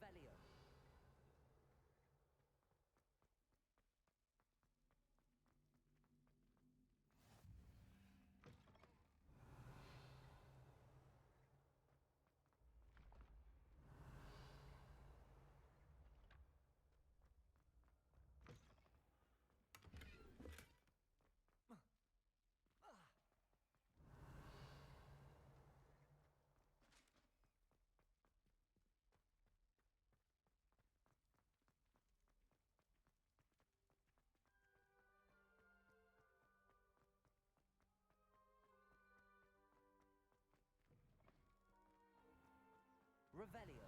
Revelio. Revelio.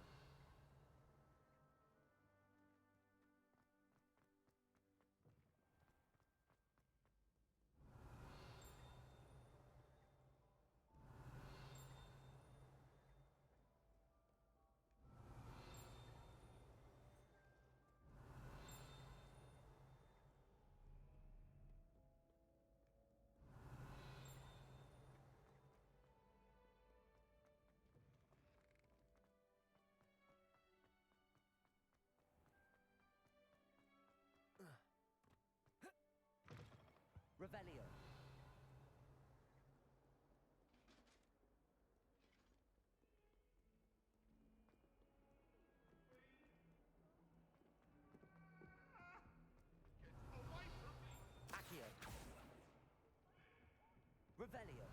Revelio. Away from me! Accio. Revelio.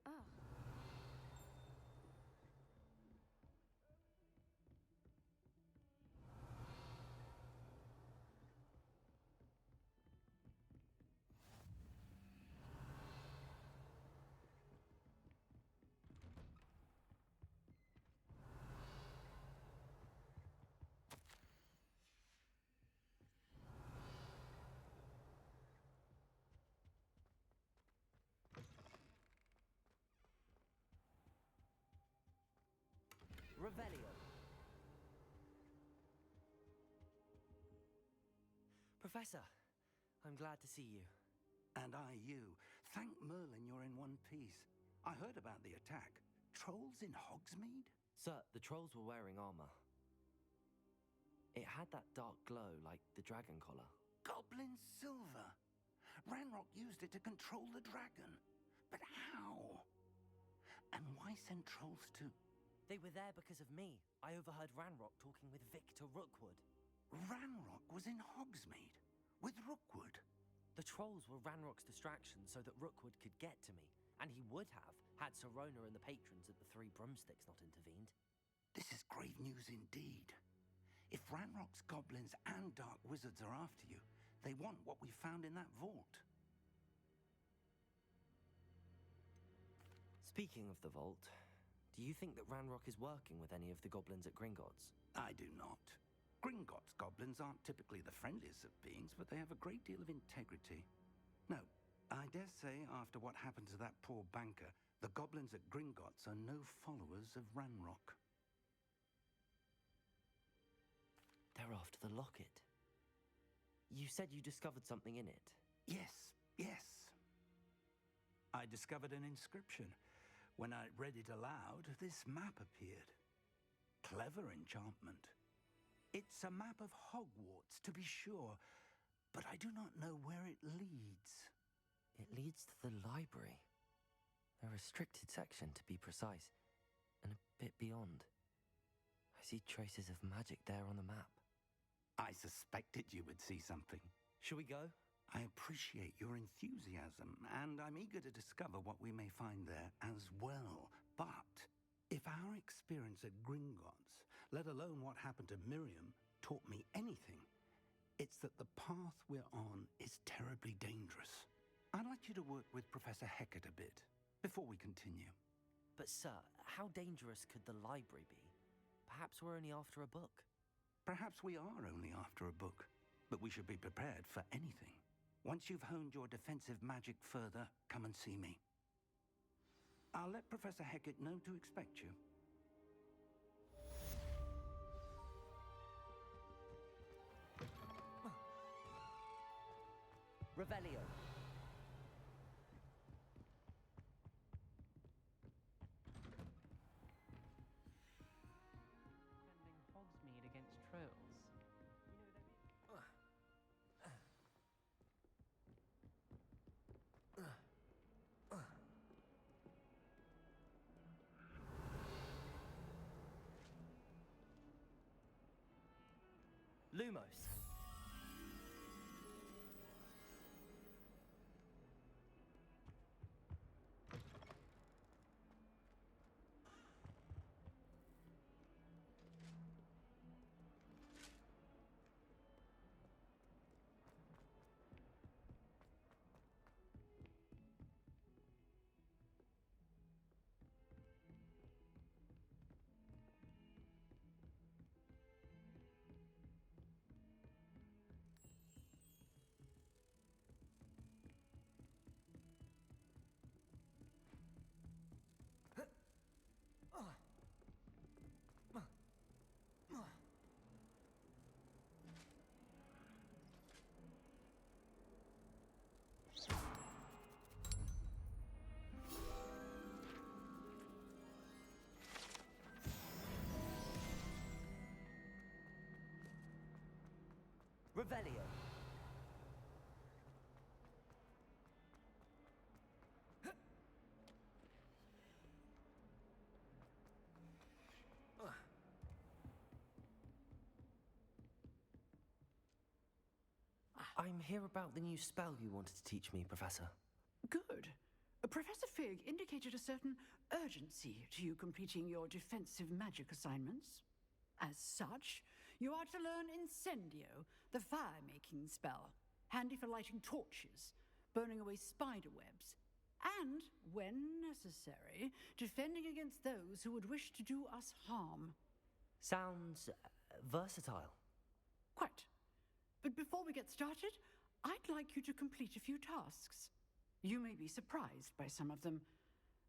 Ah. Revelio. Professor, I'm glad to see you. And I you. Thank Merlin you're in one piece. I heard about the attack. Trolls in Hogsmeade? Sir, the trolls were wearing armor. It had that dark glow like the dragon collar. Goblin silver. Ranrock used it to control the dragon. But how? And why send trolls too? They were there because of me. I overheard Ranrock talking with Victor Rookwood. Ranrock was in Hogsmeade with Rookwood. The trolls were Ranrock's distraction so that Rookwood could get to me, and he would have had Serona and the patrons at the Three Broomsticks not intervened. This is grave news indeed. If Ranrock's goblins and dark wizards are after you, they want what we found in that vault. Speaking of the vault, do you think that Ranrock is working with any of the goblins at Gringotts? I do not. Gringotts goblins aren't typically the friendliest of beings, but they have a great deal of integrity. No, I dare say after what happened to that poor banker, the goblins at Gringotts are no followers of Ranrock. They're after the locket. You said you discovered something in it. Yes, yes. I discovered an inscription. When I read it aloud, this map appeared. Clever enchantment. It's a map of Hogwarts, to be sure, but I do not know where it leads. It leads to the library. A restricted section, to be precise, and a bit beyond. I see traces of magic there on the map. I suspected you would see something. Shall we go? I appreciate your enthusiasm, and I'm eager to discover what we may find there as well. But if our experience at Gringotts, let alone what happened to Miriam, taught me anything, it's that the path we're on is terribly dangerous. I'd like you to work with Professor Hecat a bit before we continue. But sir, how dangerous could the library be? Perhaps we're only after a book. Perhaps we are only after a book, but we should be prepared for anything. Once you've honed your defensive magic further, come and see me. I'll let Professor Hecat know to expect you. Revelio. Lumos. Revelio. I'm here about the new spell you wanted to teach me, Professor. Good. Professor Fig indicated a certain urgency to you completing your defensive magic assignments. As such, you are to learn Incendio, the fire-making spell, handy for lighting torches, burning away spider webs, and, when necessary, defending against those who would wish to do us harm. Sounds versatile. Quite. But before we get started, I'd like you to complete a few tasks. You may be surprised by some of them.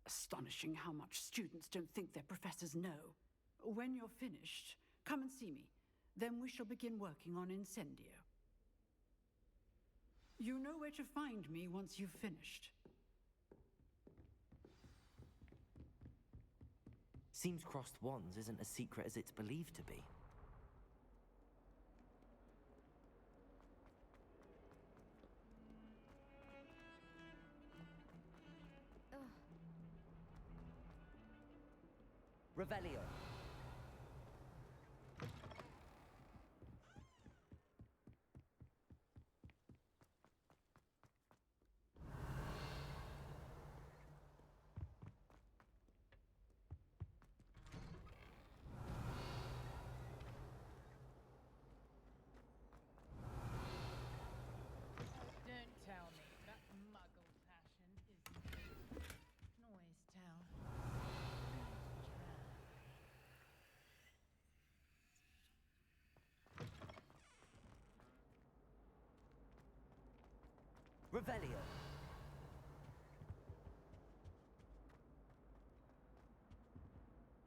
Astonishing how much students don't think their professors know. When you're finished, come and see me. Then we shall begin working on Incendio. You know where to find me once you've finished. Seems crossed wands isn't as secret as it's believed to be. Revelio. Don't tell me that muggle passion is can always tell. Revelio.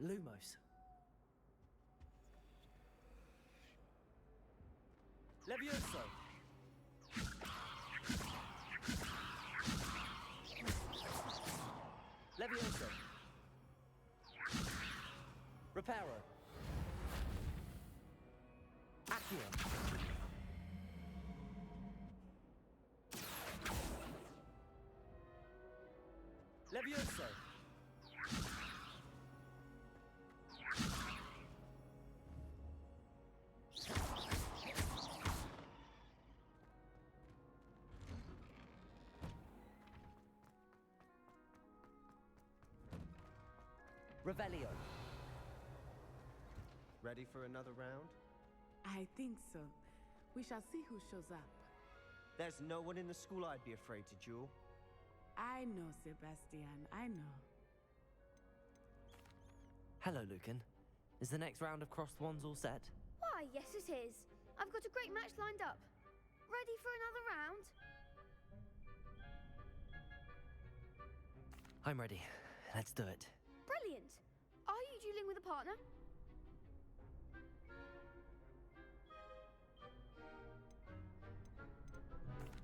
Lumos. Levioso. Levioso. Reparo. Accio. Levioso. Revelio. Ready for another round? I think so. We shall see who shows up. There's no one in the school I'd be afraid to duel. I know, Sebastian. I know. Hello, Lucan. Is the next round of crossed wands all set? Why, yes it is. I've got a great match lined up. Ready for another round? I'm ready. Let's do it. Brilliant. Are you dueling with a partner?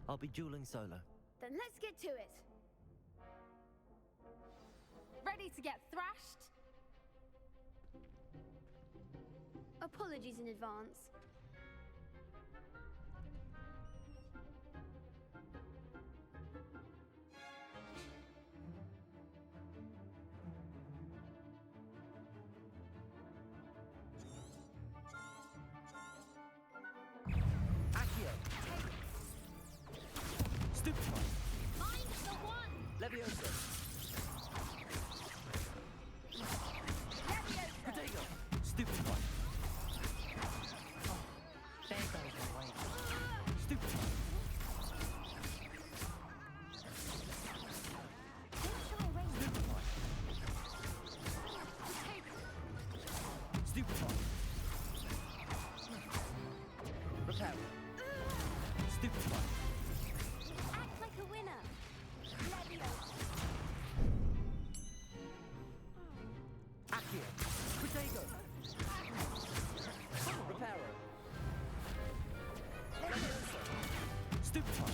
I'll be dueling solo. Then let's get to it. Ready to get thrashed? Apologies in advance. Leviosa. Protego. Stupefy. There goes my way. Stupefy. Stupefy. Repair. Stupefy. Act like a winner. Leviosa. Accio. Protego. Reparo. Leviosa. Stupefy.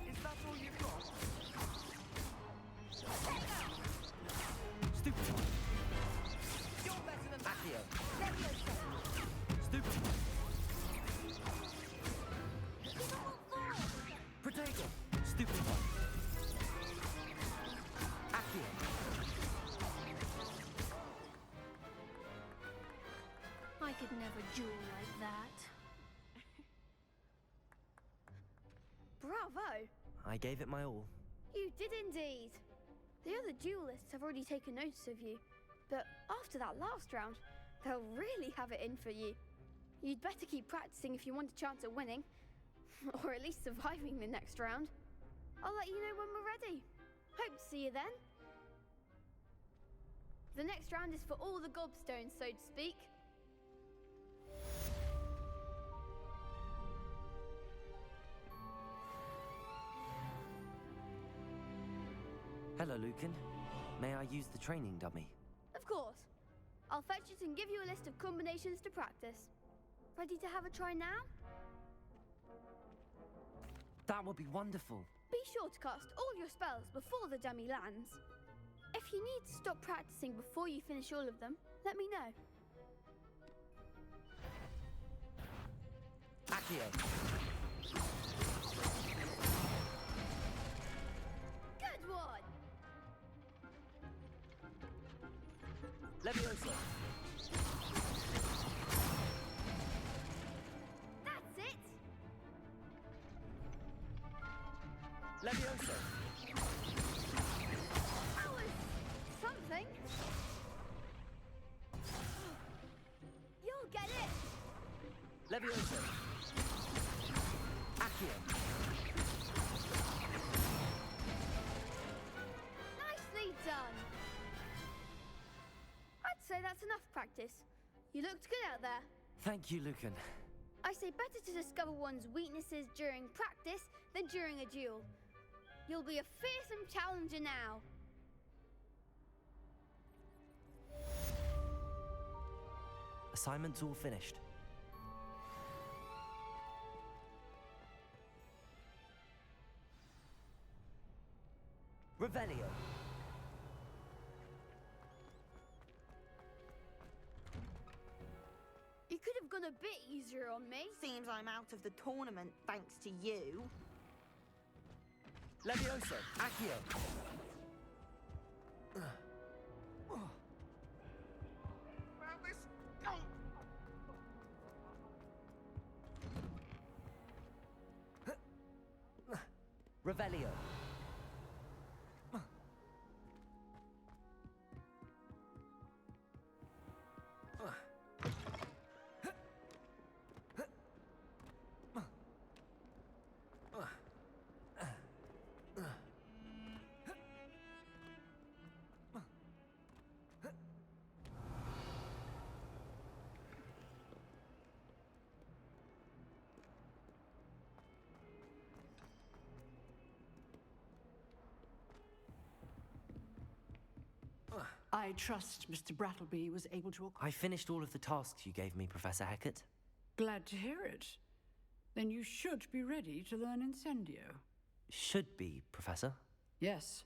Is that all you've got? Stupefy. You're better than Accio. Leviosa. Stupefy. Protego. Stupefy. Accio. I could never duel like that. Bravo! I gave it my all. You did indeed. The other duelists have already taken notice of you, but after that last round, they'll really have it in for you. You'd better keep practicing if you want a chance at winning, or at least surviving the next round. I'll let you know when we're ready. Hope to see you then. The next round is for all the gobstones, so to speak. Hello, Lucan. May I use the training dummy? Of course. I'll fetch it and give you a list of combinations to practice. Ready to have a try now? That would be wonderful. Be sure to cast all your spells before the dummy lands. If you need to stop practicing before you finish all of them, let me know. Accio. Good one! Leviosa. That's it! Leviosa. That was something. You'll get it! Leviosa. Accio. Nicely done! I'd say that's enough practice. You looked good out there. Thank you, Lucan. I say better to discover one's weaknesses during practice than during a duel. You'll be a fearsome challenger now. Assignment's all finished. Revelio. You could have gone a bit easier on me. Seems I'm out of the tournament thanks to you. Leviosa. Accio. Revelio. I trust Mr. Brattleby was able to... I finished all of the tasks you gave me, Professor Hecat. Glad to hear it. Then you should be ready to learn Incendio. Should be, Professor. Yes.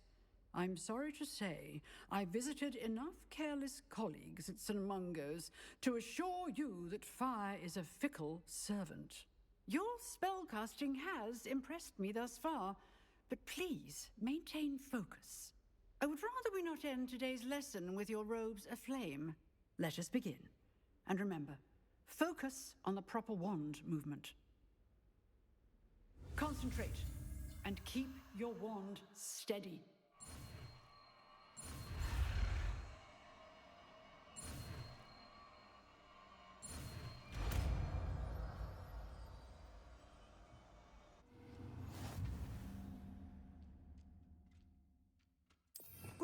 I'm sorry to say I visited enough careless colleagues at St. Mungo's to assure you that fire is a fickle servant. Your spellcasting has impressed me thus far, but please maintain focus. I would rather we not end today's lesson with your robes aflame. Let us begin. And remember, focus on the proper wand movement. Concentrate and keep your wand steady.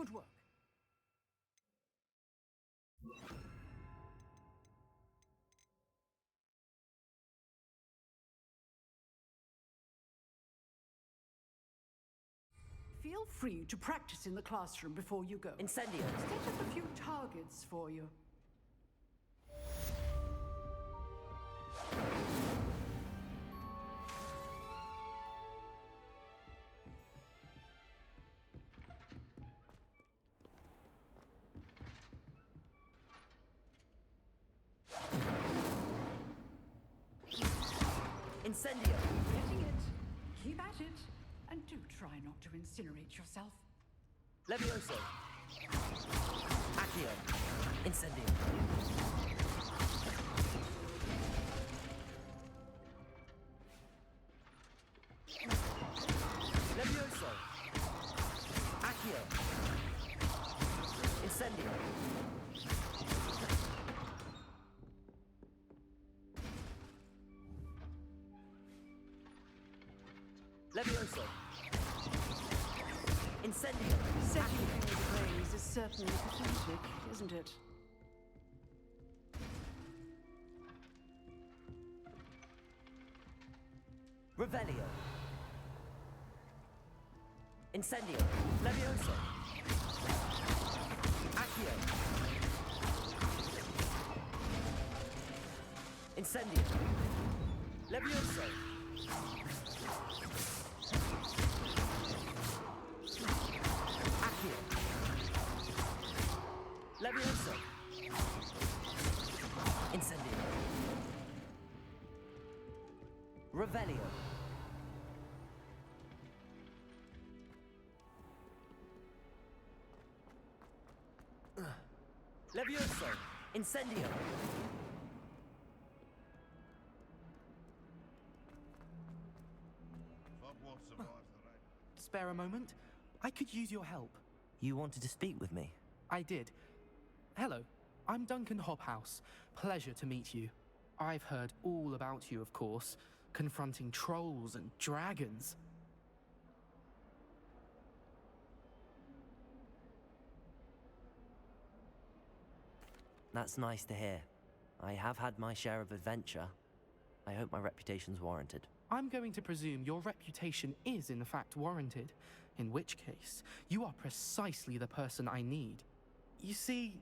Good work. Feel free to practice in the classroom before you go. Incendio. Set up a few targets for you. Incendio. Getting it. Keep at it. And do try not to incinerate yourself. Levioso. Accio. Incendio. Levioso. Accio. Incendio. Levioso. Incendio. Setting things ablaze is certainly pathetic, isn't it? Revelio. Incendio. Levioso. Accio. Incendio. Levioso. Accio. Levioso. Incendio. Revelio. Levioso. Incendio. Spare a moment? I could use your help. You wanted to speak with me? I did. Hello, I'm Duncan Hobhouse. Pleasure to meet you. I've heard all about you, of course, confronting trolls and dragons. That's nice to hear. I have had my share of adventure. I hope my reputation's warranted. I'm going to presume your reputation is in fact warranted, in which case, you are precisely the person I need. You see,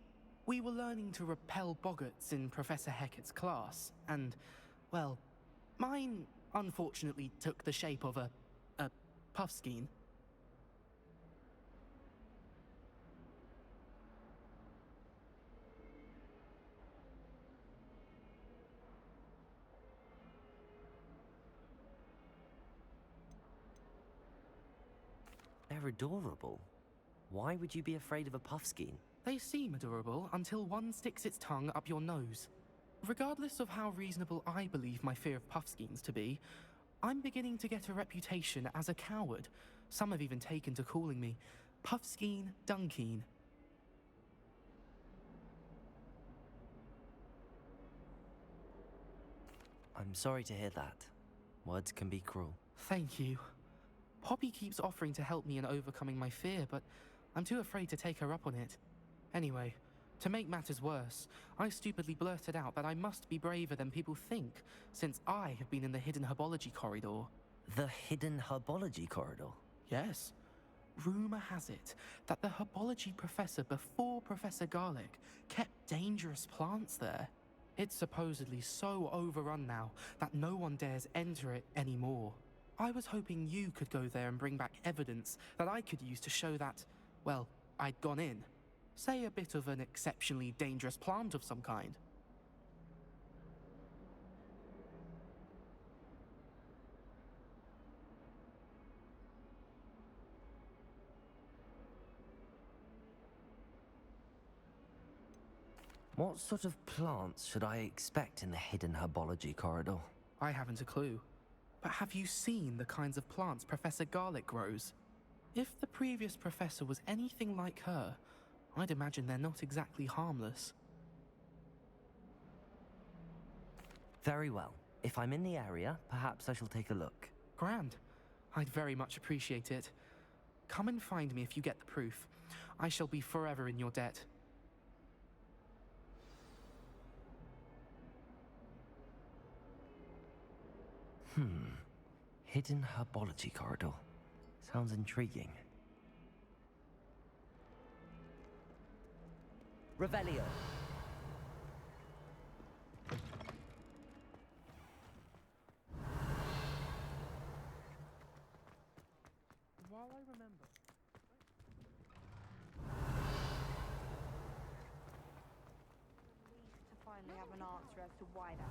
we were learning to repel boggarts in Professor Hecat's class, and, well, mine unfortunately took the shape of a puffskein. They're adorable. Why would you be afraid of a puffskein? They seem adorable until one sticks its tongue up your nose. Regardless of how reasonable I believe my fear of puffskeins to be, I'm beginning to get a reputation as a coward. Some have even taken to calling me Puffskein Dunkeen. I'm sorry to hear that. Words can be cruel. Thank you. Poppy keeps offering to help me in overcoming my fear, but I'm too afraid to take her up on it. Anyway, to make matters worse, I stupidly blurted out that I must be braver than people think, since I have been in the hidden herbology corridor. The hidden herbology corridor? Yes. Rumor has it that the herbology professor before Professor Garlic kept dangerous plants there. It's supposedly so overrun now that no one dares enter it anymore. I was hoping you could go there and bring back evidence that I could use to show that, well, I'd gone in. Say a bit of an exceptionally dangerous plant of some kind. What sort of plants should I expect in the hidden herbology corridor? I haven't a clue. But have you seen the kinds of plants Professor Garlic grows? If the previous professor was anything like her, I'd imagine they're not exactly harmless. Very well. If I'm in the area, perhaps I shall take a look. Grand. I'd very much appreciate it. Come and find me if you get the proof. I shall be forever in your debt. Hidden herbology corridor. Sounds intriguing. Revelio. While I remember... Relieved to finally have an answer as to why that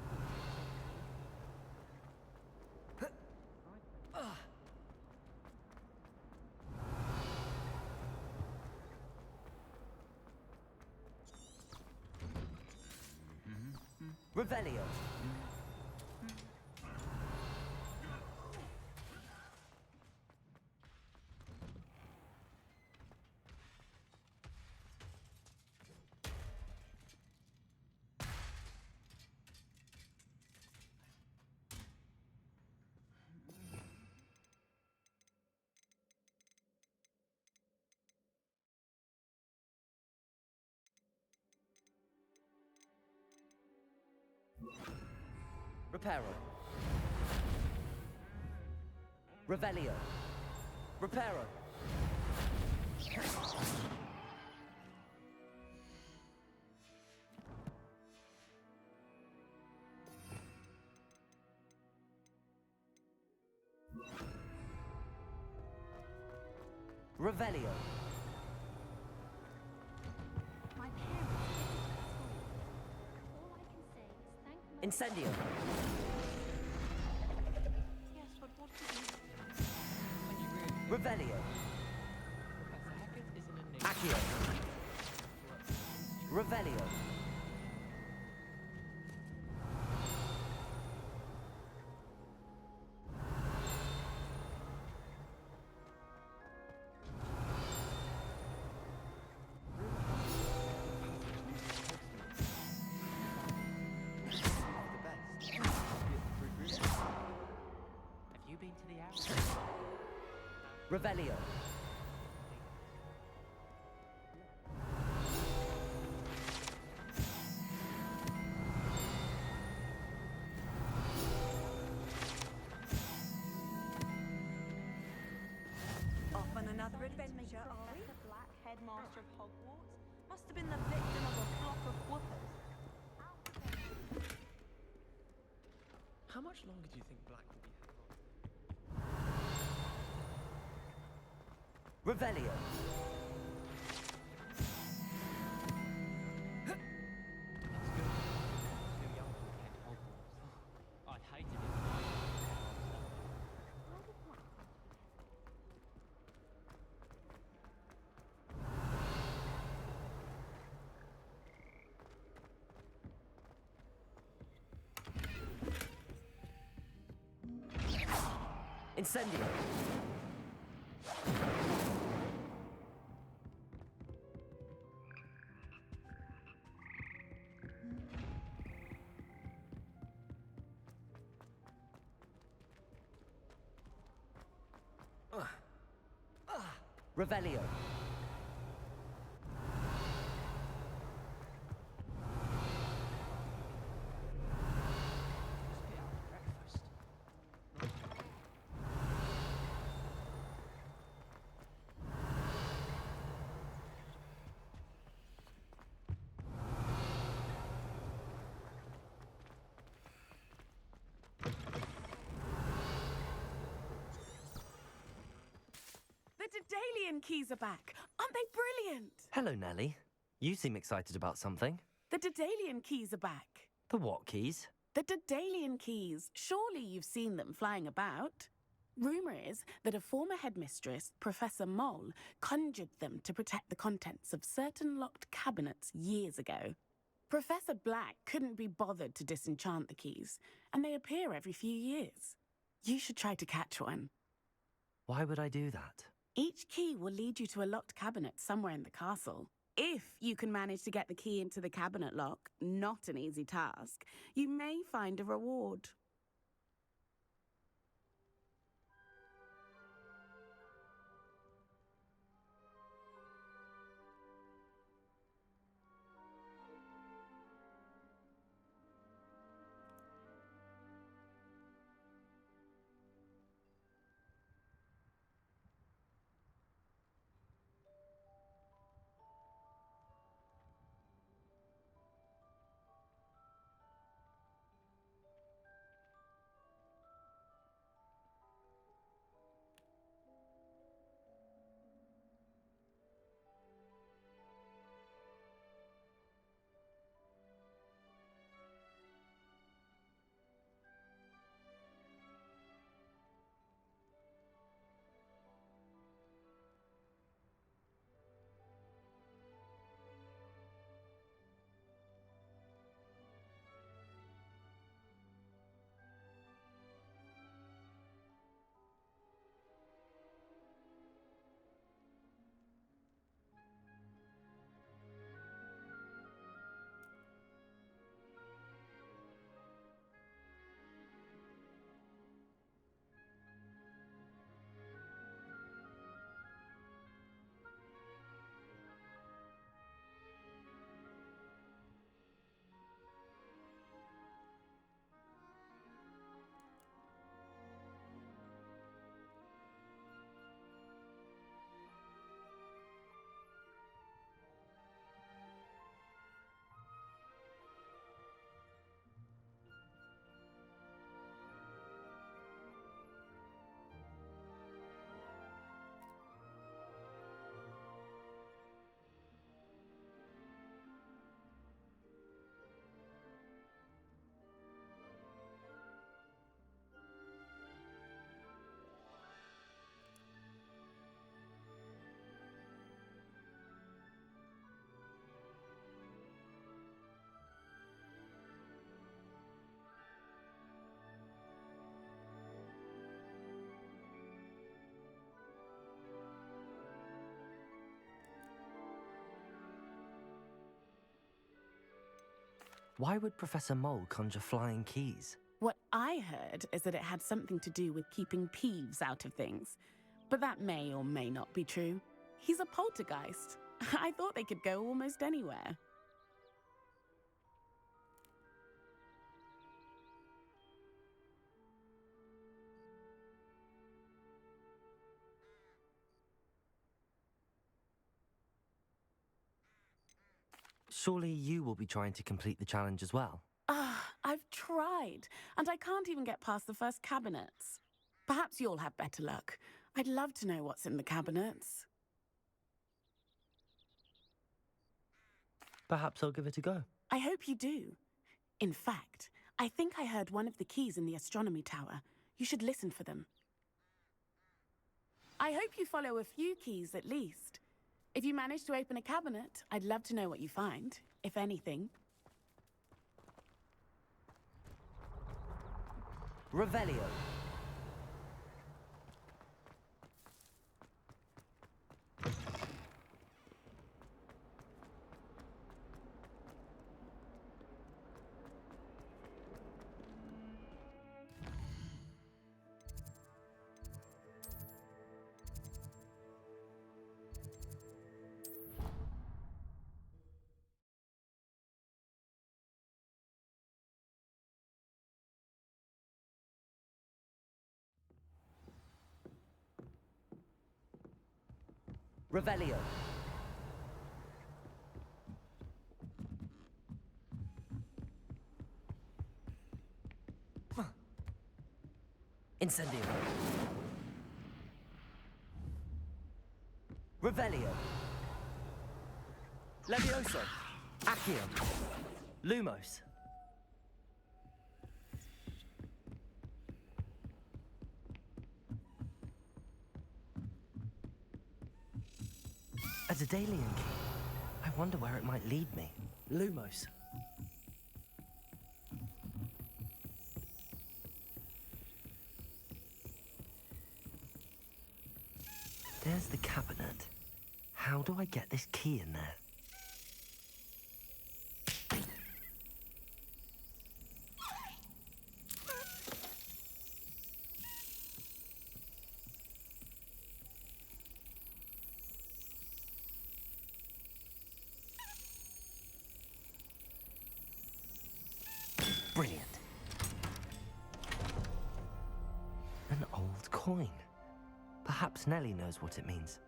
Revelio. Reparo. Revelio. Reparo. Revelio. My parents all I can say is thank my Incendio. Yes, but what did Revelio. Professor Hecat is an enigma. Accio. Revelio. Have you been to the outside? Revelio. Off on another adventure, are we? Professor Black, headmaster of Hogwarts, must have been the victim of a flock of whoopers. How much longer do you think Black will be held on? Revelio. It's good. Too young to attend Hogwarts. I'd hated it. Incendio. Revelio. The Daedalian keys are back. Aren't they brilliant? Hello, Nellie. You seem excited about something. The Daedalian keys are back. The what keys? The Daedalian keys. Surely you've seen them flying about. Rumour is that a former headmistress, Professor Moll, conjured them to protect the contents of certain locked cabinets years ago. Professor Black couldn't be bothered to disenchant the keys, and they appear every few years. You should try to catch one. Why would I do that? Each key will lead you to a locked cabinet somewhere in the castle. If you can manage to get the key into the cabinet lock, not an easy task, you may find a reward. Why would Professor Mole conjure flying keys? What I heard is that it had something to do with keeping Peeves out of things. But that may or may not be true. He's a poltergeist. I thought they could go almost anywhere. Surely you will be trying to complete the challenge as well. I've tried, and I can't even get past the first cabinets. Perhaps you'll have better luck. I'd love to know what's in the cabinets. Perhaps I'll give it a go. I hope you do. In fact, I think I heard one of the keys in the astronomy tower. You should listen for them. I hope you follow a few keys at least. If you manage to open a cabinet, I'd love to know what you find, if anything. Revelio. Revelio. Incendio. Revelio. Levioso. Accio. Lumos. A Daedalian key. I wonder where it might lead me. Lumos. There's the cabinet. How do I get this key in there? Brilliant. An old coin. Perhaps Nellie knows what it means.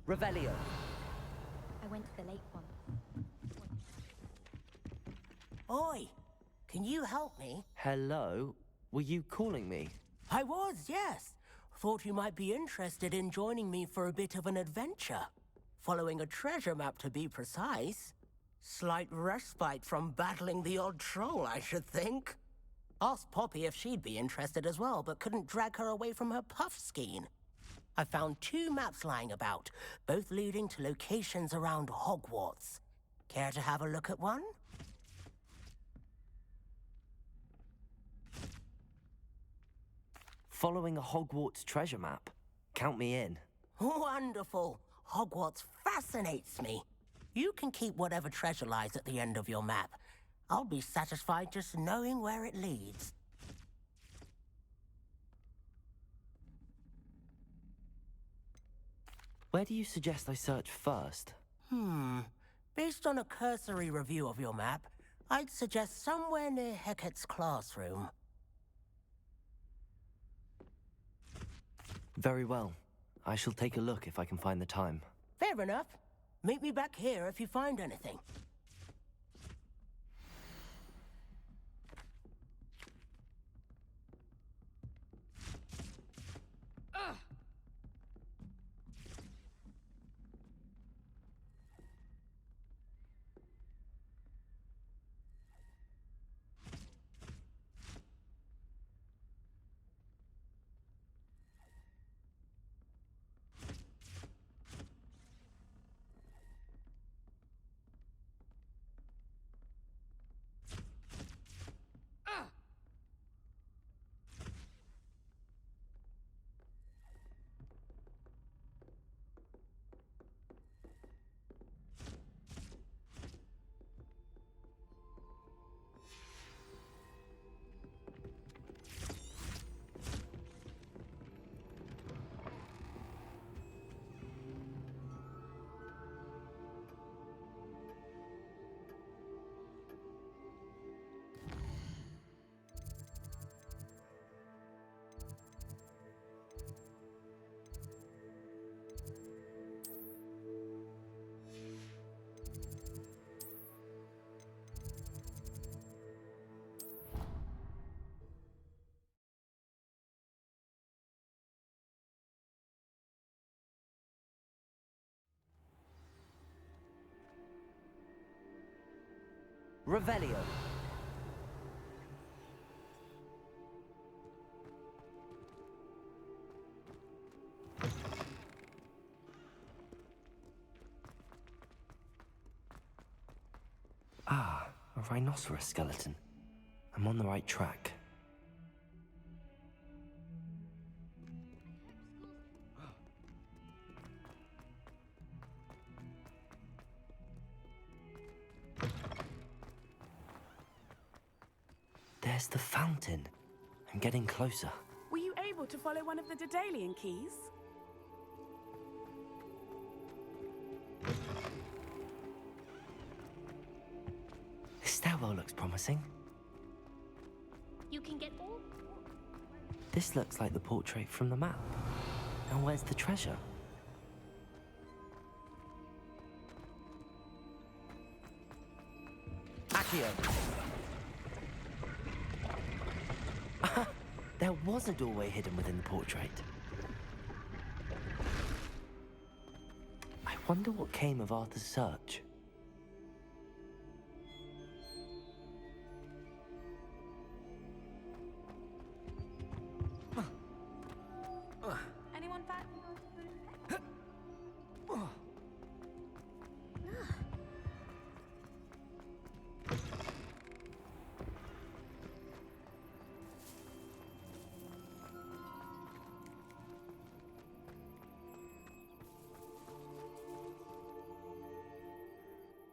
Revelio. I went to the lake one. Oi, can you help me? Hello? Were you calling me? I was, yes. Thought you might be interested in joining me for a bit of an adventure. Following a treasure map, to be precise. Slight respite from battling the odd troll, I should think. Asked Poppy if she'd be interested as well, but couldn't drag her away from her puff skein. I found 2 maps lying about, both leading to locations around Hogwarts. Care to have a look at one? Following a Hogwarts treasure map? Count me in. Wonderful. Hogwarts fascinates me. You can keep whatever treasure lies at the end of your map. I'll be satisfied just knowing where it leads. Where do you suggest I search first? Based on a cursory review of your map, I'd suggest somewhere near Hecat's classroom. Very well. I shall take a look if I can find the time. Fair enough. Meet me back here if you find anything. Revelio. Ah, a rhinoceros skeleton. I'm on the right track. There's the fountain. I'm getting closer. Were you able to follow one of the Daedalian keys? This stairwell looks promising. You can get all. This looks like the portrait from the map. Now where's the treasure? Accio. There was a doorway hidden within the portrait. I wonder what came of Arthur's search. Anyone back?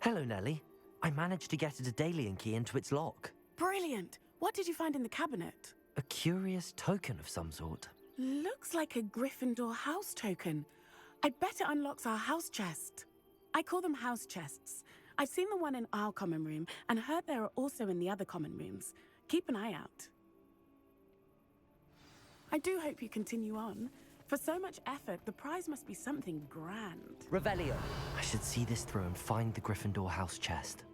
Hello, Nellie. I managed to get a Daedalian key into its lock. Brilliant! What did you find in the cabinet? A curious token of some sort. Looks like a Gryffindor house token. I bet it unlocks our house chest. I call them house chests. I've seen the one in our common room and heard there are also in the other common rooms. Keep an eye out. I do hope you continue on. For so much effort, the prize must be something grand. Revelio. I should see this through and find the Gryffindor house chest.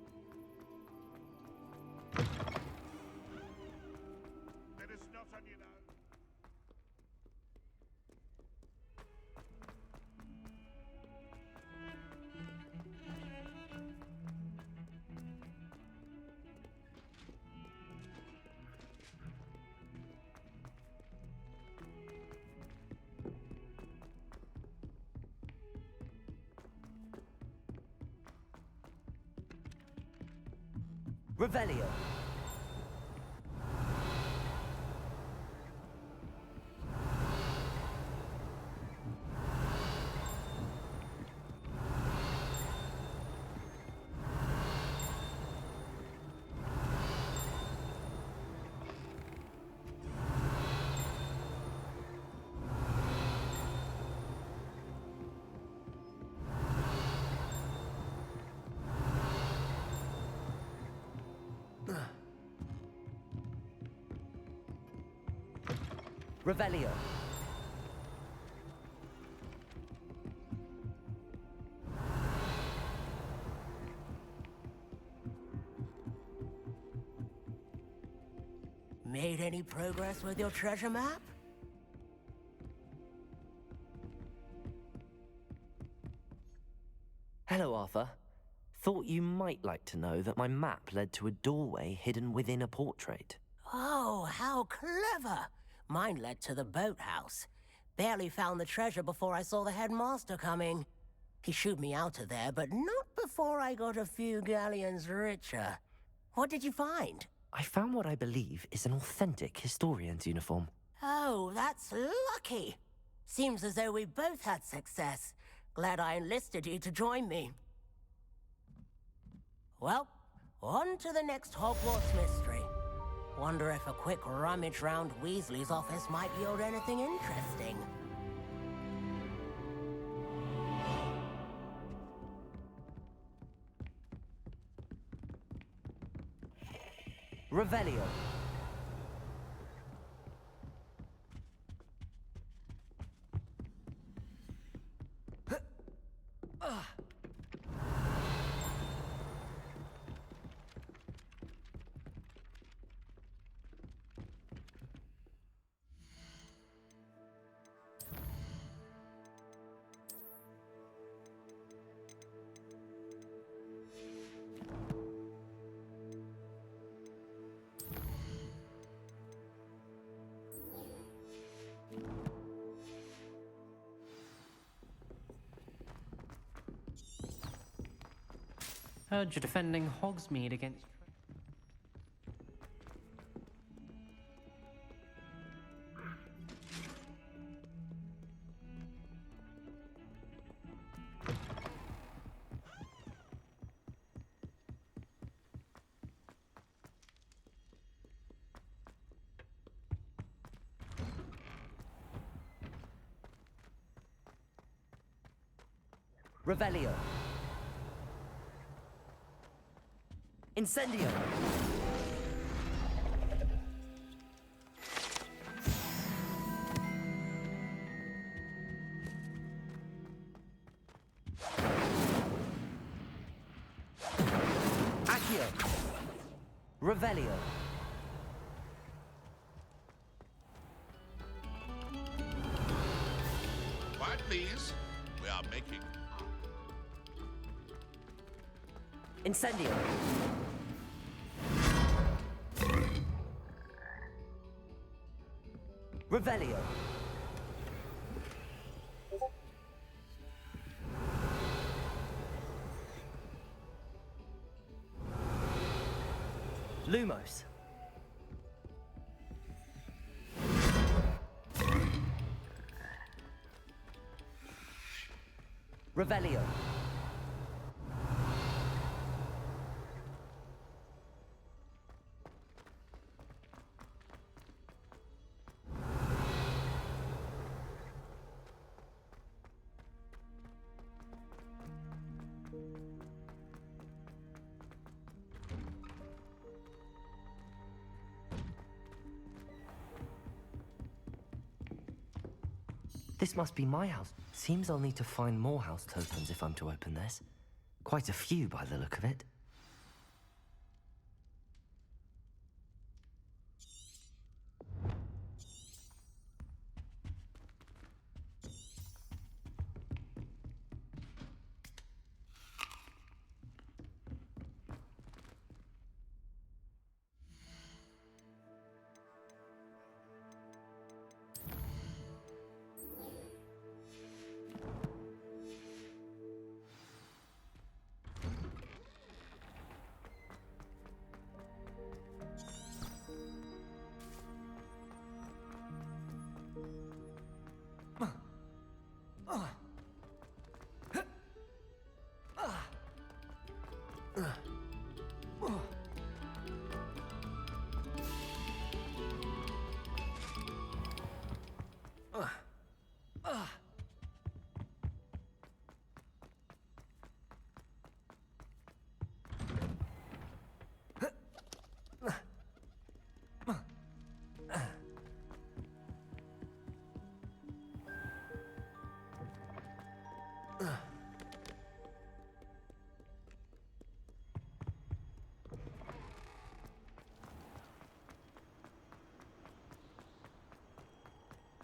Revelio. Revelio. Made any progress with your treasure map? Hello, Arthur. Thought you might like to know that my map led to a doorway hidden within a portrait. Oh, how clever! Mine led to the boathouse. Barely found the treasure before I saw the headmaster coming. He shooed me out of there, but not before I got a few galleons richer. What did you find? I found what I believe is an authentic historian's uniform. Oh, that's lucky. Seems as though we both had success. Glad I enlisted you to join me. Well, on to the next Hogwarts mystery. Wonder if a quick rummage round Weasley's office might yield anything interesting. Revelio. Heard you're defending Hogsmeade against... Revelio. Incendio. Accio. Revelio. Quiet, please. We are making... Incendio. Revelio. Lumos. Revelio. This must be my house. Seems I'll need to find more house tokens if I'm to open this. Quite a few by the look of it.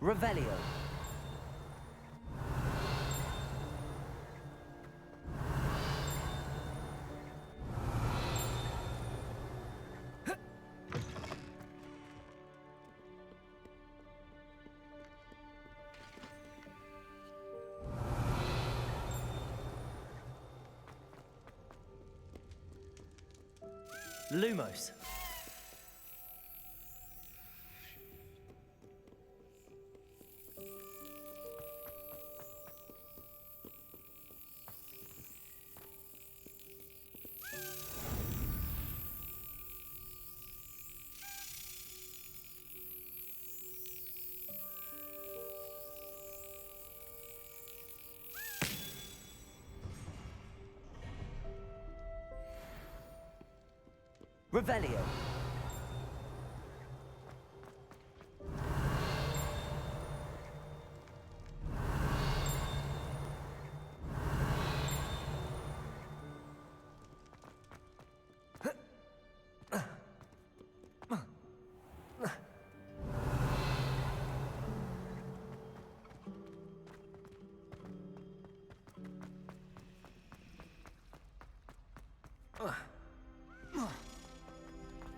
Revelio. Lumos. Revelio.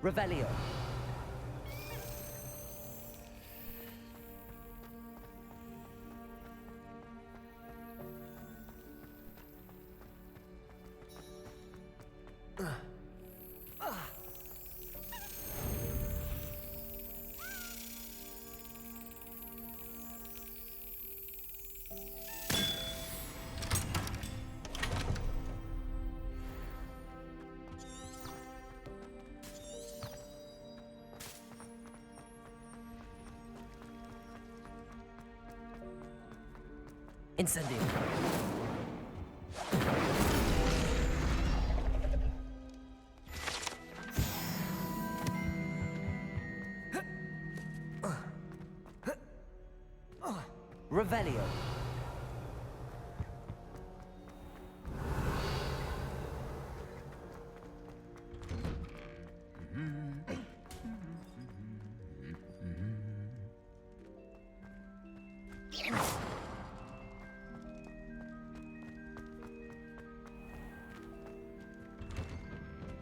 Revelio. Incendio. Revelio.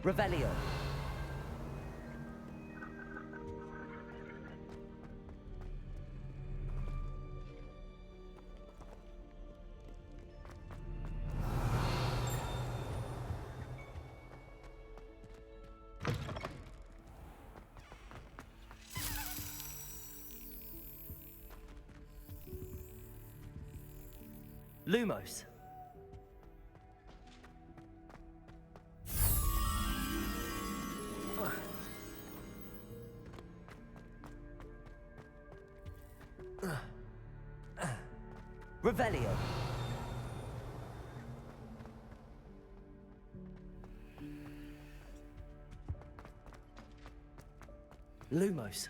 Revelio. Lumos. Revelio. Lumos.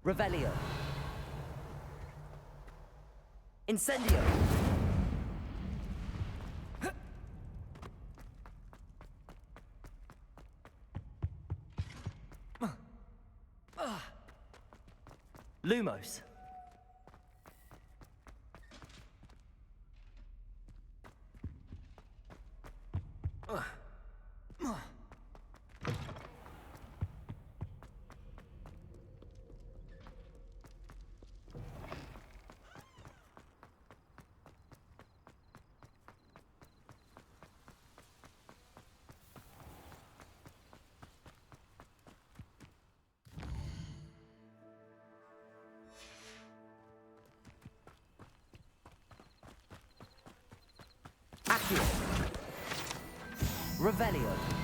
Revelio. Incendio. Lumos. Accio. Revelio.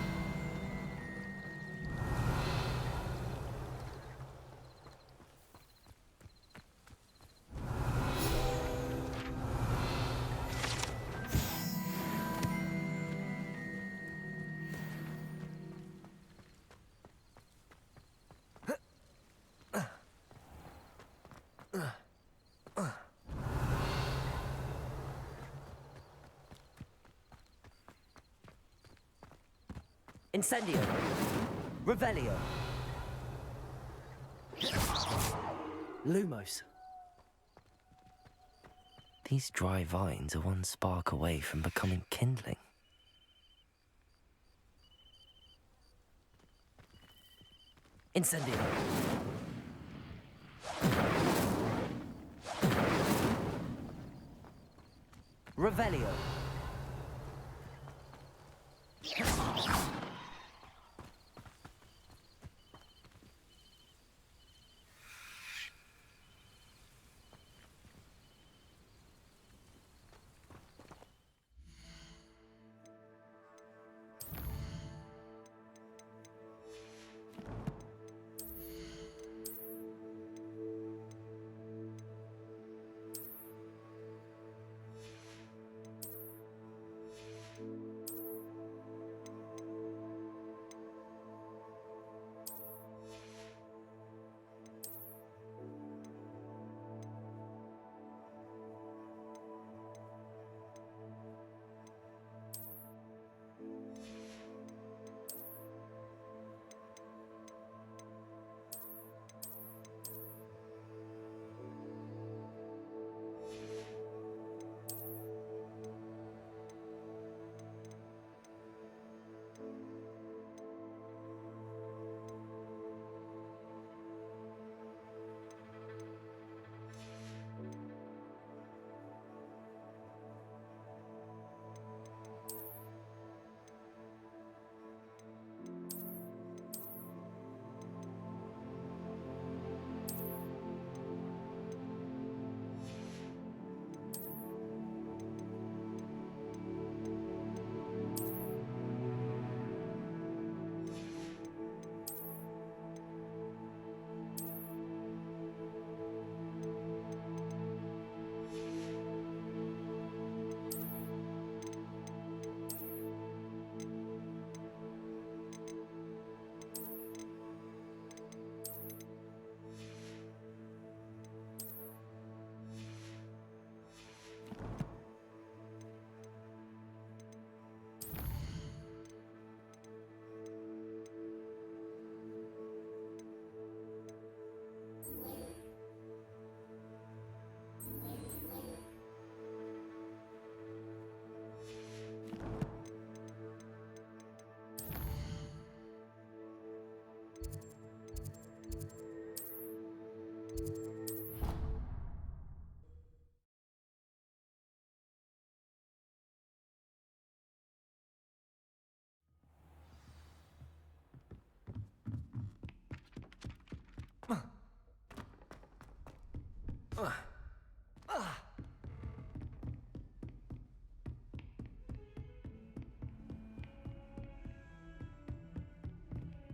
Incendio. Revelio. Lumos. These dry vines are one spark away from becoming kindling. Incendio. Revelio.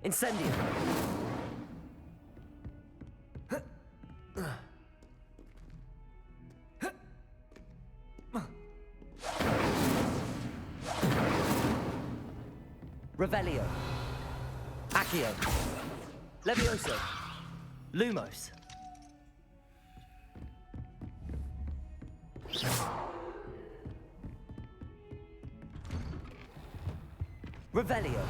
Incendio. Revelio. Accio. Levioso. Lumos. Revelio.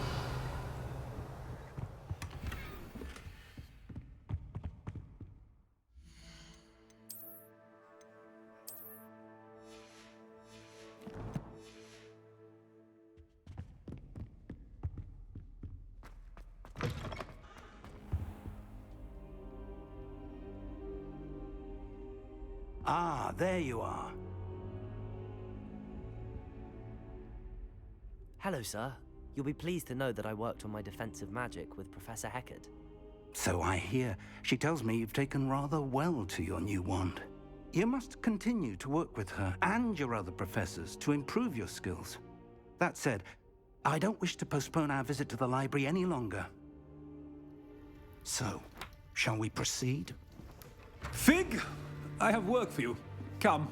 Ah, there you are. Hello, sir. You'll be pleased to know that I worked on my defensive magic with Professor Heckard. So I hear. She tells me you've taken rather well to your new wand. You must continue to work with her and your other professors to improve your skills. That said, I don't wish to postpone our visit to the library any longer. So, shall we proceed? Fig, I have work for you. Come.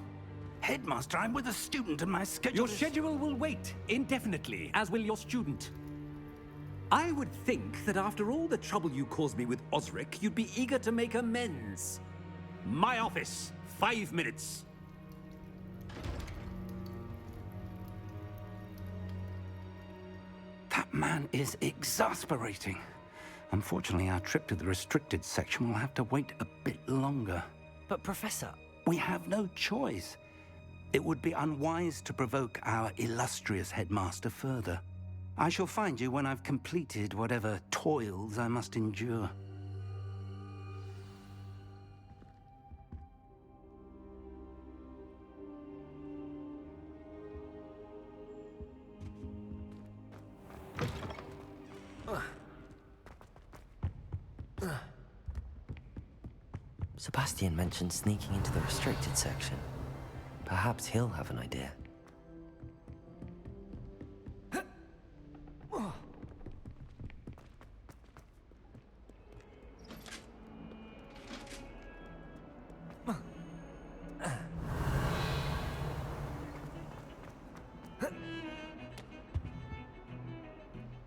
Headmaster, I'm with a student and my schedule Your schedule will wait indefinitely, as will your student. I would think that after all the trouble you caused me with Osric, you'd be eager to make amends. My office, 5 minutes. That man is exasperating. Unfortunately, our trip to the restricted section will have to wait a bit longer. But, Professor... We have no choice. It would be unwise to provoke our illustrious headmaster further. I shall find you when I've completed whatever toils I must endure. Sebastian mentioned sneaking into the restricted section. Perhaps he'll have an idea.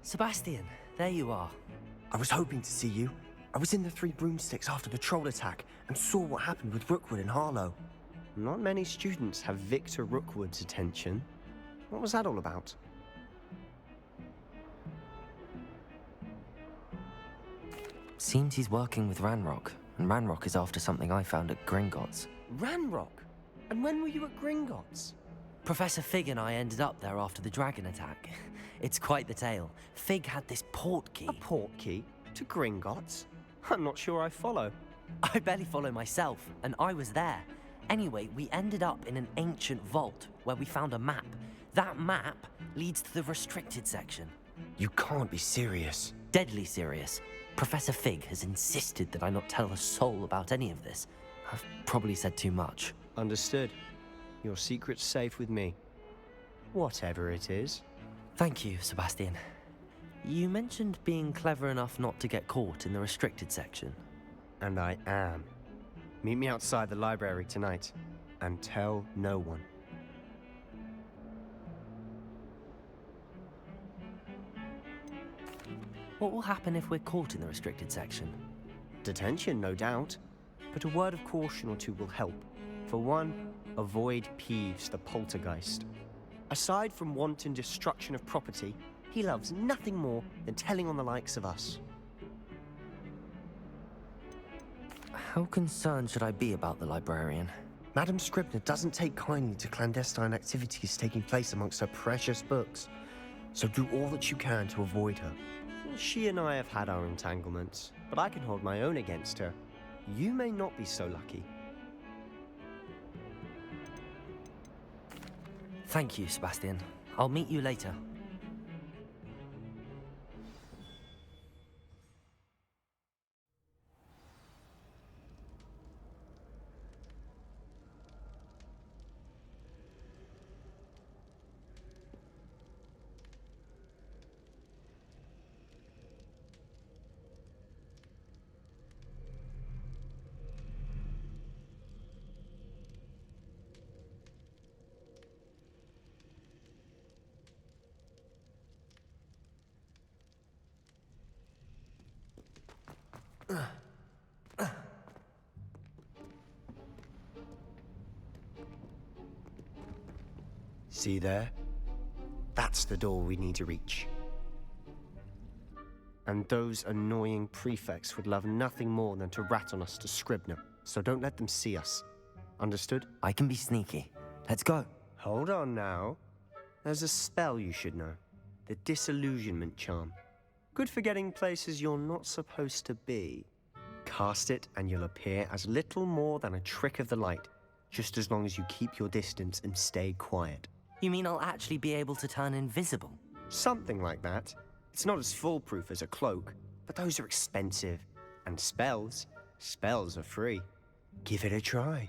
Sebastian, there you are. I was hoping to see you. I was in the Three Broomsticks after the troll attack and saw what happened with Rookwood and Harlow. Not many students have Victor Rookwood's attention. What was that all about? Seems he's working with Ranrock, and Ranrock is after something I found at Gringotts. Ranrock? And when were you at Gringotts? Professor Fig and I ended up there after the dragon attack. It's quite the tale. Fig had this port key. A port key? To Gringotts? I'm not sure I follow. I barely follow myself, and I was there. Anyway, we ended up in an ancient vault where we found a map. That map leads to the restricted section. You can't be serious. Deadly serious. Professor Fig has insisted that I not tell a soul about any of this. I've probably said too much. Understood. Your secret's safe with me. Whatever it is. Thank you, Sebastian. You mentioned being clever enough not to get caught in the restricted section. And I am. Meet me outside the library tonight, and tell no one. What will happen if we're caught in the restricted section? Detention, no doubt. But a word of caution or two will help. For one, avoid Peeves the poltergeist. Aside from wanton destruction of property, he loves nothing more than telling on the likes of us. How concerned should I be about the librarian? Madame Scribner doesn't take kindly to clandestine activities taking place amongst her precious books. So do all that you can to avoid her. She and I have had our entanglements, but I can hold my own against her. You may not be so lucky. Thank you, Sebastian. I'll meet you later. See there? That's the door we need to reach. And those annoying prefects would love nothing more than to rat on us to Scribner, so don't let them see us. Understood? I can be sneaky. Let's go. Hold on now. There's a spell you should know. The Disillusionment Charm. Good for getting places you're not supposed to be. Cast it and you'll appear as little more than a trick of the light, just as long as you keep your distance and stay quiet. You mean I'll actually be able to turn invisible? Something like that. It's not as foolproof as a cloak, but those are expensive. And spells are free. Give it a try.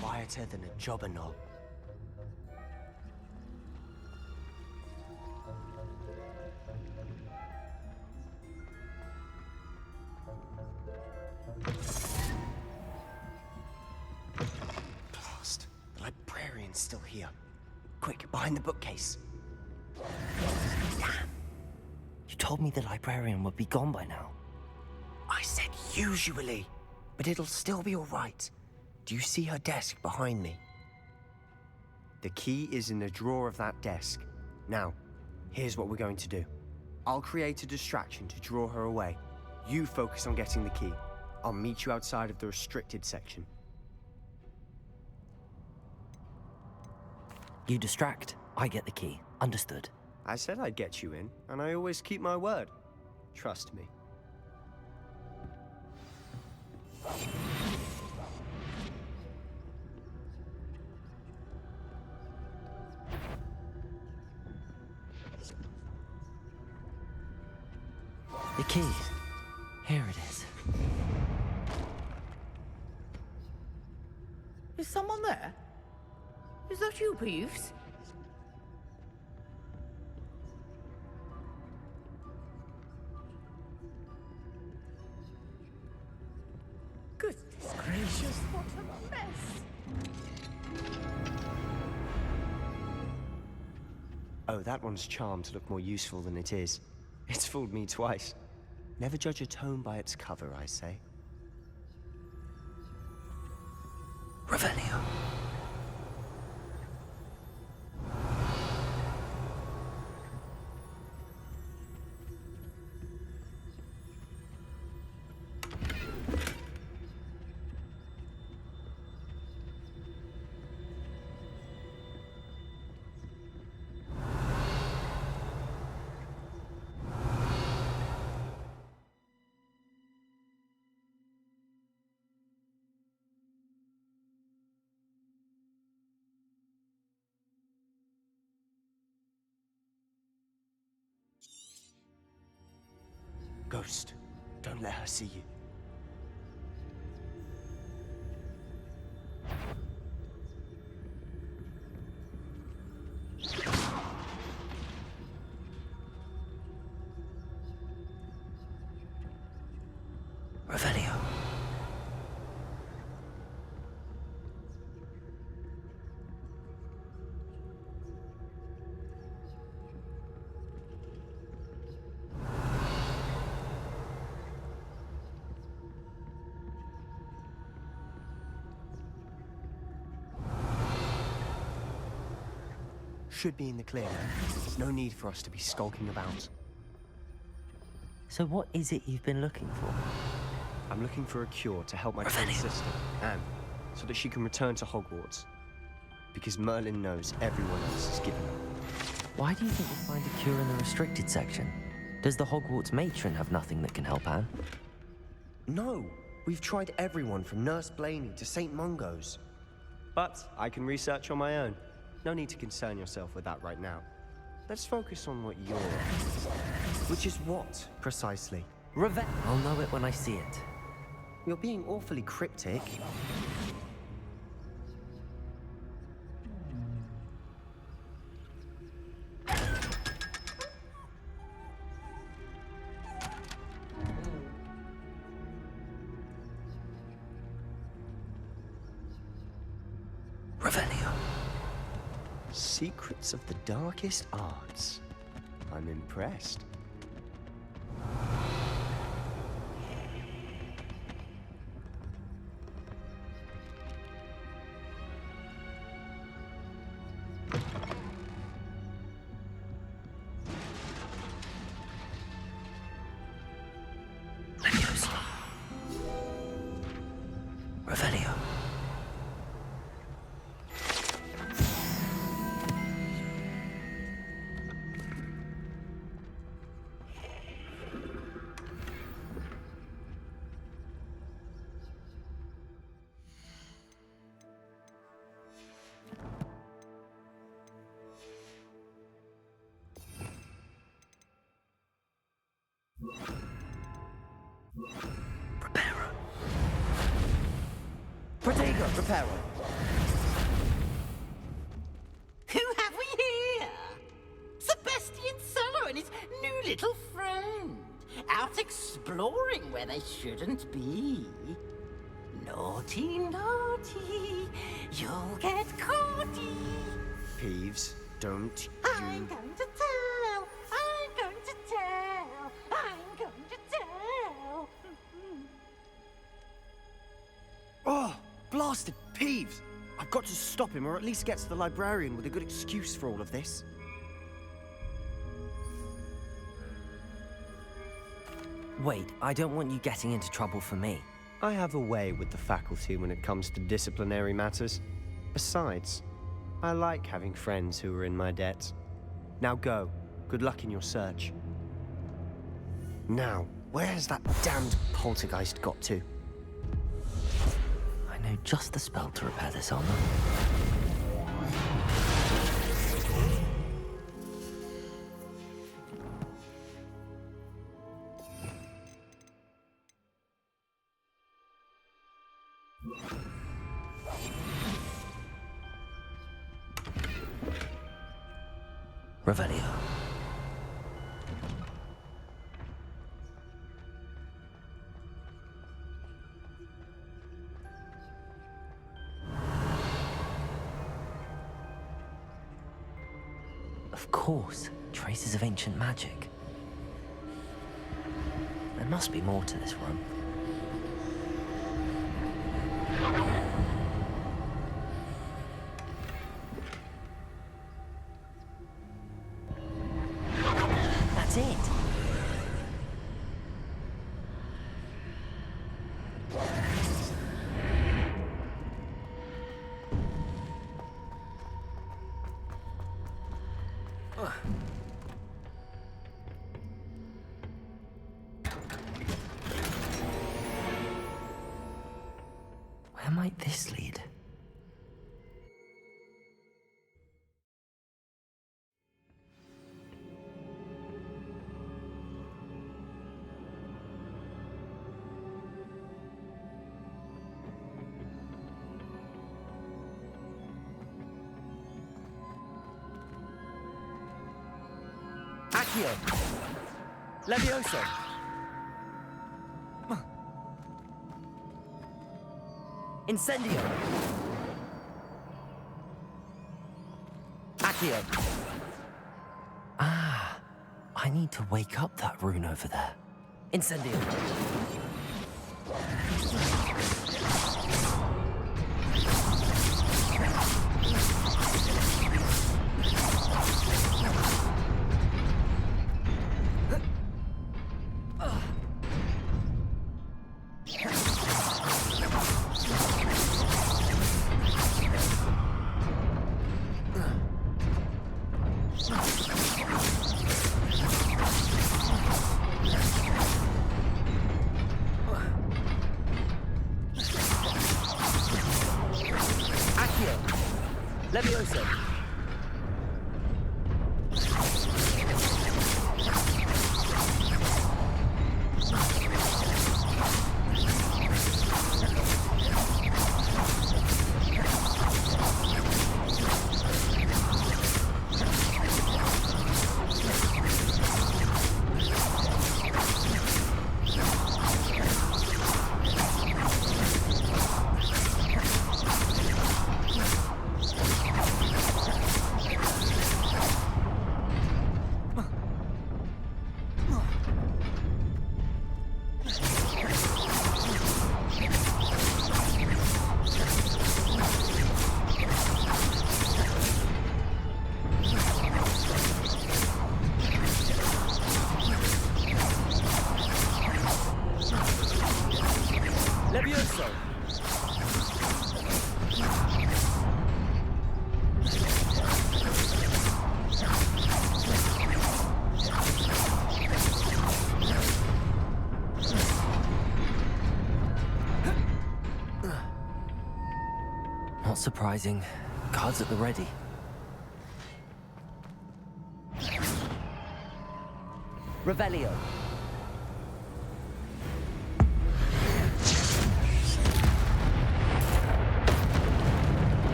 Quieter than a jobber knob. Blast! The librarian's still here. Quick, behind the bookcase. Damn! You told me the librarian would be gone by now. I said usually, but it'll still be all right. Do you see her desk behind me? The key is in the drawer of that desk. Now, here's what we're going to do. I'll create a distraction to draw her away. You focus on getting the key. I'll meet you outside of the restricted section. You distract, I get the key. Understood. I said I'd get you in, and I always keep my word. Trust me. The key. Here it is. Is someone there? Is that you, Peeves? Goodness gracious, what a mess! Oh, that one's charmed to look more useful than it is. It's fooled me twice. Never judge a tome by its cover, I say. Revelio. Ghost, don't let her see you. Revelio. Should be in the clear now. There's no need for us to be skulking about. So what is it you've been looking for? I'm looking for a cure to help my twin sister, Anne, so that she can return to Hogwarts. Because Merlin knows everyone else is giving up. Why do you think we'll find a cure in the restricted section? Does the Hogwarts matron have nothing that can help Anne? No! We've tried everyone from Nurse Blaney to St. Mungo's. But I can research on my own. No need to concern yourself with that right now. Let's focus on what you're after. Which is what, precisely? Revenge. I'll know it when I see it. You're being awfully cryptic. Revelio. Secrets of the darkest arts. I'm impressed. Revelio. Preparo. Protego, Preparo. Who have we here? Sebastian Sallow and his new little friend. Out exploring where they shouldn't be. Naughty, naughty. You'll get caughty. Peeves, don't I'm going to tell. I'm going to tell. I'm going to tell. Oh, blasted Peeves! I've got to stop him, or at least get to the librarian with a good excuse for all of this. Wait, I don't want you getting into trouble for me. I have a way with the faculty when it comes to disciplinary matters. Besides, I like having friends who are in my debt. Now go. Good luck in your search. Now, where has that damned poltergeist got to? I know just the spell to repair this armor. Revelio. Of course, traces of ancient magic. There must be more to this room. That's it. Where might this lead? Accio! Levioso! Incendio! Accio! Ah, I need to wake up that rune over there. Incendio! Levioso! Levioso! Not surprising. Guards at the ready. Revelio.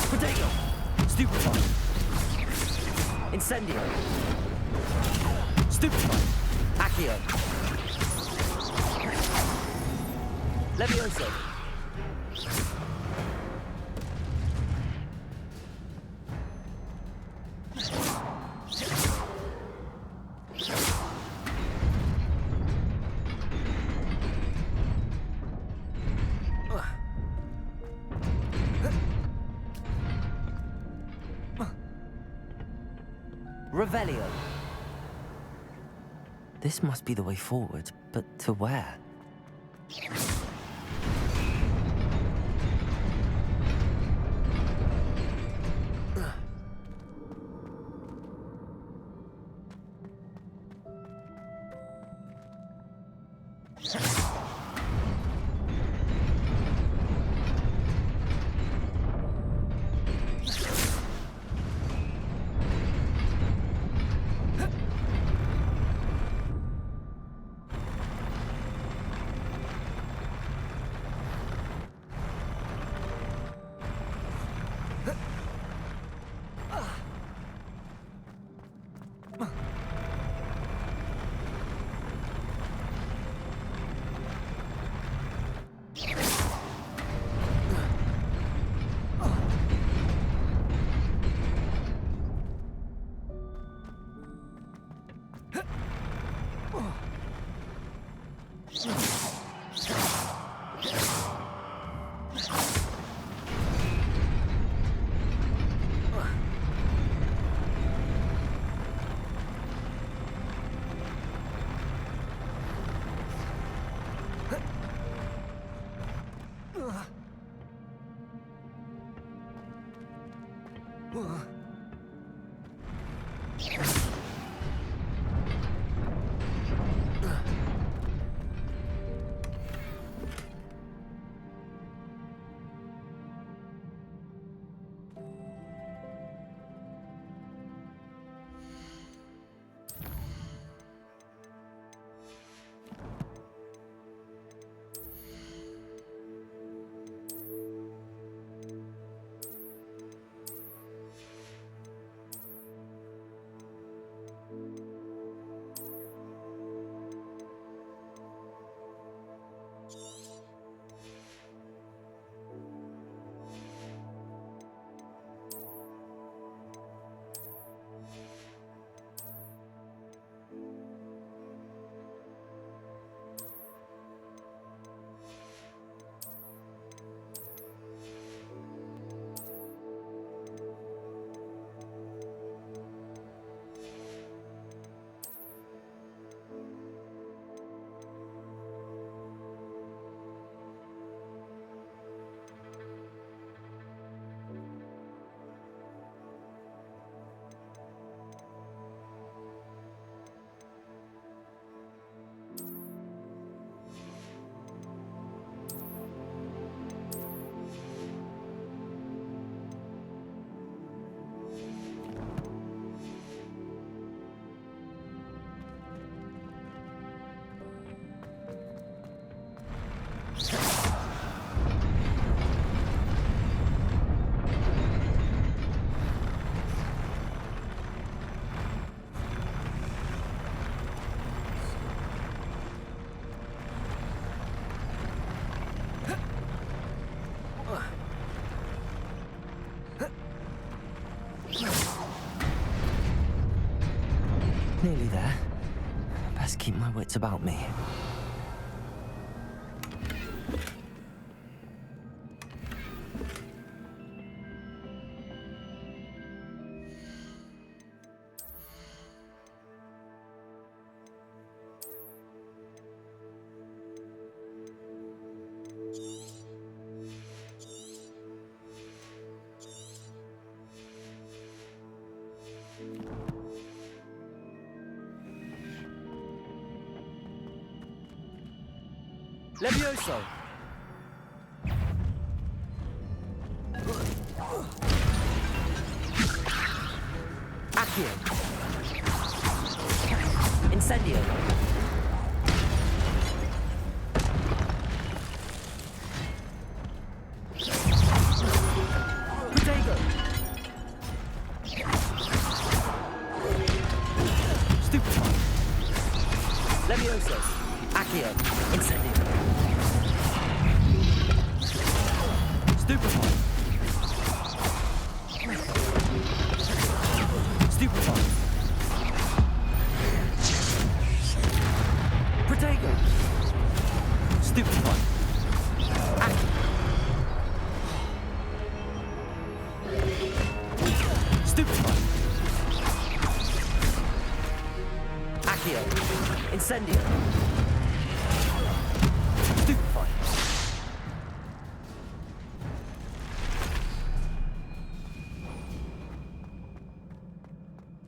Protego! Stupefy! Incendio! Stupefy! Accio! Levioso! Revelio. This must be the way forward, but to where? Nearly there. Best keep my wits about me. Levioso! Accio! Incendio! Protego! Stupefy! Levioso! Accio! Incendio! Stupefy! Stupefy! Protego! Stupefy! Stupefy! Accio! Incendio! Stupefy!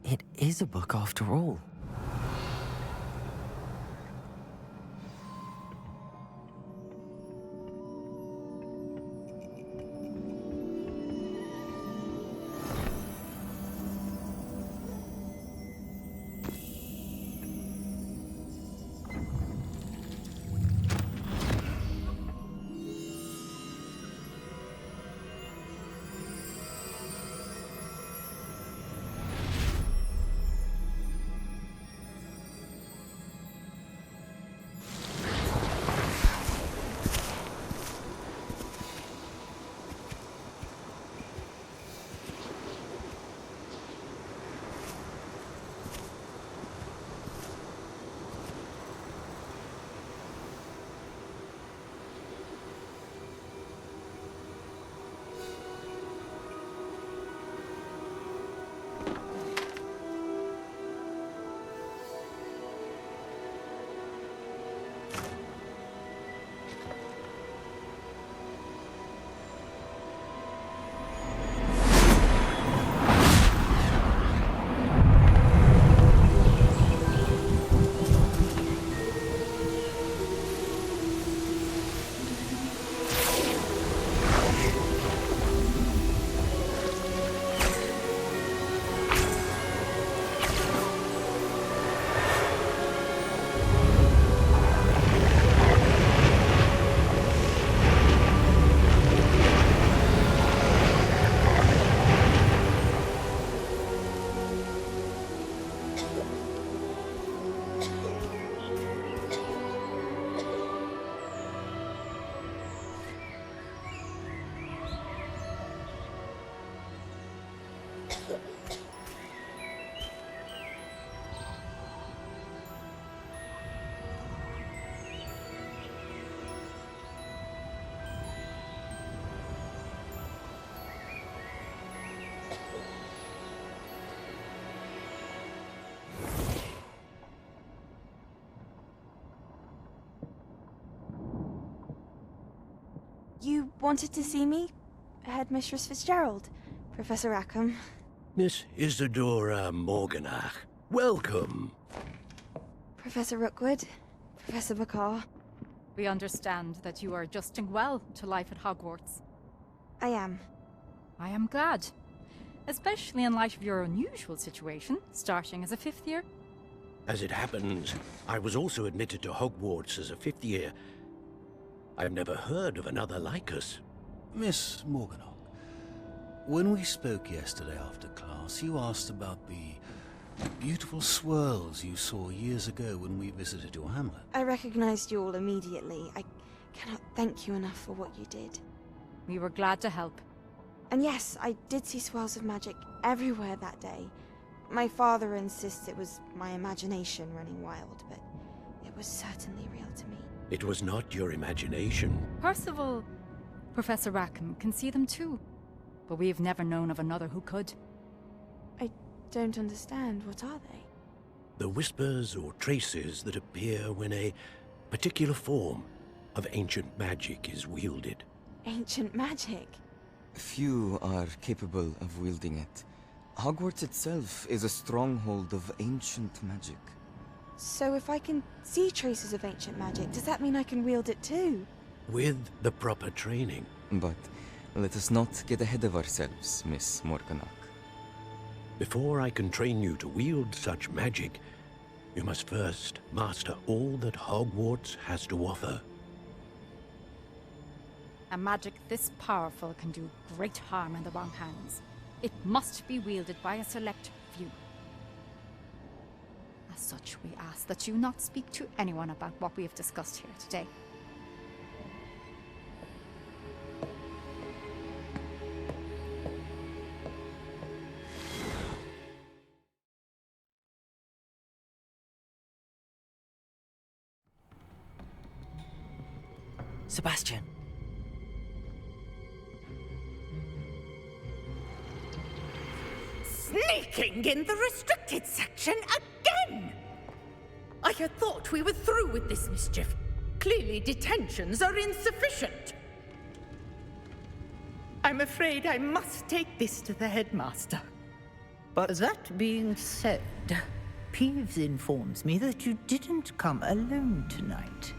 It is a book after all. wanted to see me? Headmistress Fitzgerald, Professor Rackham. Miss Isadora Morganach, welcome. Professor Rookwood, Professor Bakar. We understand that you are adjusting well to life at Hogwarts. I am. I am glad. Especially in light of your unusual situation, starting as a 5th year. As it happens, I was also admitted to Hogwarts as a 5th year. I've never heard of another like us. Miss Morganach, when we spoke yesterday after class, you asked about the beautiful swirls you saw years ago when we visited your hamlet. I recognized you all immediately. I cannot thank you enough for what you did. We were glad to help. And yes, I did see swirls of magic everywhere that day. My father insists it was my imagination running wild, but it was certainly real to me. It was not your imagination. Percival, Professor Rackham can see them too. But we've never known of another who could. I don't understand. What are they? The whispers or traces that appear when a particular form of ancient magic is wielded. Ancient magic? Few are capable of wielding it. Hogwarts itself is a stronghold of ancient magic. So if I can see traces of ancient magic, does that mean I can wield it too? With the proper training. But let us not get ahead of ourselves, Miss Morganach. Before I can train you to wield such magic, you must first master all that Hogwarts has to offer. A magic this powerful can do great harm in the wrong hands. It must be wielded by a select few. As such, we ask that you not speak to anyone about what we have discussed here today. Sebastian. Sneaking in the restricted section again! I had thought we were through with this mischief. Clearly detentions are insufficient. I'm afraid I must take this to the headmaster. But that being said, Peeves informs me that you didn't come alone tonight.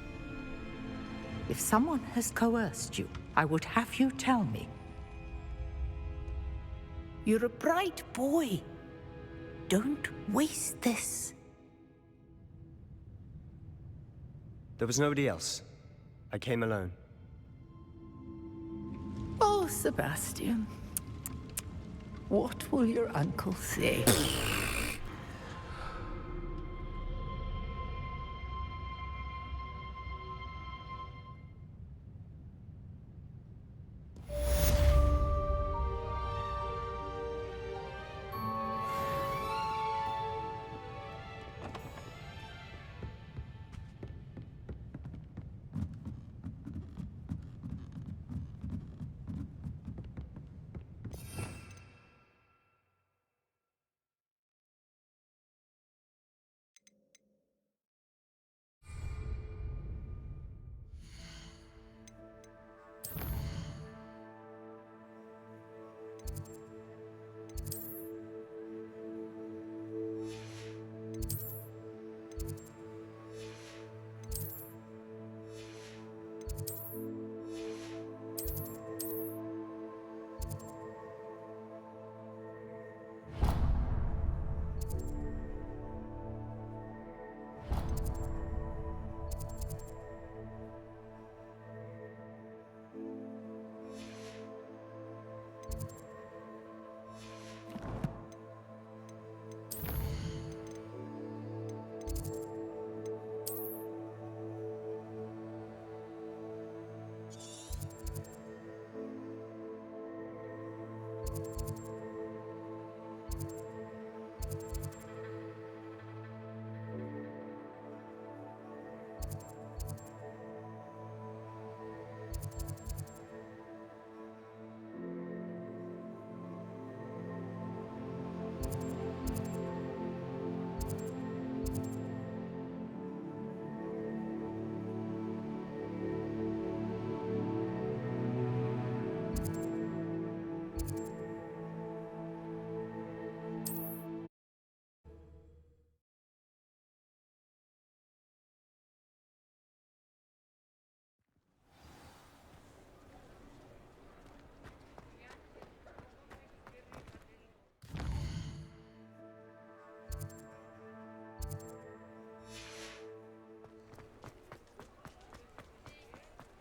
If someone has coerced you, I would have you tell me. You're a bright boy. Don't waste this. There was nobody else. I came alone. Oh, Sebastian. What will your uncle say?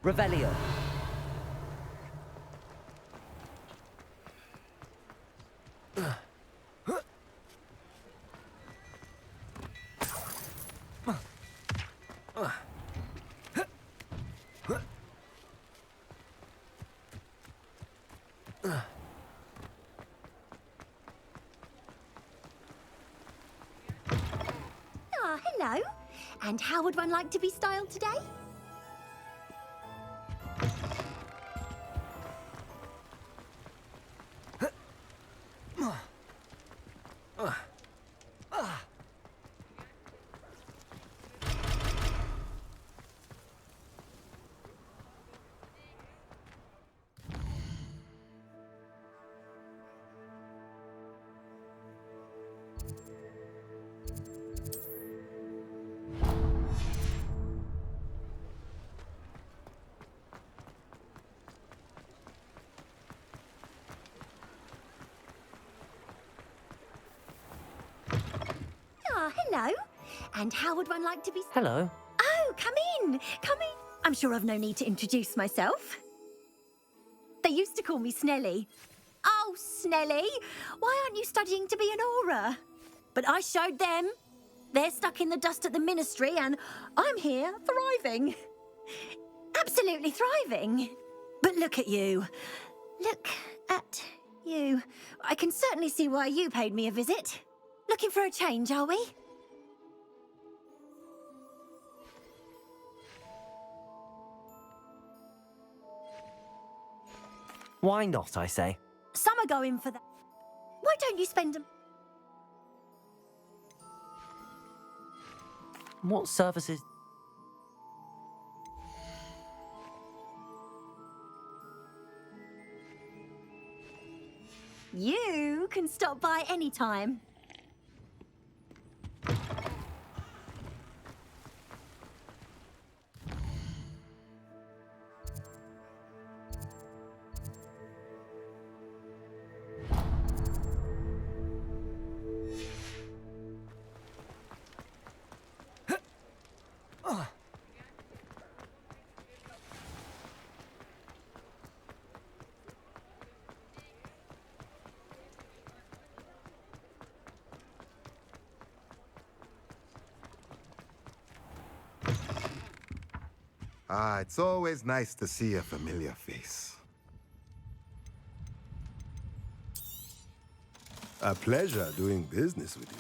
Revelio. Ah, hello. And how would one like to be styled today? Ah, hello. And how would one like to be... Hello. Oh, come in. Come in. I'm sure I've no need to introduce myself. They used to call me Snelly. Oh, Snelly, why aren't you studying to be an aura? But I showed them. They're stuck in the dust at the ministry and I'm here thriving. Absolutely thriving. But look at you. Look at you. I can certainly see why you paid me a visit. Looking for a change, are we? Why not, I say? Some are going for that. Why don't you spend them? What services? You can stop by any time. Ah, it's always nice to see a familiar face. A pleasure doing business with you.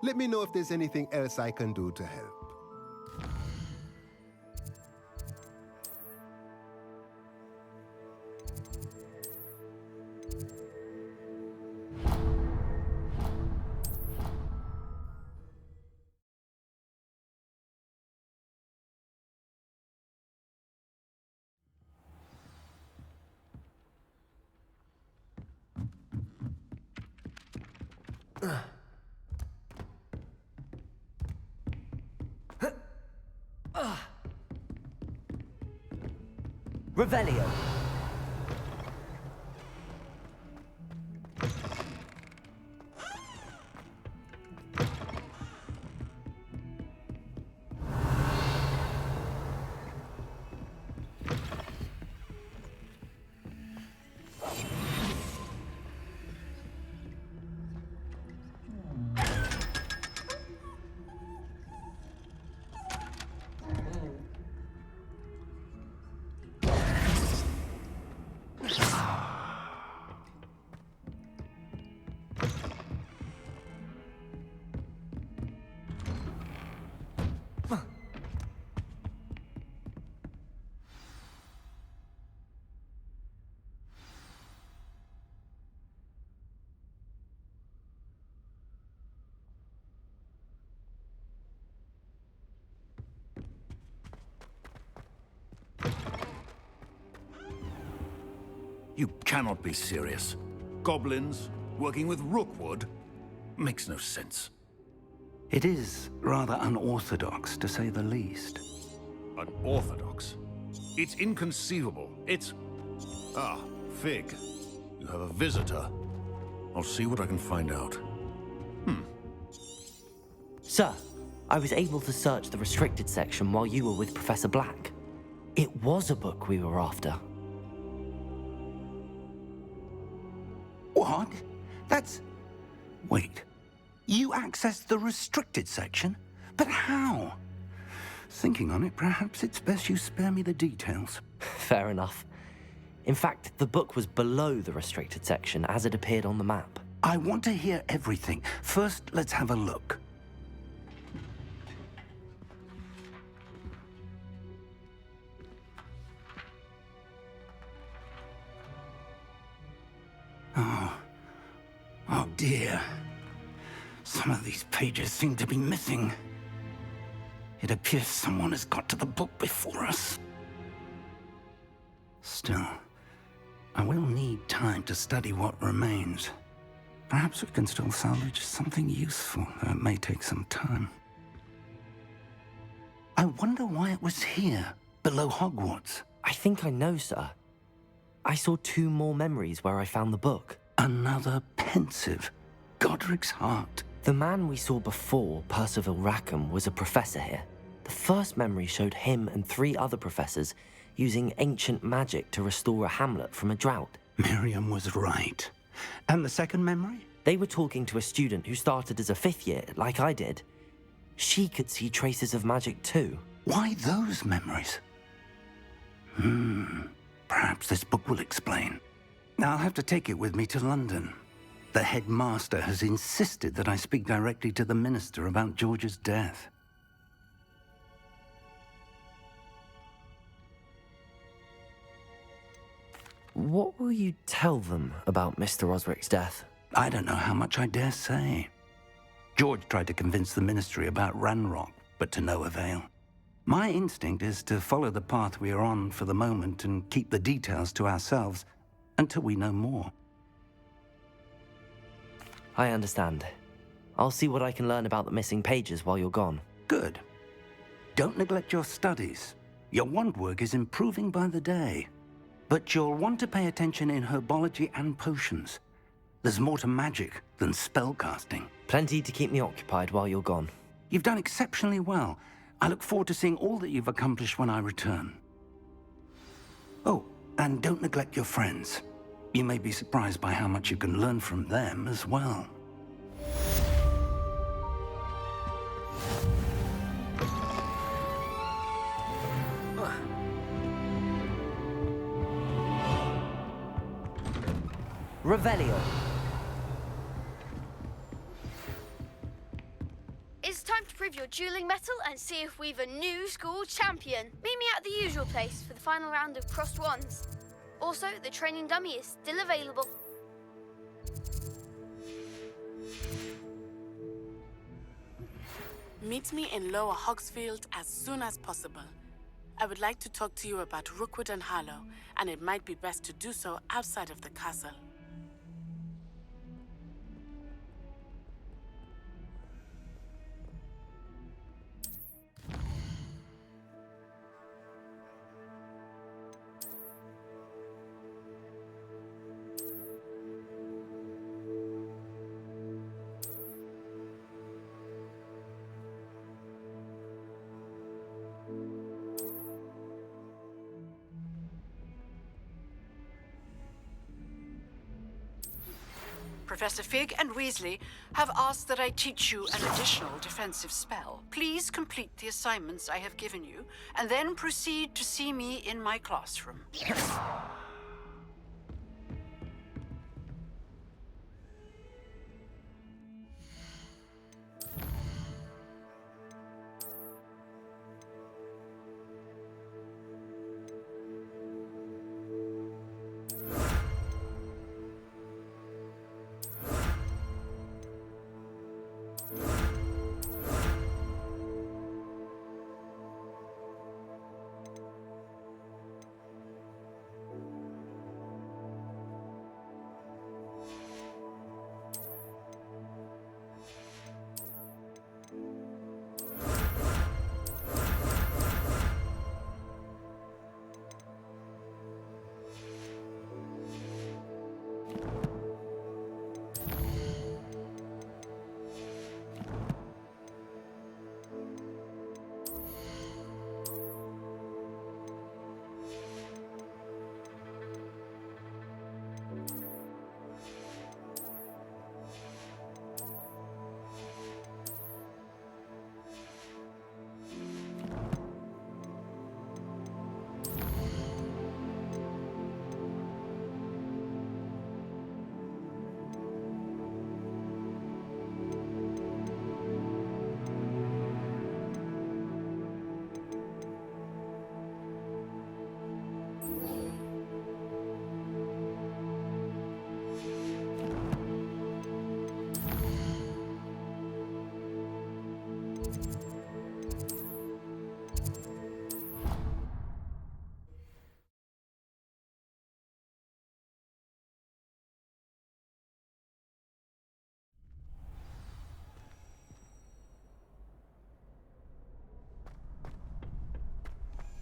Let me know if there's anything else I can do to help. Revelio. You cannot be serious. Goblins working with Rookwood? makes no sense. It is rather unorthodox, to say the least. Unorthodox? It's inconceivable. It's... Ah, Fig. You have a visitor. I'll see what I can find out. Sir, I was able to search the restricted section while you were with Professor Black. It was a book we were after. What? That's... Wait. You accessed the restricted section? But how? Thinking on it, perhaps it's best you spare me the details. Fair enough. In fact, the book was below the restricted section as it appeared on the map. I want to hear everything. First, let's have a look. Oh dear. Some of these pages seem to be missing. It appears someone has got to the book before us. Still, I will need time to study what remains. Perhaps we can still salvage something useful, though it may take some time. I wonder why it was here, below Hogwarts. I think I know, sir. I saw 2 more memories where I found the book. Another pensive. Godric's heart. The man we saw before, Percival Rackham, was a professor here. The first memory showed him and 3 other professors using ancient magic to restore a hamlet from a drought. Miriam was right. And the second memory? They were talking to a student who started as a 5th year, like I did. She could see traces of magic too. Why those memories? Perhaps this book will explain. I'll have to take it with me to London. The headmaster has insisted that I speak directly to the minister about George's death. What will you tell them about Mr. Osric's death? I don't know how much I dare say. George tried to convince the ministry about Ranrock, but to no avail. My instinct is to follow the path we are on for the moment and keep the details to ourselves until we know more. I understand. I'll see what I can learn about the missing pages while you're gone. Good. Don't neglect your studies. Your wand work is improving by the day. But you'll want to pay attention in herbology and potions. There's more to magic than spellcasting. Plenty to keep me occupied while you're gone. You've done exceptionally well. I look forward to seeing all that you've accomplished when I return. Oh, and don't neglect your friends. You may be surprised by how much you can learn from them as well. Revelio. It's time to prove your dueling mettle and see if we've a new school champion. Meet me at the usual place for the final round of crossed wands. Also, the training dummy is still available. Meet me in Lower Hogsfield as soon as possible. I would like to talk to you about Rookwood and Harlow, and it might be best to do so outside of the castle. Professor Fig and Weasley have asked that I teach you an additional defensive spell. Please complete the assignments I have given you, and then proceed to see me in my classroom.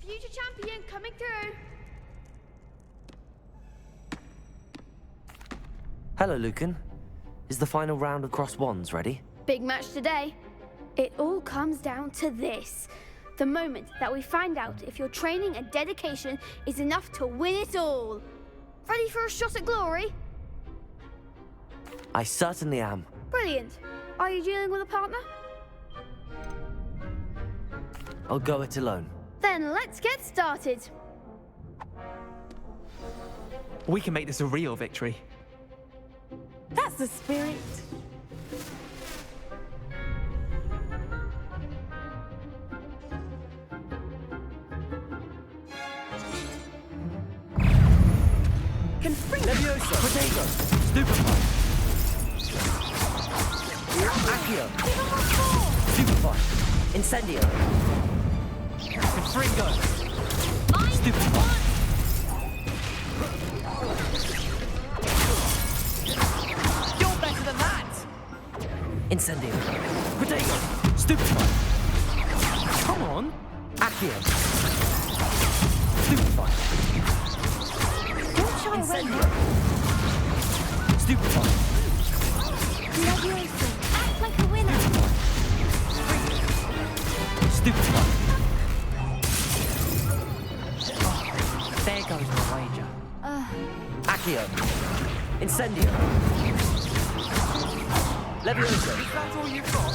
Future champion coming through. Hello, Lucan. Is the final round of Crossed Wands ready? Big match today. It all comes down to this. The moment that we find out if your training and dedication is enough to win it all. Ready for a shot at glory? I certainly am. Brilliant. Are you dealing with a partner? I'll go it alone. Then let's get started. We can make this a real victory. That's the spirit. Leviosa! Potato! Stupefy! Accio! Stupefy! Incendio! Confringo! Stupefy! You're better than that! Incendio! Potato! Stupefy! Come on! Accio! Stupefy! Incendio! Stupefy! Leviosa, act like a winner. Stupefy! There goes my wager. Accio! Incendio! Leviosa! Is that all you've got?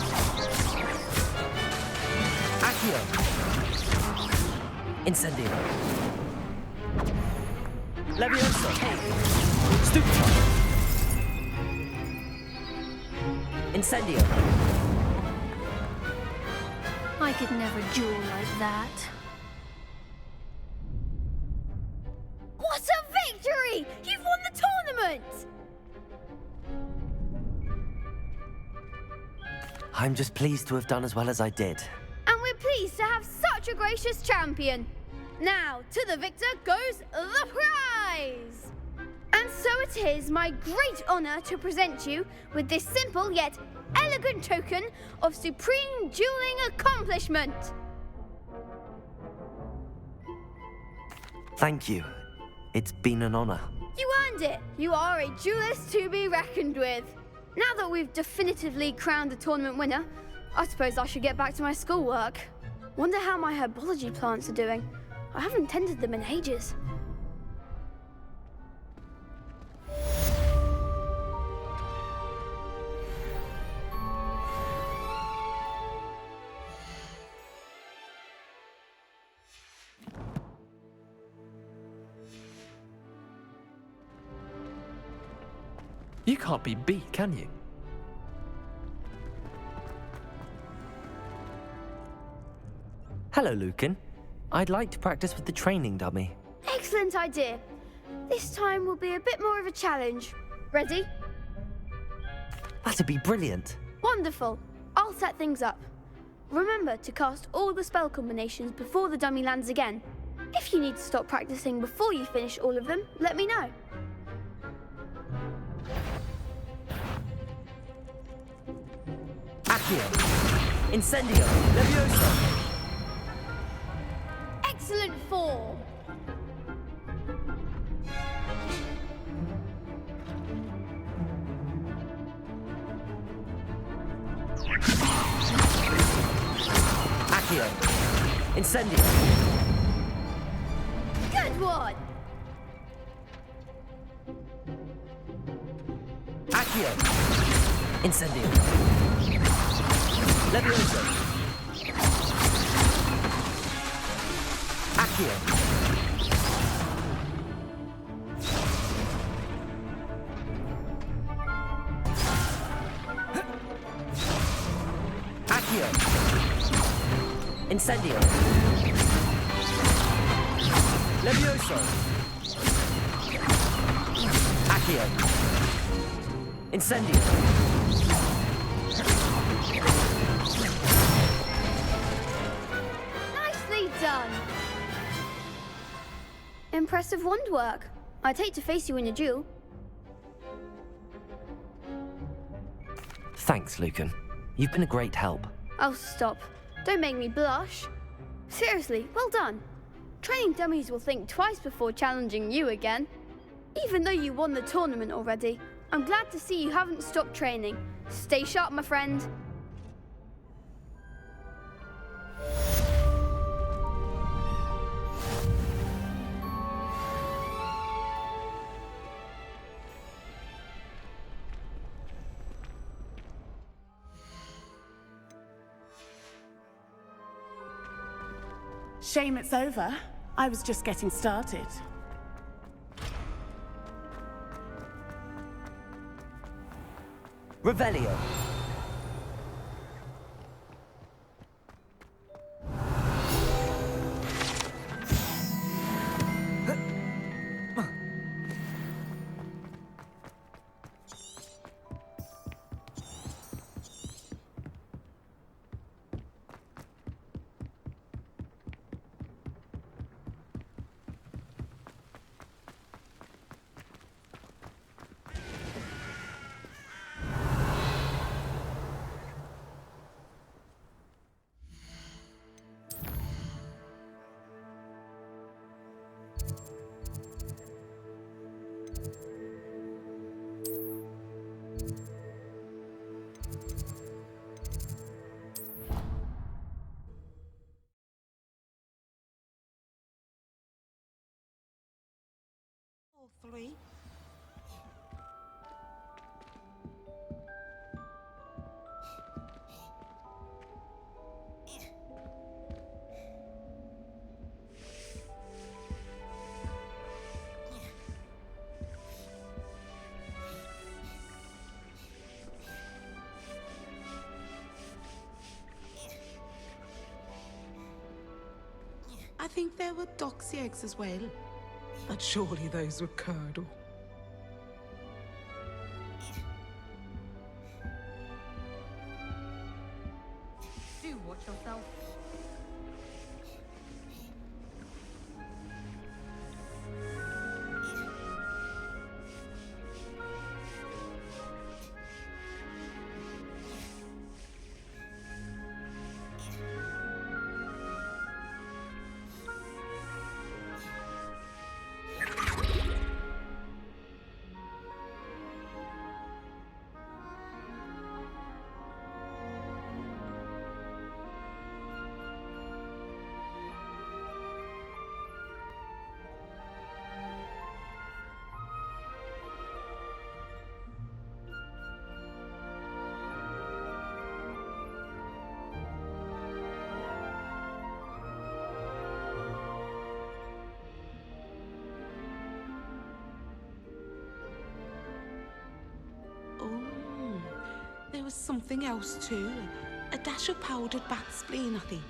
Accio! Incendio! Leviosa! Stupefy! Incendio! I could never duel like that. What a victory! You've won the tournament! I'm just pleased to have done as well as I did. And we're pleased to have such a gracious champion. Now, to the victor goes the prize! And so it is my great honor to present you with this simple yet elegant token of supreme dueling accomplishment. Thank you. It's been an honor. You earned it. You are a duelist to be reckoned with. Now that we've definitively crowned the tournament winner, I suppose I should get back to my schoolwork. Wonder how my herbology plants are doing. I haven't tended them in ages. You can't be beat, can you? Hello, Lucan. I'd like to practice with the training dummy. Excellent idea. This time will be a bit more of a challenge. Ready? That'd be brilliant. Wonderful. I'll set things up. Remember to cast all the spell combinations before the dummy lands again. If you need to stop practicing before you finish all of them, let me know. Accio! Incendio! Leviosa! Excellent form. Accio! Incendio! Good one. Accio! Incendio! Leviosa! Accio! Accio! Incendio! Leviosa! Accio! Incendio! Nicely done. Impressive wand work. I'd hate to face you in a duel. Thanks, Lucan. You've been a great help. Oh, stop. Don't make me blush. Seriously, well done. Training dummies will think twice before challenging you again. Even though you won the tournament already, I'm glad to see you haven't stopped training. Stay sharp, my friend. Shame it's over. I was just getting started. Revelio. Three. I think there were doxy eggs as well. But surely those were curdle. Do watch yourself. There was something else too. A dash of powdered bat spleen, I think.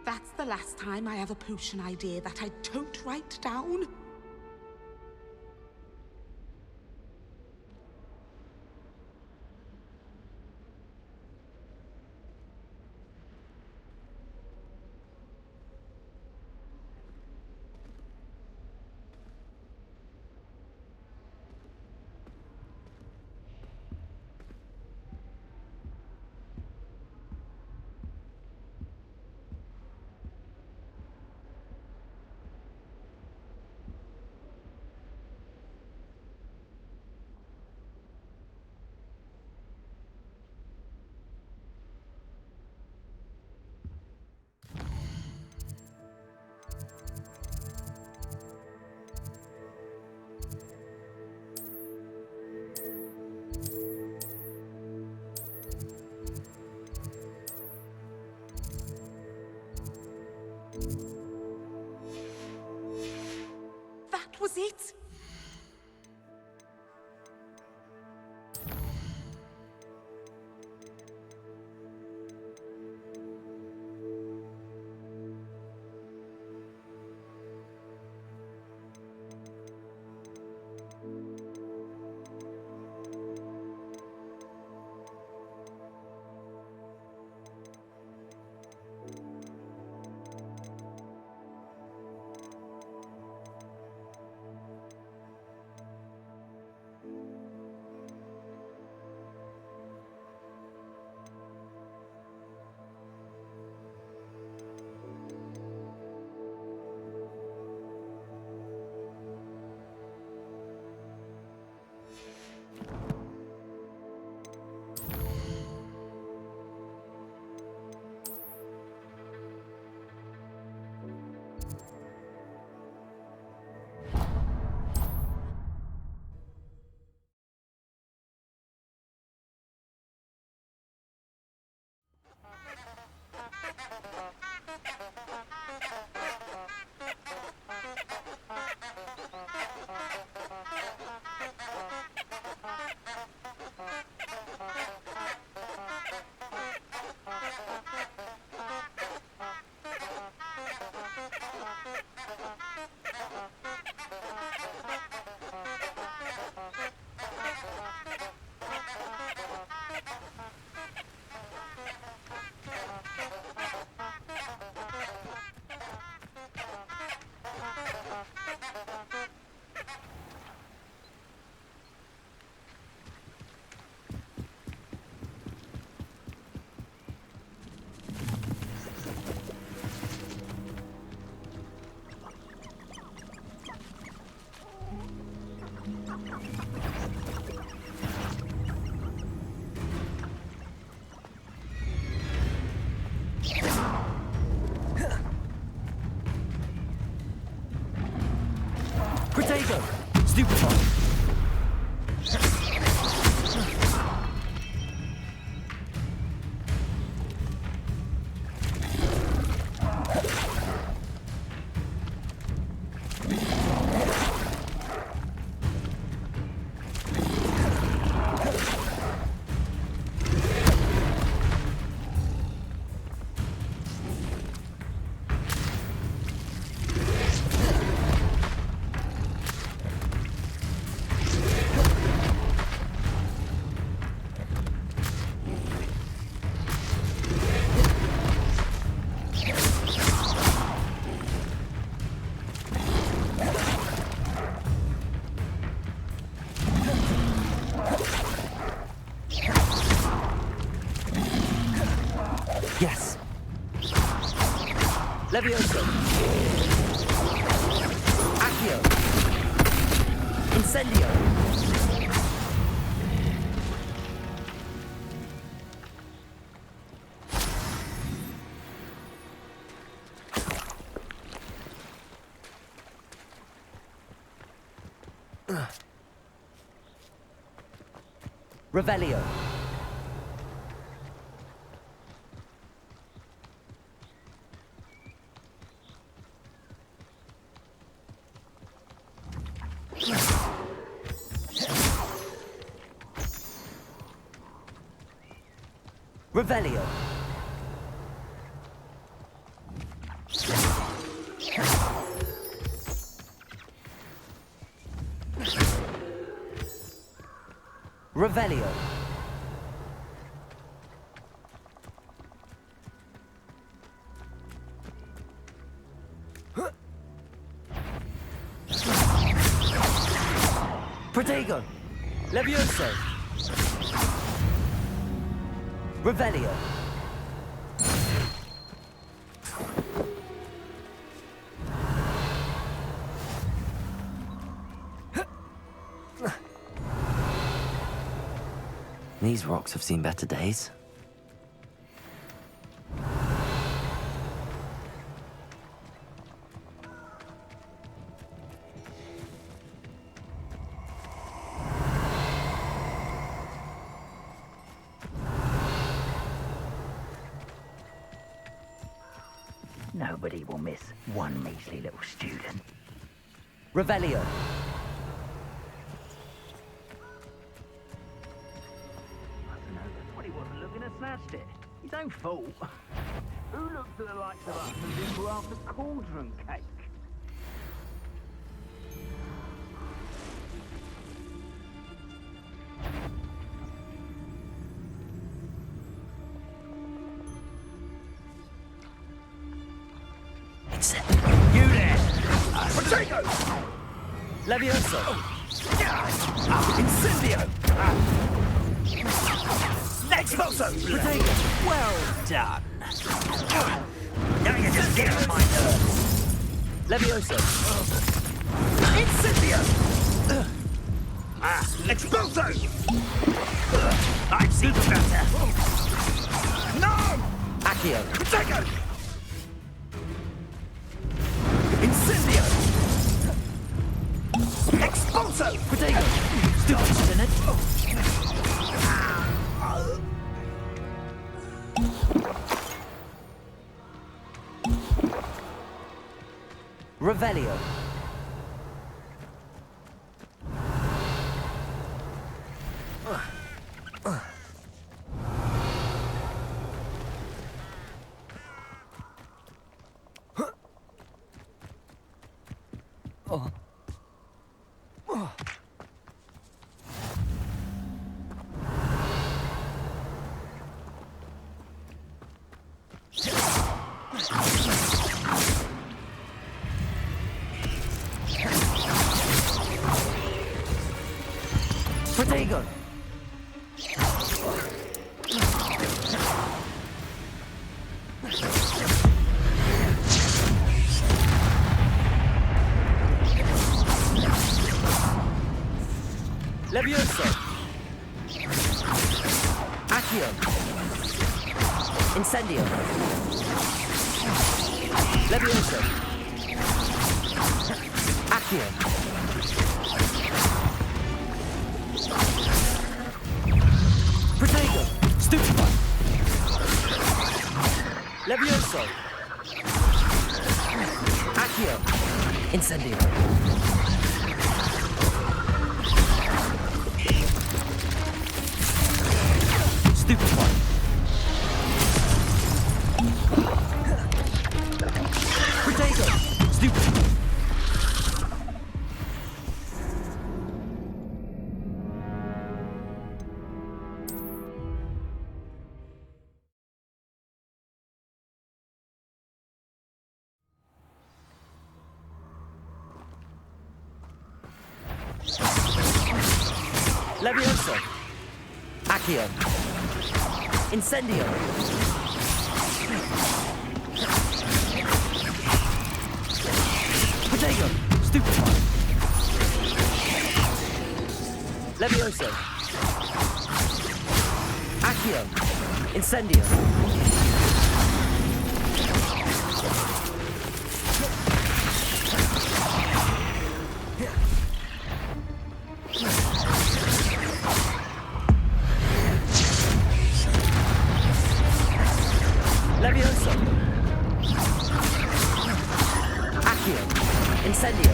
That's the last time I have a potion idea that I don't write down. Protego! Stupefy! Yes. Levioso. Accio. Incendio. Revelio. Revelio. Revelio. Protego. Levioso. Revelio. These rocks have seen better days. Nobody will miss one measly little student. Revelio. He wasn't looking and snatched it. His own fault. Who looks at the likes of us as if we're after cauldron cake? You there! Protego! Levioso! Incendio! Expulso! Protego! Well done! Now you're just getting on my nerves! Levioso! Incendio! Expulso! I've seen better! No! Accio! Protego! Incendio! Expulso! Protego! Stupid, isn't it? Revelio. Protego. Levioso. Accio. Incendio. Levioso. Accio. Protego. Stupefy. Levioso. Accio. Incendio. Stupefy. Protego. Stupefy. Levioso. Accio. Incendio. Protego. Stupefy. Levioso. Accio. Incendio. Levioso. Accio. Incendio.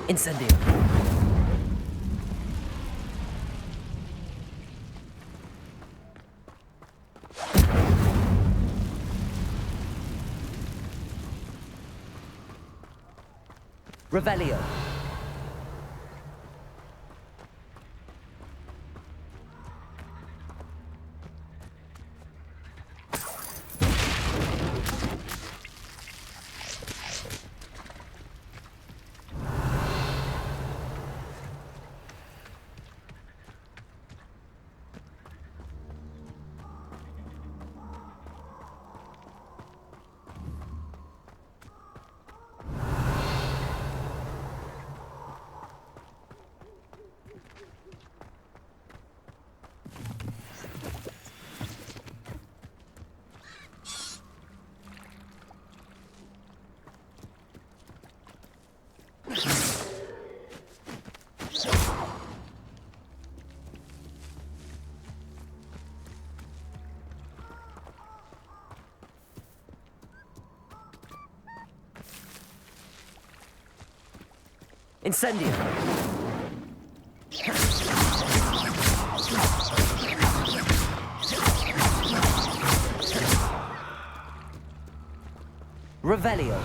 Incendio. Revelio. Incendio. Revelio.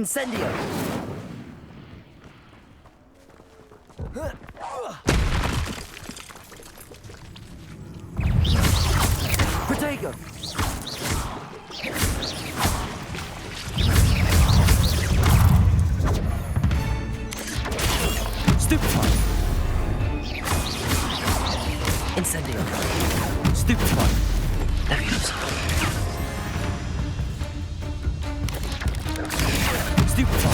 Incendio! Protego! Stupefy! Incendio! Stupefy! Leviosa! Stupefy!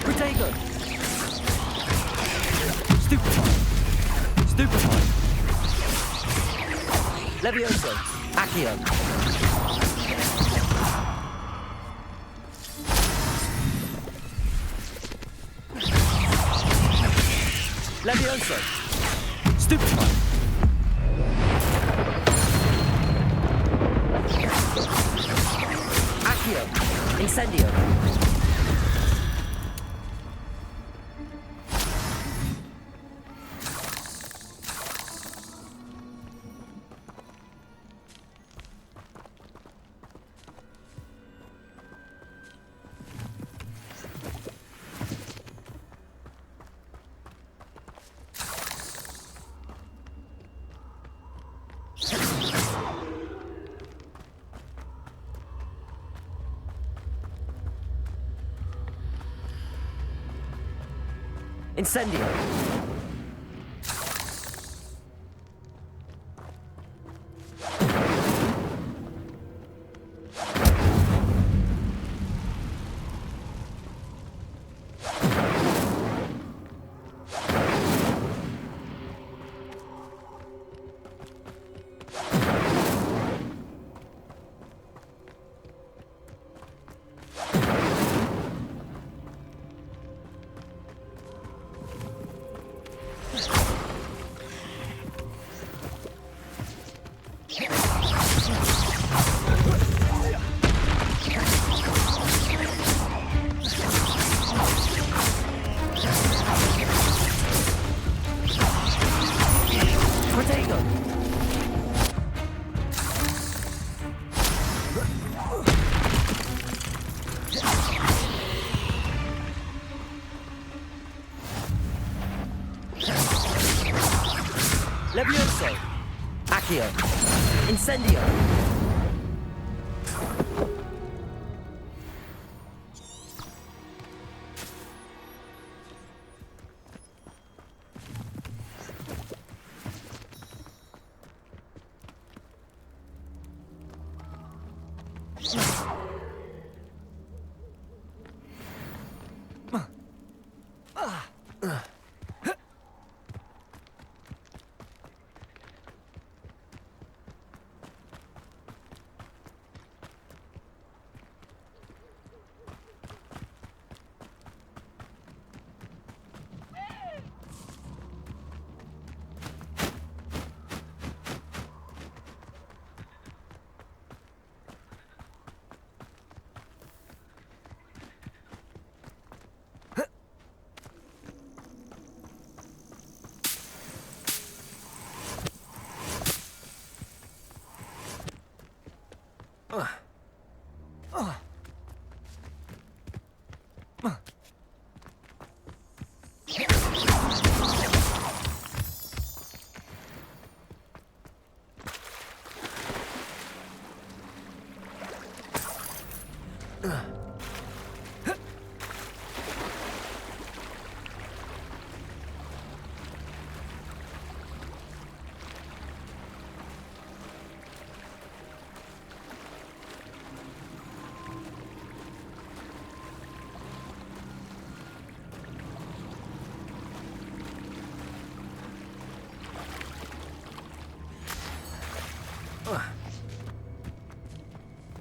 Protego! Stupefy! Stupefy! Levioso! Accio! Levioso! Stupefy! Accio! Incendio! Incendio! Levioso! Accio! Incendio!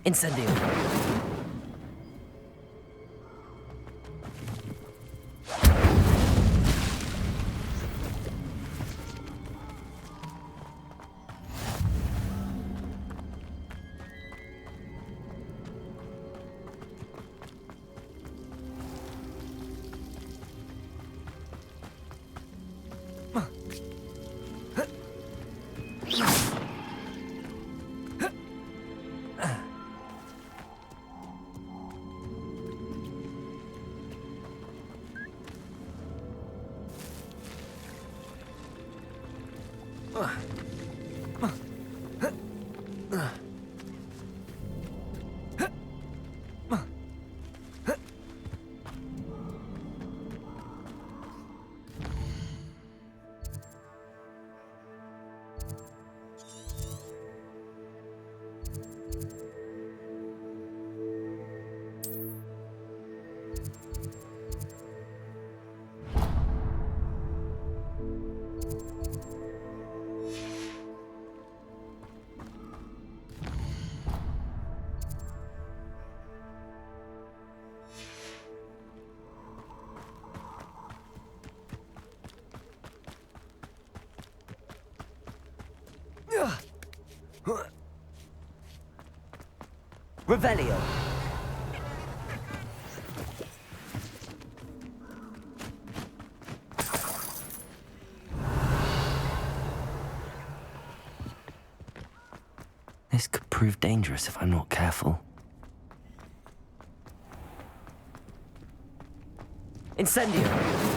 Incendio! Revelio. This could prove dangerous if I'm not careful. Incendio!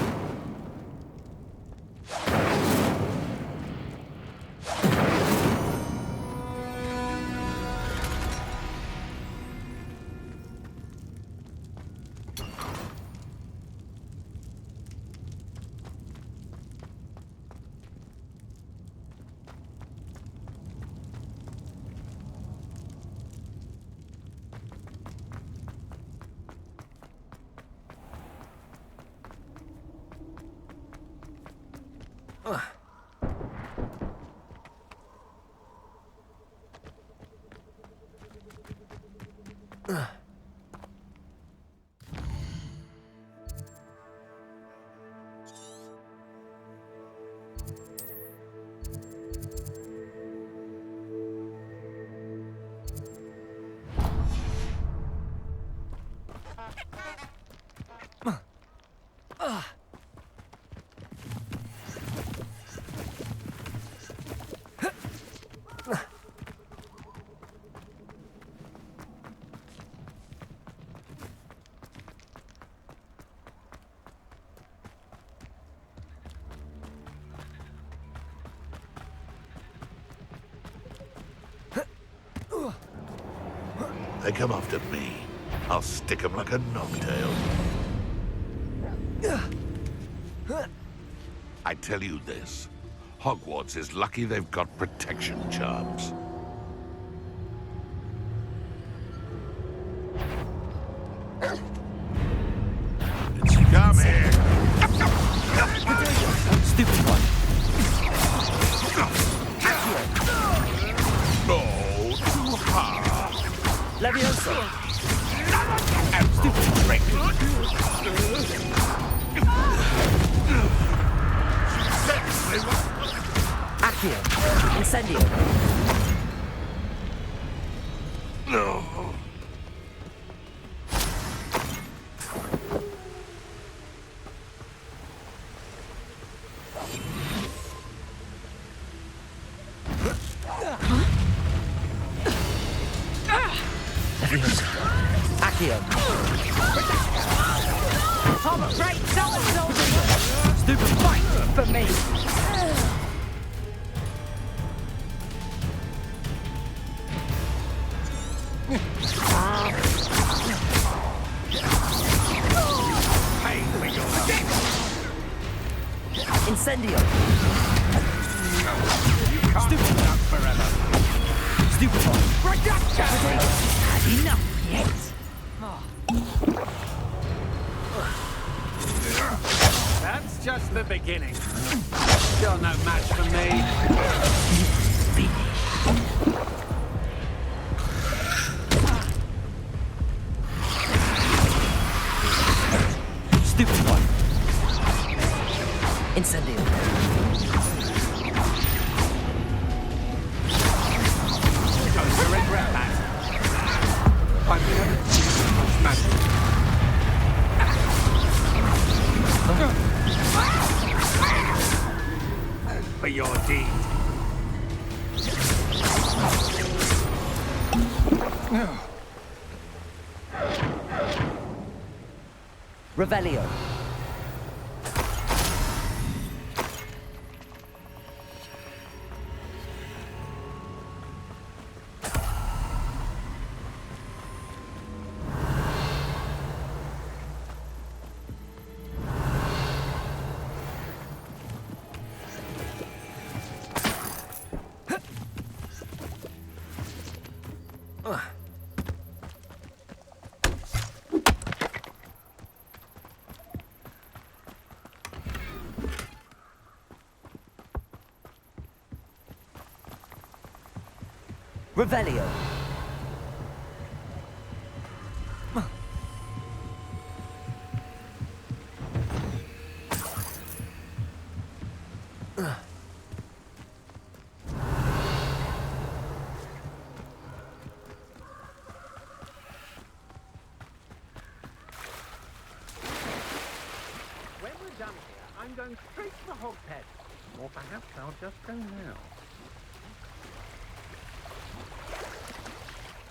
They come after me. I'll stick them like a knocktail. I tell you this. Hogwarts is lucky they've got protection charms. Come here! Stupid one! No, too hard. Leviosa! Stupid trick! Accio! Incendio! No. Accio! I'm a great soldier! Stupid fight For me! Incendio! Stupid Not forever. Stupid one! Reduction! Had enough yet? That's just the beginning. You're no match for me. Stupid one! Incendio! Don't you regret that? I've never seen so much magic. For your deed. Revelio! Revelio. When we're done here, I'm going straight to the hog pen. Or perhaps I'll just go now.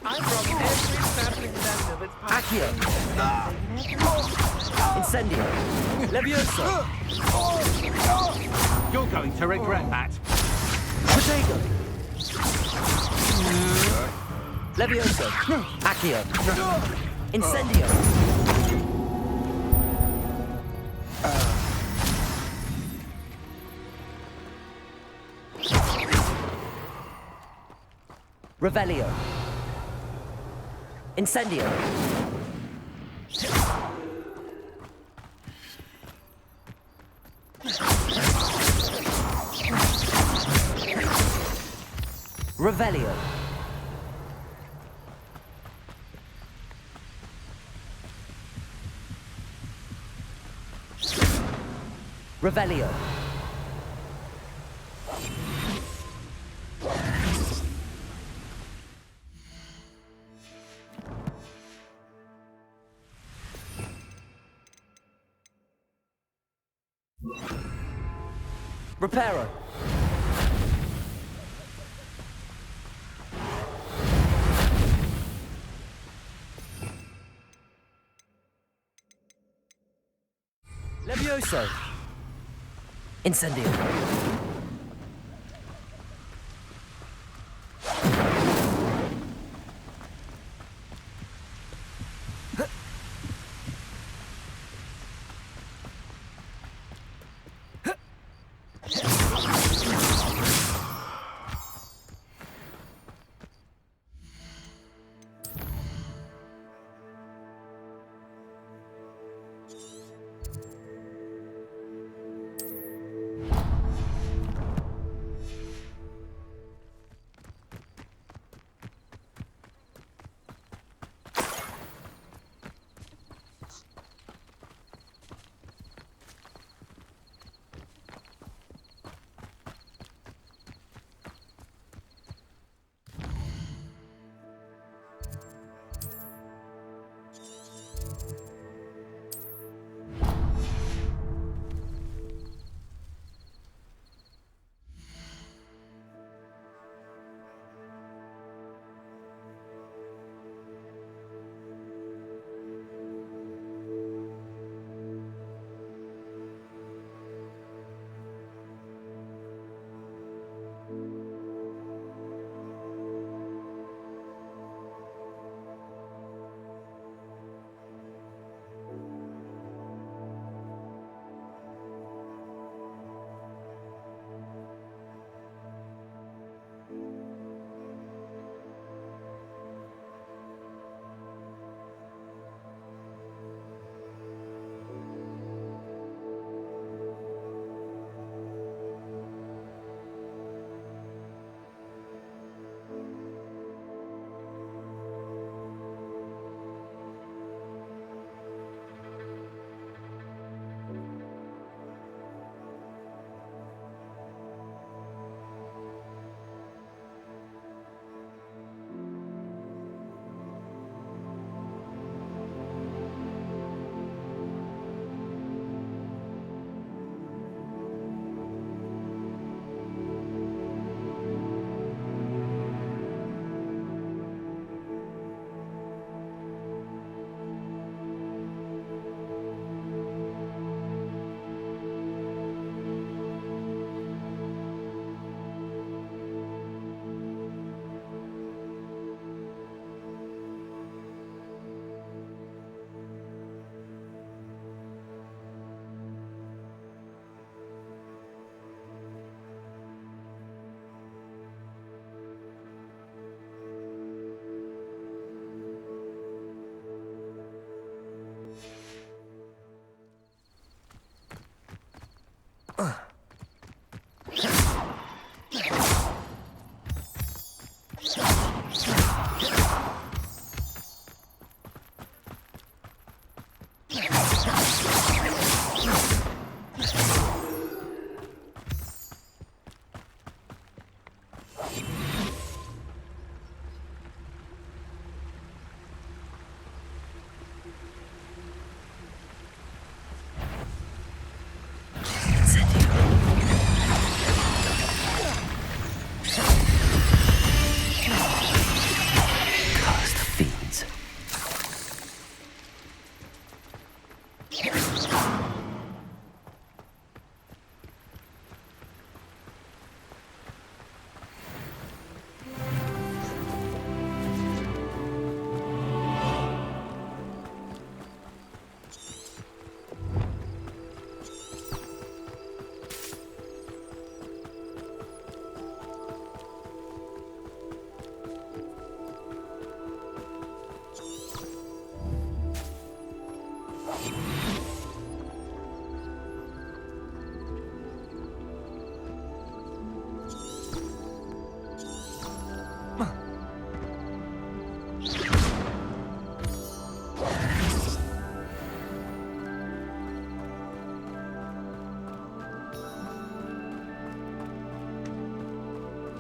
I brought every sapling vendor that's Accio. Incendio. Levioso. You're going to regret that. Protego. Levioso. Accio. Incendio. Revelio. Incendio. Revelio. Revelio. Reparo. Levioso. Incendio.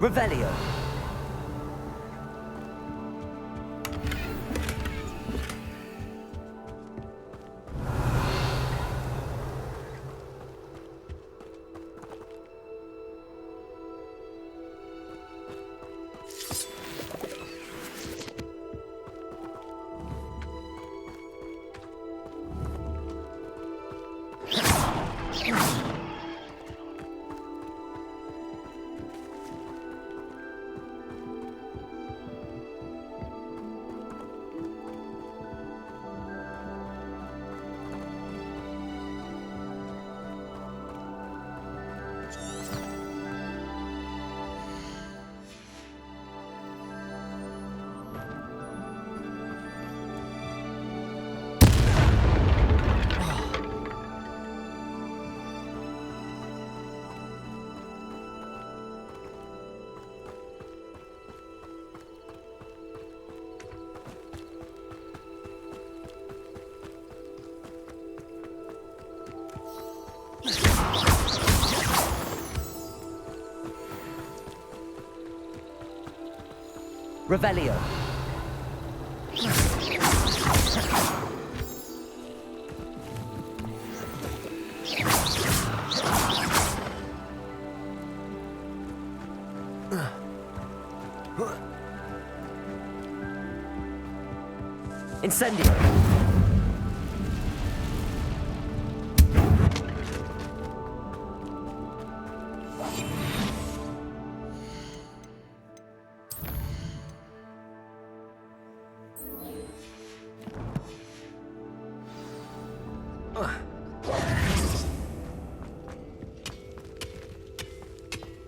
Revelio. Revelio. Incendio.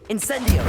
Incendio.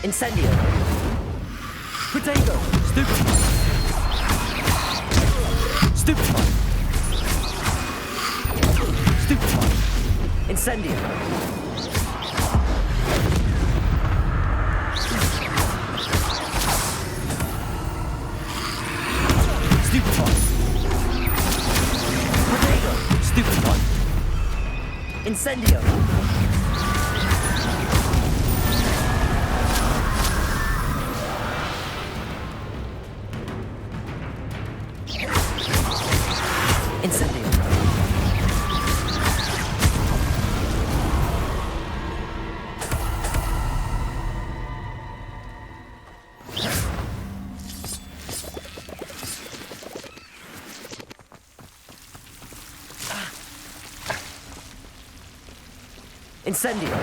Incendio. Protego. Stupefy. Stupefy. Stupefy. Incendio. Stupefy. Protego. Stupefy. Incendio. Incendio. Incendio.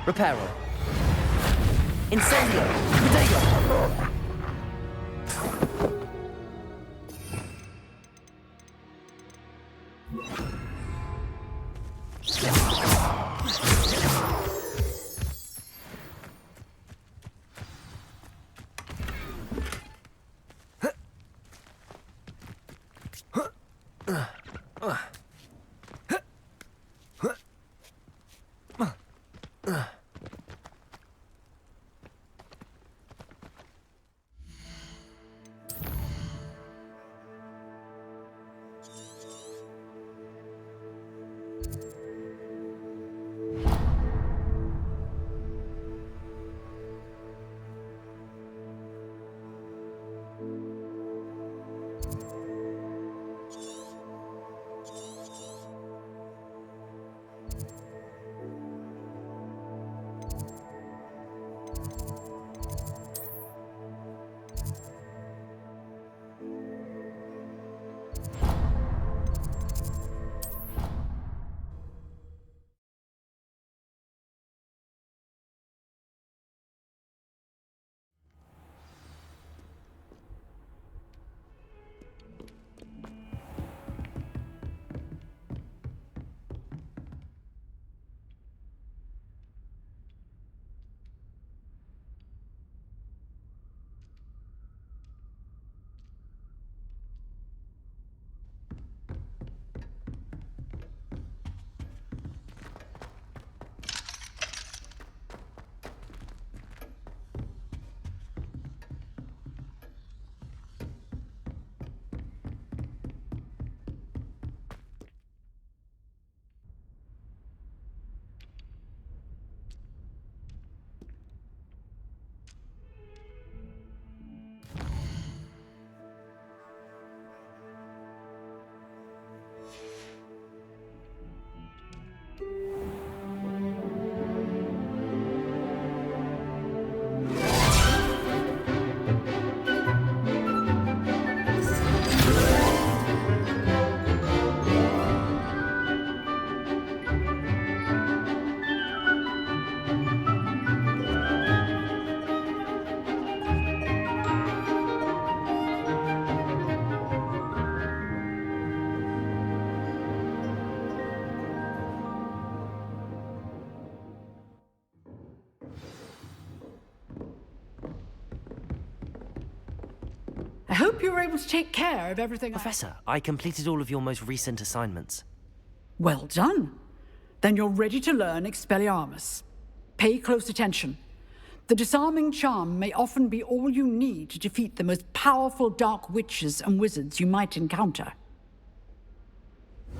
Reparo. Incendio. Protego. I hope you were able to take care of everything. Professor, I completed all of your most recent assignments. Well done. Then you're ready to learn Expelliarmus. Pay close attention. The disarming charm may often be all you need to defeat the most powerful dark witches and wizards you might encounter.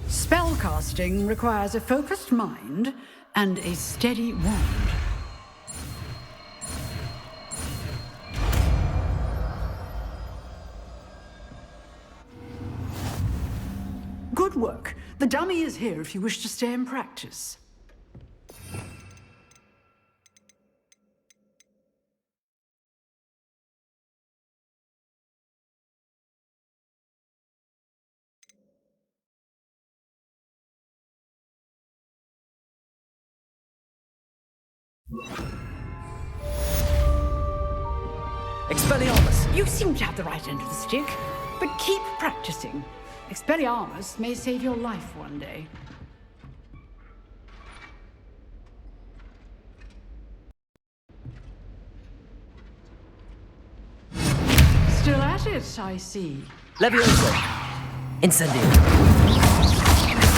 Spellcasting requires a focused mind and a steady wand. Good work. The dummy is here if you wish to stay and practice. Expelliarmus! You seem to have the right end of the stick, but keep practicing. Expelliarmus may save your life one day. Still at it, I see. Levioso! Incendio!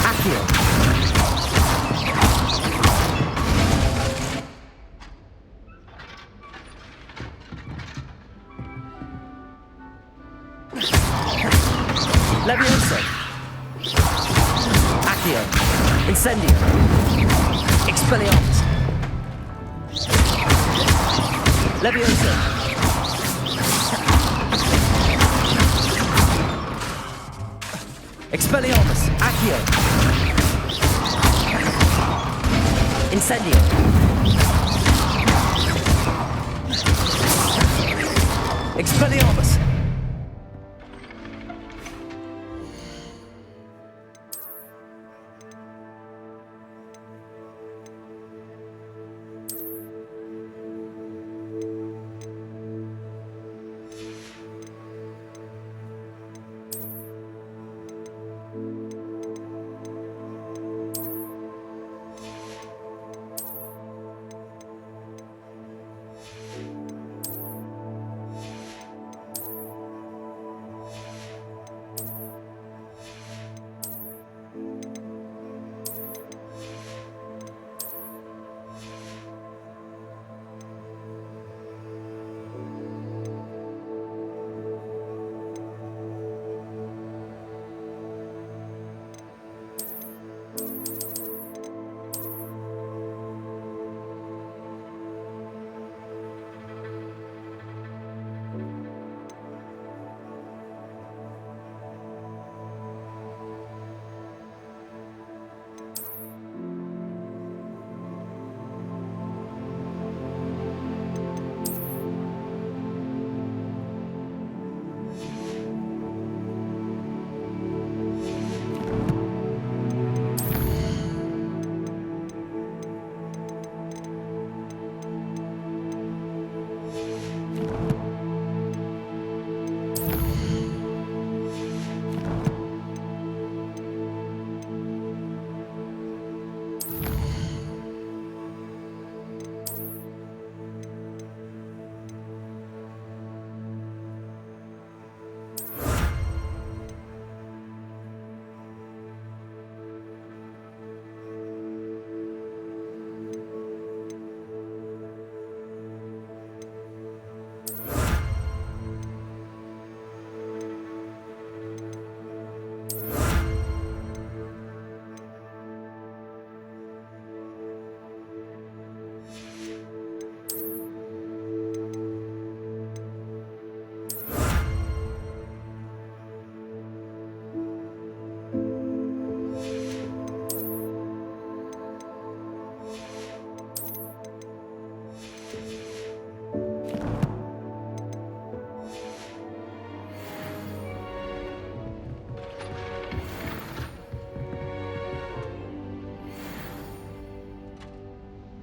Accio! Levioso! Accio! Incendio! Expelliarmus! Levioso! Expelliarmus! Accio! Incendio! Expelliarmus!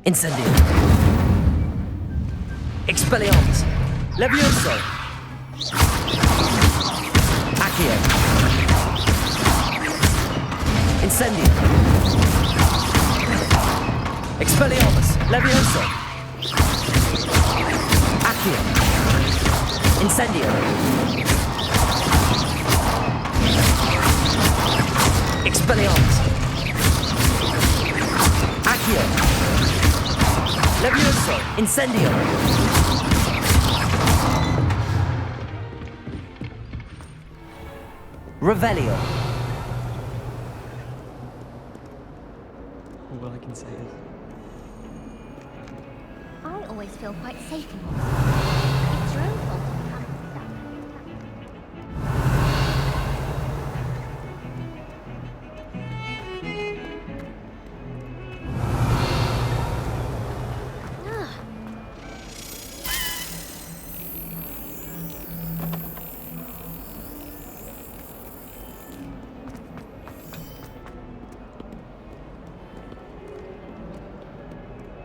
Incendio! Expelliarmus! Levioso! Accio! Incendio! Expelliarmus! Levioso! Accio! Incendio! Expelliarmus! Accio! Levioso! Incendio! Revelio! All I can say is... I always feel quite safe in this. It's your own fault if you haven't seen that.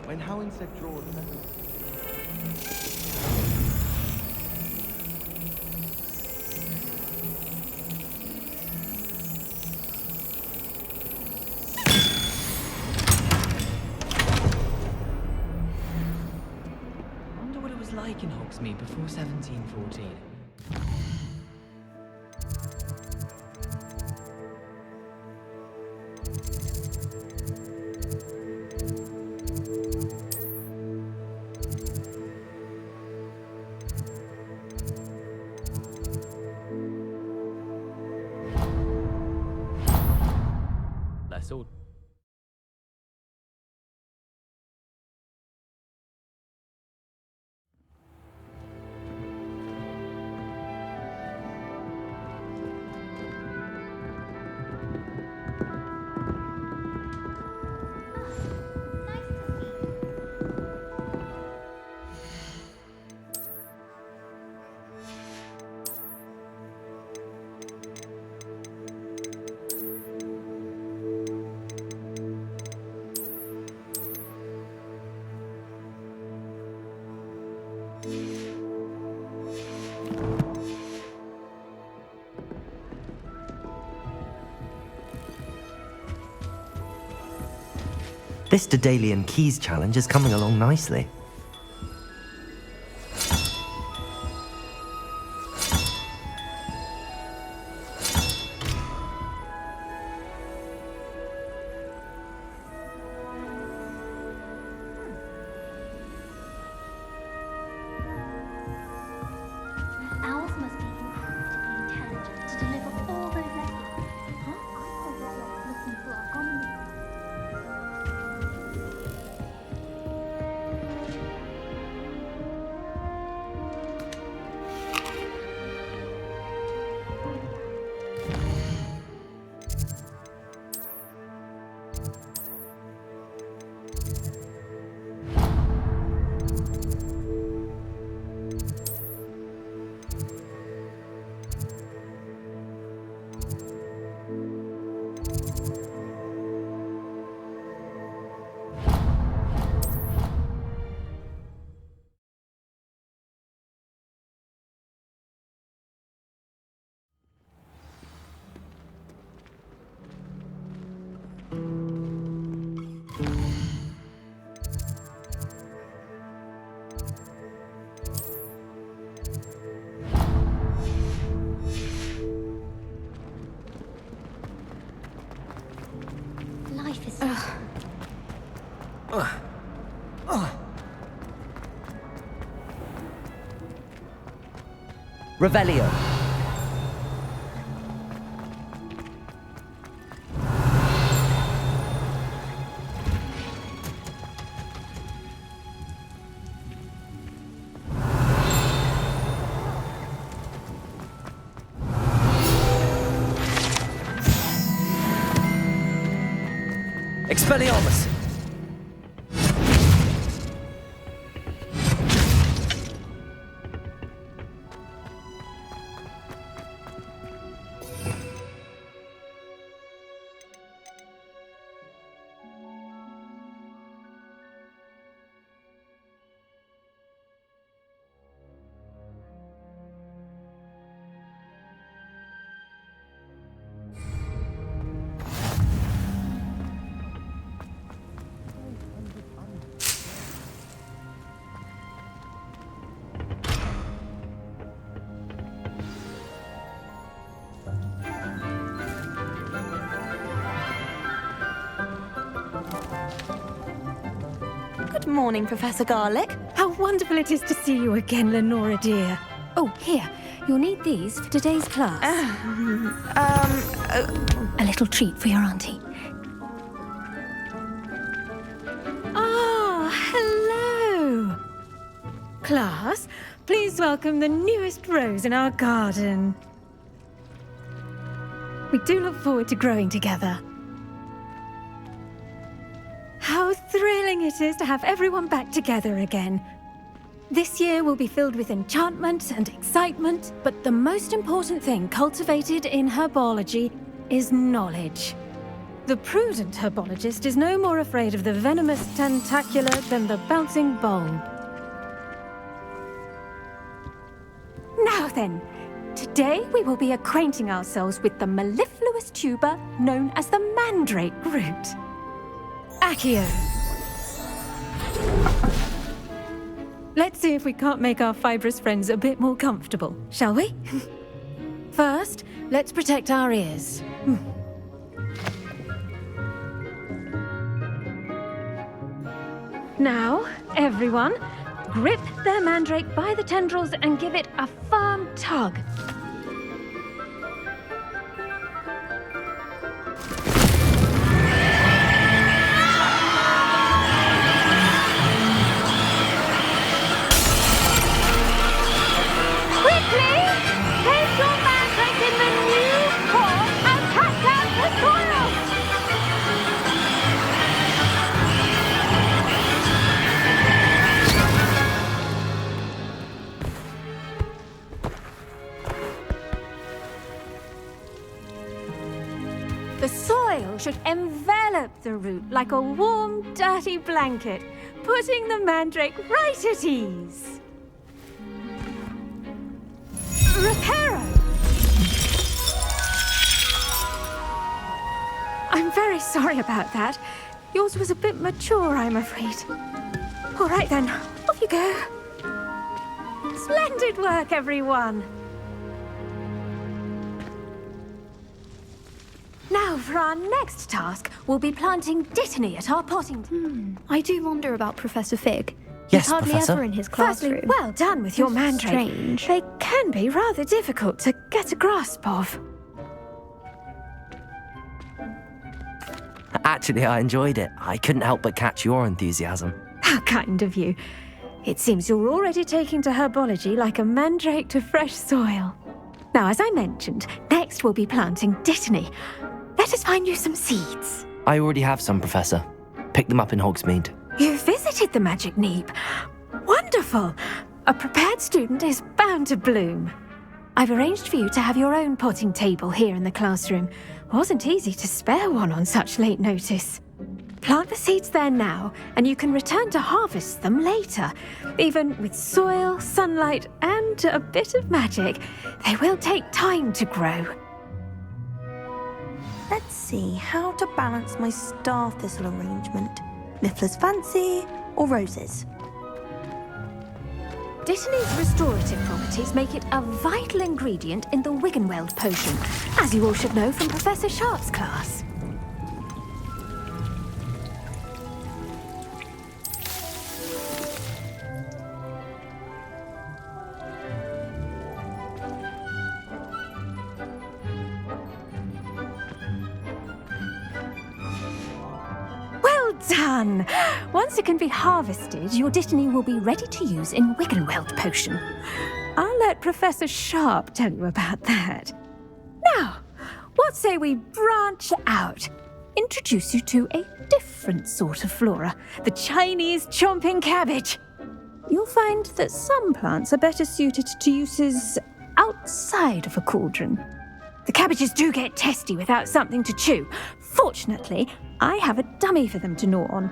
When Howard no insect draws. Wonder what it was like in Hogsmeade before 1714. That's all. This Daedalian Keys challenge is coming along nicely. Owls must be incredibly intelligent to deliver all those lessons. Huh? I thought Warlock looking for our comedy. Life is. Revelio. Expelliarmus! Good morning, Professor Garlick. How wonderful it is to see you again, Lenora dear. Oh, here. You'll need these for today's class. A little treat for your auntie. Ah, hello. Class, please welcome the newest rose in our garden. We do look forward to growing together. How thrilling it is to have everyone back together again. This year will be filled with enchantment and excitement, but the most important thing cultivated in herbology is knowledge. The prudent herbologist is no more afraid of the venomous tentacular than the bouncing bulb. Now then, today we will be acquainting ourselves with the mellifluous tuber known as the mandrake root. Accio. Let's see if we can't make our fibrous friends a bit more comfortable, shall we? First, let's protect our ears. Now, everyone, grip their mandrake by the tendrils and give it a firm tug. Quickly, place your mandrake in the new form and cut out the soil! The soil should envelop the root like a warm, dirty blanket, putting the mandrake right at ease. Reparo! I'm very sorry about that. Yours was a bit mature, I'm afraid. All right then, off you go. Splendid work, everyone. Now, for our next task, we'll be planting Dittany at our potting. I do wonder about Professor Fig. Yes, He's hardly Professor. ever in his classroom. Firstly, well done with your mandrake. Strange. They can be rather difficult to get a grasp of. Actually, I enjoyed it. I couldn't help but catch your enthusiasm. How kind of you. It seems you're already taking to herbology like a mandrake to fresh soil. Now, as I mentioned, next we'll be planting Dittany. Let us find you some seeds. I already have some, Professor. Pick them up in Hogsmeade. You visited the Magic Neep. Wonderful! A prepared student is bound to bloom. I've arranged for you to have your own potting table here in the classroom. Wasn't easy to spare one on such late notice. Plant the seeds there now, and you can return to harvest them later. Even with soil, sunlight, and a bit of magic, they will take time to grow. Let's see how to balance my star thistle arrangement. Miffler's Fancy or Roses? Dittany's restorative properties make it a vital ingredient in the Wiggenweld potion, as you all should know from Professor Sharp's class. Done! Once it can be harvested, your Dittany will be ready to use in Wiggenweld potion. I'll let Professor Sharp tell you about that. Now, what say we branch out? Introduce you to a different sort of flora, the Chinese chomping cabbage. You'll find that some plants are better suited to uses outside of a cauldron. The cabbages do get testy without something to chew. Fortunately, I have a dummy for them to gnaw on.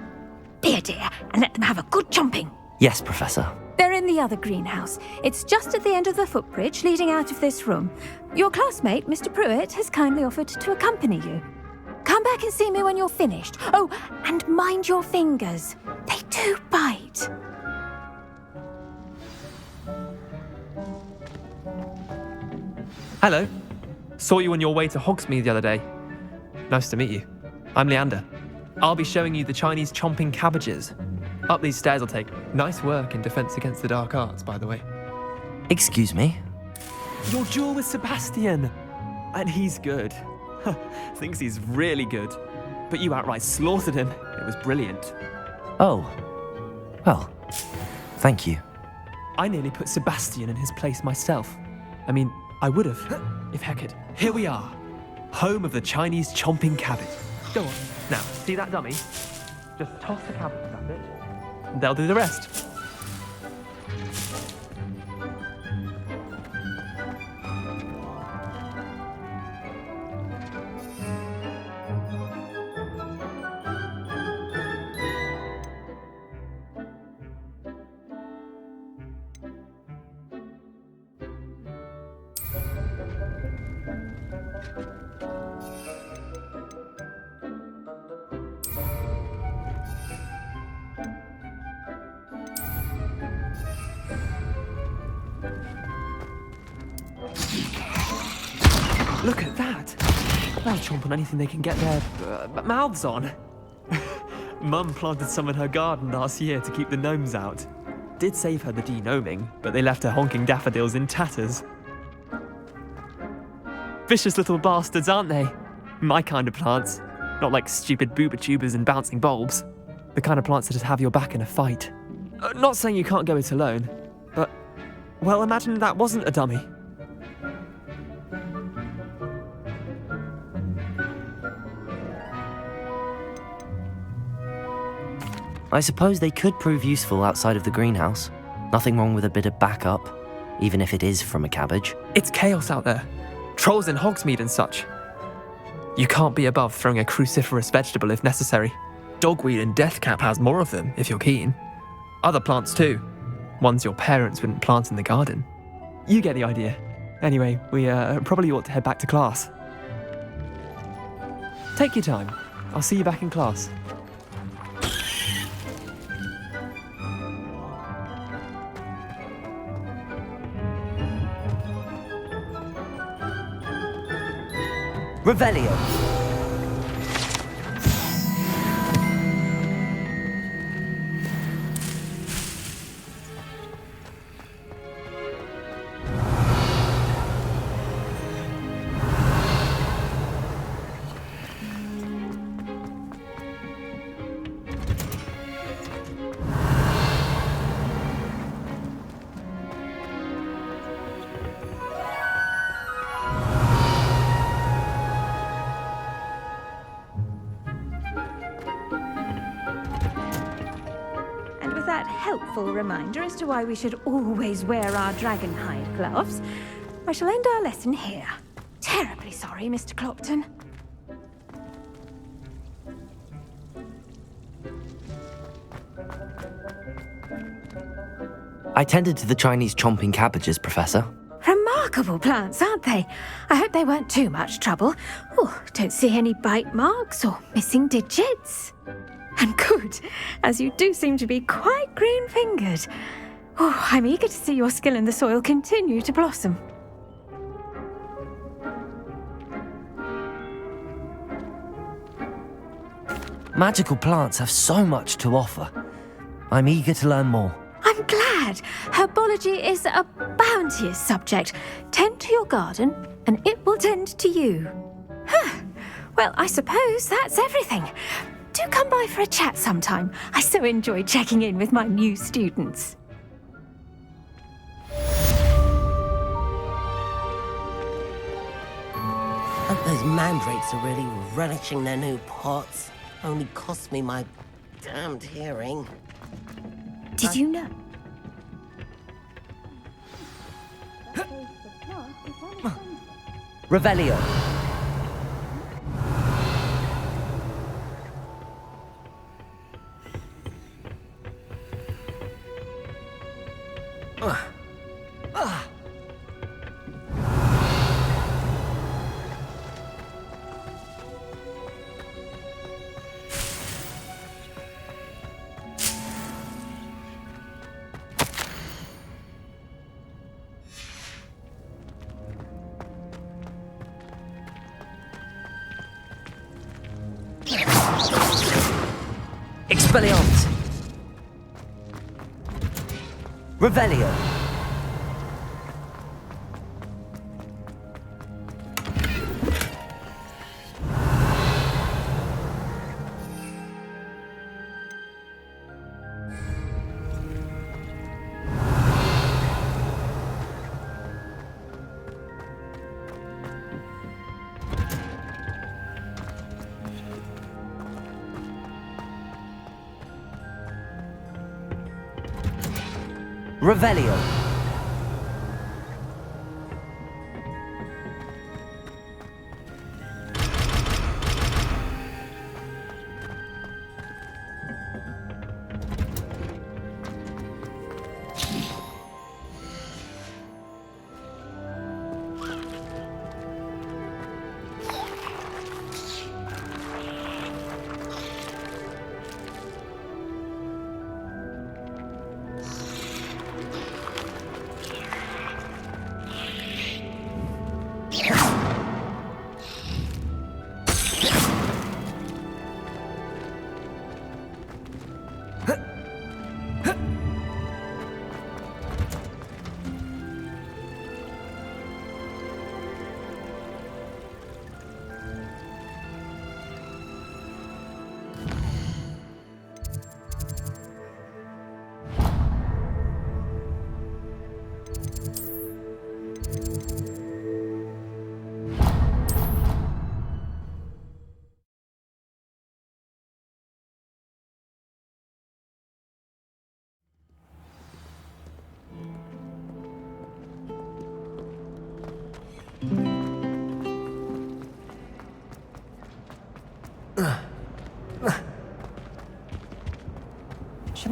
Be a dear and let them have a good chomping. Yes, Professor. They're in the other greenhouse. It's just at the end of the footbridge leading out of this room. Your classmate, Mr. Pruitt, has kindly offered to accompany you. Come back and see me when you're finished. Oh, and mind your fingers. They do bite. Hello. Saw you on your way to Hogsmeade the other day. Nice to meet you. I'm Leander. I'll be showing you the Chinese chomping cabbages. Up these stairs will take. Nice work in defense against the dark arts, by the way. Excuse me? Your duel with Sebastian. And he's good. Thinks he's really good. But you outright slaughtered him. It was brilliant. Oh. Well, thank you. I nearly put Sebastian in his place myself. I mean, I would have, if Hecate. Here we are. Home of the Chinese chomping cabbage. Go on. Now, see that dummy? Just toss the cabbages at it, and they'll do the rest. Look at that! They'll chomp on anything they can get their mouths on. Mum planted some in her garden last year to keep the gnomes out. Did save her the de-gnoming, but they left her honking daffodils in tatters. Vicious little bastards, aren't they? My kind of plants. Not like stupid booba tubers and bouncing bulbs. The kind of plants that just have your back in a fight. Not saying you can't go it alone, but, well, imagine that wasn't a dummy. I suppose they could prove useful outside of the greenhouse. Nothing wrong with a bit of backup, even if it is from a cabbage. It's chaos out there. Trolls in Hogsmeade and such. You can't be above throwing a cruciferous vegetable if necessary. Dogweed and deathcap has more of them, if you're keen. Other plants too. Ones your parents wouldn't plant in the garden. You get the idea. Anyway, we probably ought to head back to class. Take your time. I'll see you back in class. Revelio. Helpful reminder as to why we should always wear our dragonhide gloves, I shall end our lesson here. Terribly sorry, Mr. Clopton. I tended to the Chinese chomping cabbages, Professor. Remarkable plants, aren't they? I hope they weren't too much trouble. Oh, don't see any bite marks or missing digits. And good, as you do seem to be quite green-fingered. Oh, I'm eager to see your skill in the soil continue to blossom. Magical plants have so much to offer. I'm eager to learn more. I'm glad. Herbology is a bounteous subject. Tend to your garden, and it will tend to you. Well, I suppose that's everything. Do come by for a chat sometime. I so enjoy checking in with my new students. Hope those mandrakes are really relishing their new pots. Only cost me my damned hearing. Did you know? Revelio. Expelliarmus. Revelio. Revelio.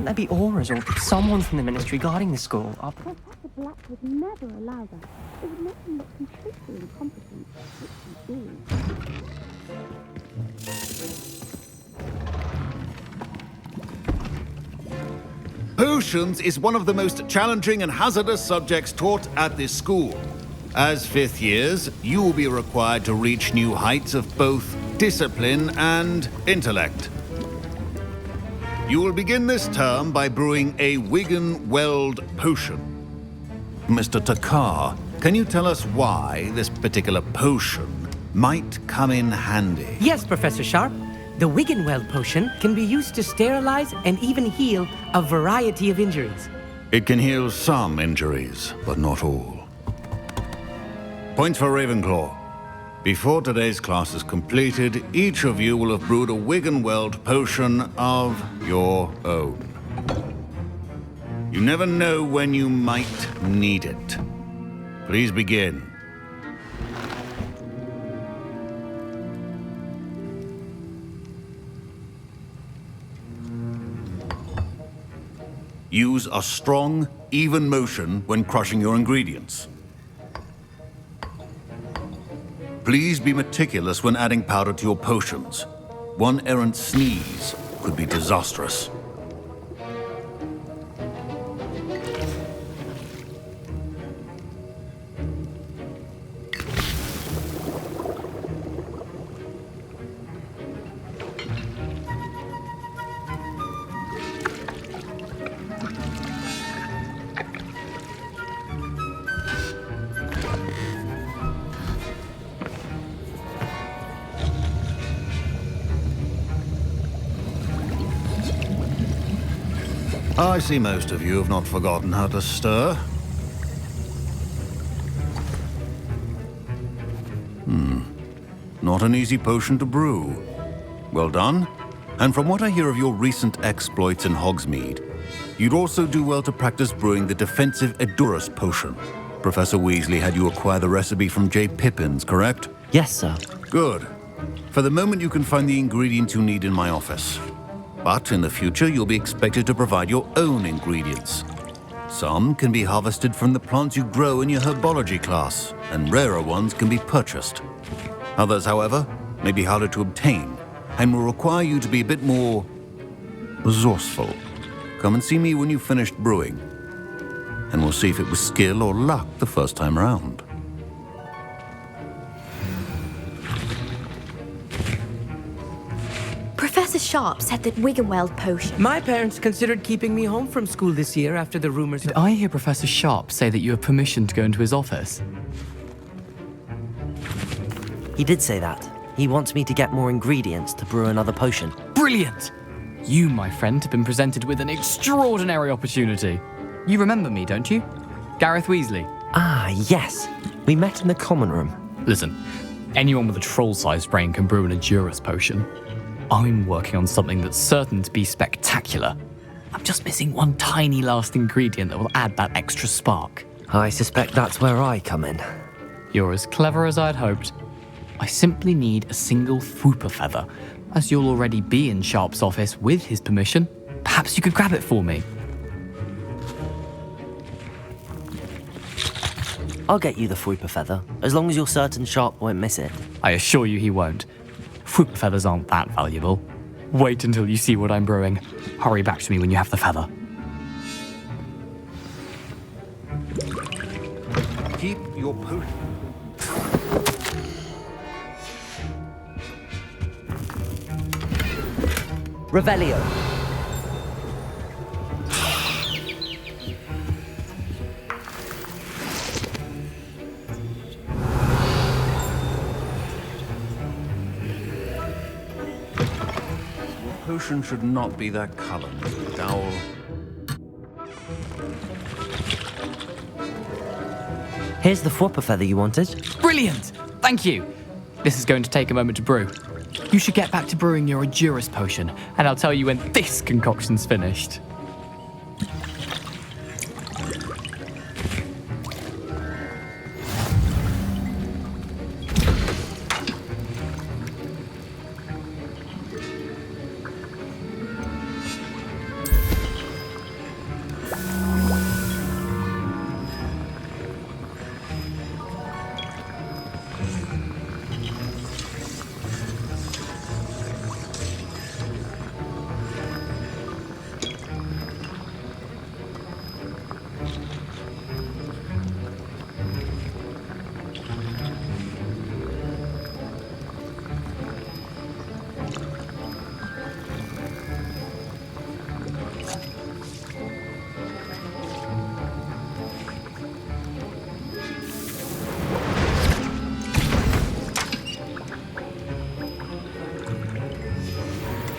there be auras or someone from the ministry guarding the school? Professor Black would never allow that. It would make him look completely incompetent, which he is. Potions is one of the most challenging and hazardous subjects taught at this school. As fifth years, you will be required to reach new heights of both discipline and intellect. You will begin this term by brewing a Wiggenweld potion. Mr. Takar, can you tell us why this particular potion might come in handy? Yes, Professor Sharp. The Wiggenweld potion can be used to sterilize and even heal a variety of injuries. It can heal some injuries, but not all. Points for Ravenclaw. Before today's class is completed, each of you will have brewed a Wiggenweld potion of your own. You never know when you might need it. Please begin. Use a strong, even motion when crushing your ingredients. Please be meticulous when adding powder to your potions. One errant sneeze could be disastrous. I see most of you have not forgotten how to stir. Not an easy potion to brew. Well done. And from what I hear of your recent exploits in Hogsmeade, you'd also do well to practice brewing the defensive Edurus potion. Professor Weasley had you acquire the recipe from J. Pippins, correct? Yes, sir. Good. For the moment, you can find the ingredients you need in my office. But in the future, you'll be expected to provide your own ingredients. Some can be harvested from the plants you grow in your herbology class, and rarer ones can be purchased. Others, however, may be harder to obtain, and will require you to be a bit more resourceful. Come and see me when you've finished brewing, and we'll see if it was skill or luck the first time around. Professor Sharp said that Wiggenweld potion... My parents considered keeping me home from school this year after the rumors... Did I hear Professor Sharp say that you have permission to go into his office? He did say that. He wants me to get more ingredients to brew another potion. Brilliant! You, my friend, have been presented with an extraordinary opportunity. You remember me, don't you? Gareth Weasley. Ah, yes. We met in the common room. Listen, anyone with a troll-sized brain can brew an Edurus potion. I'm working on something that's certain to be spectacular. I'm just missing one tiny last ingredient that will add that extra spark. I suspect that's where I come in. You're as clever as I'd hoped. I simply need a single Fwooper feather. As you'll already be in Sharp's office with his permission, perhaps you could grab it for me. I'll get you the Fwooper feather, as long as you're certain Sharp won't miss it. I assure you he won't. Fwooper feathers aren't that valuable. Wait until you see what I'm brewing. Hurry back to me when you have the feather. Keep your potion. Revelio. Potion should not be that color, Mr. Dowell. Here's the Fwooper feather you wanted. Brilliant! Thank you. This is going to take a moment to brew. You should get back to brewing your Edurus potion, and I'll tell you when this concoction's finished.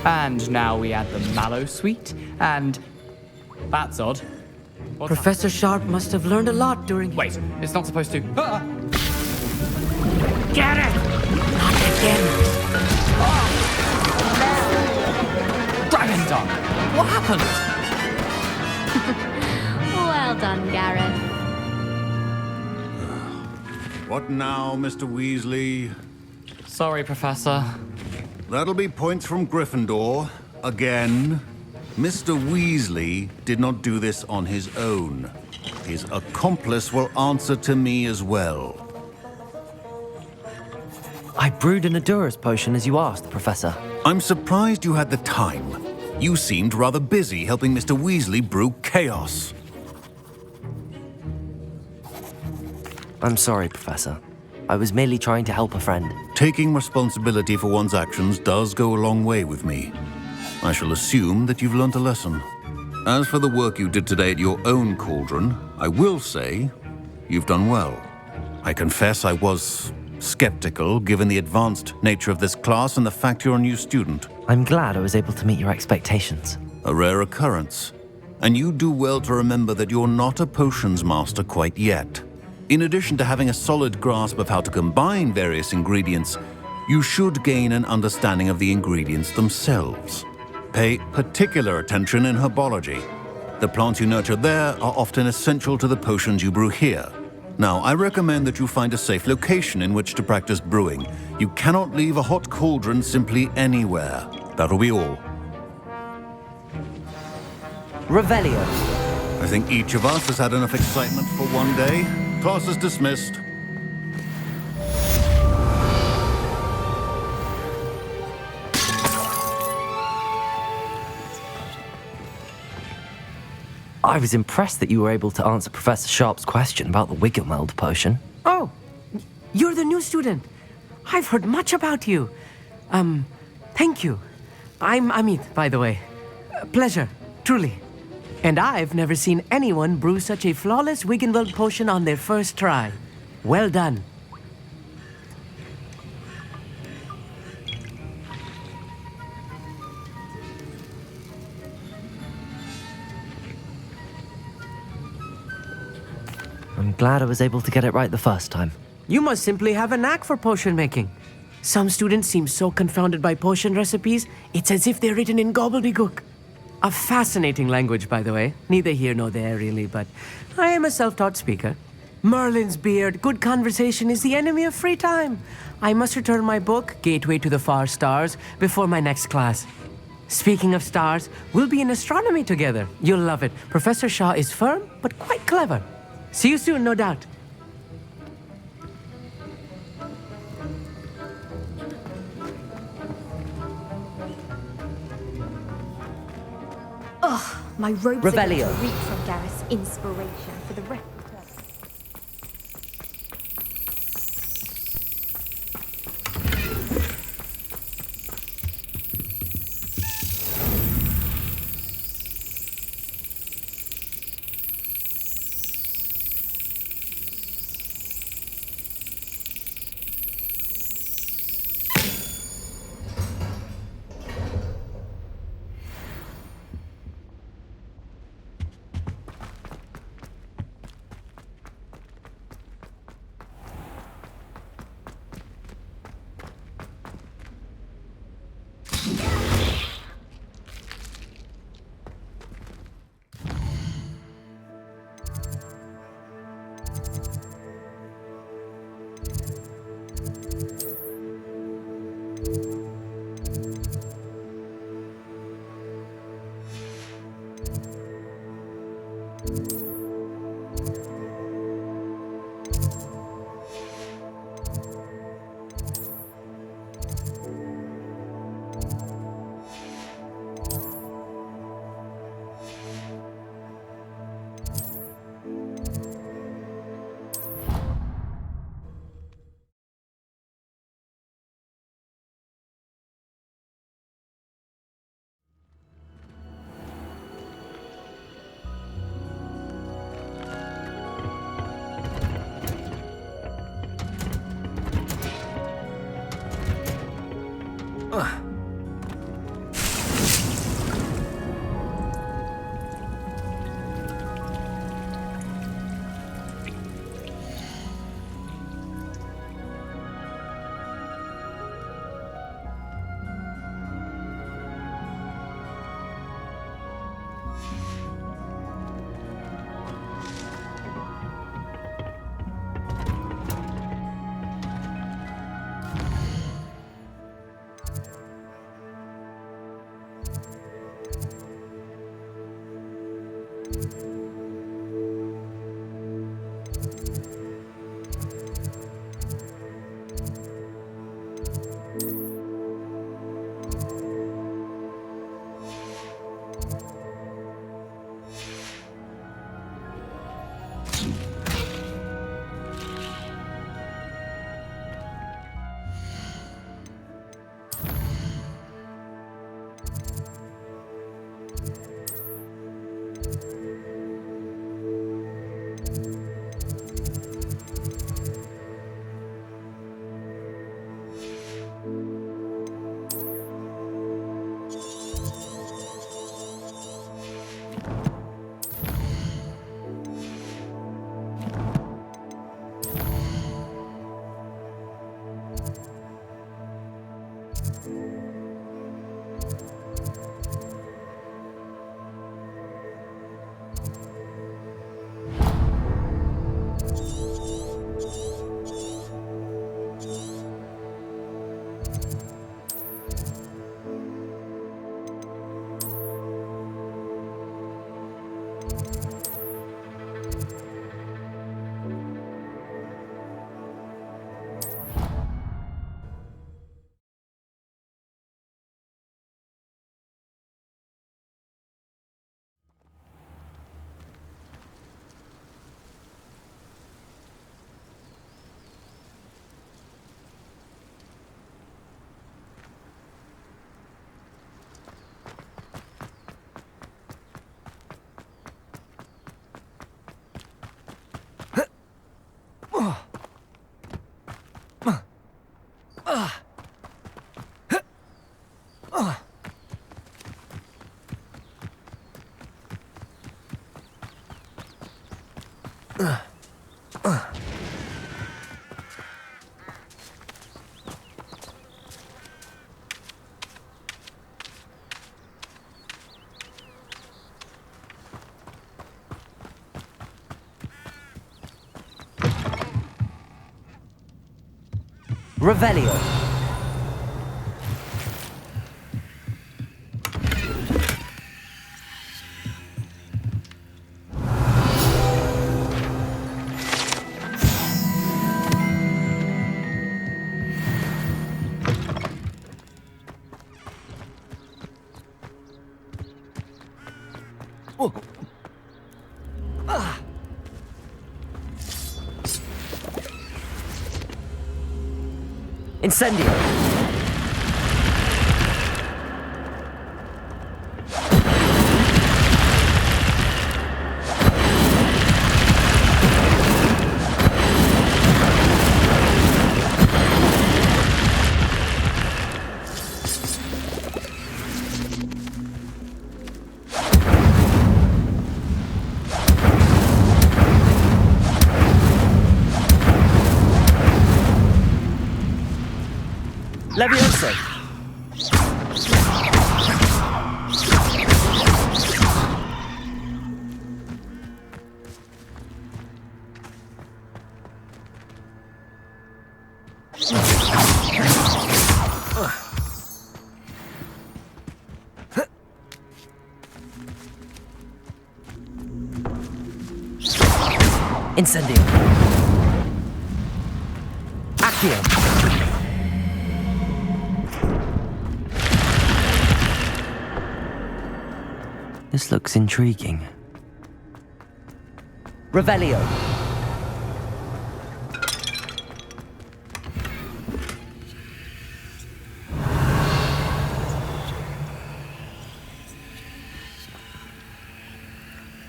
And now we add the mallow sweet, and... That's odd. Professor Sharp must have learned a lot during... Wait, it's not supposed to... Ah! Get it! Not again! Dragon Dog! What happened? Well done, Gareth. What now, Mr. Weasley? Sorry, Professor. That'll be points from Gryffindor. Again. Mr. Weasley did not do this on his own. His accomplice will answer to me as well. I brewed an Adurus potion as you asked, Professor. I'm surprised you had the time. You seemed rather busy helping Mr. Weasley brew chaos. I'm sorry, Professor. I was merely trying to help a friend. Taking responsibility for one's actions does go a long way with me. I shall assume that you've learnt a lesson. As for the work you did today at your own cauldron, I will say you've done well. I confess I was skeptical given the advanced nature of this class and the fact you're a new student. I'm glad I was able to meet your expectations. A rare occurrence. And you do well to remember that you're not a potions master quite yet. In addition to having a solid grasp of how to combine various ingredients, you should gain an understanding of the ingredients themselves. Pay particular attention in herbology. The plants you nurture there are often essential to the potions you brew here. Now, I recommend that you find a safe location in which to practice brewing. You cannot leave a hot cauldron simply anywhere. That'll be all. Revelio. I think each of us has had enough excitement for one day. Class is dismissed. I was impressed that you were able to answer Professor Sharp's question about the Wiggenweld potion. Oh, you're the new student. I've heard much about you. Thank you. I'm Amit, by the way. Pleasure, truly. And I've never seen anyone brew such a flawless Wiggenweld potion on their first try. Well done. I'm glad I was able to get it right the first time. You must simply have a knack for potion making. Some students seem so confounded by potion recipes, it's as if they're written in gobbledygook. A fascinating language, by the way. Neither here nor there, really, but I am a self-taught speaker. Merlin's beard, good conversation is the enemy of free time. I must return my book, Gateway to the Far Stars, before my next class. Speaking of stars, we'll be in astronomy together. You'll love it. Professor Shaw is firm, but quite clever. See you soon, no doubt. Ugh, my robes Revelio. are going to reek from Gareth's inspiration for the rest. Revelio. Incendio. Levioso. Incendio. Accio. This looks intriguing. Revelio.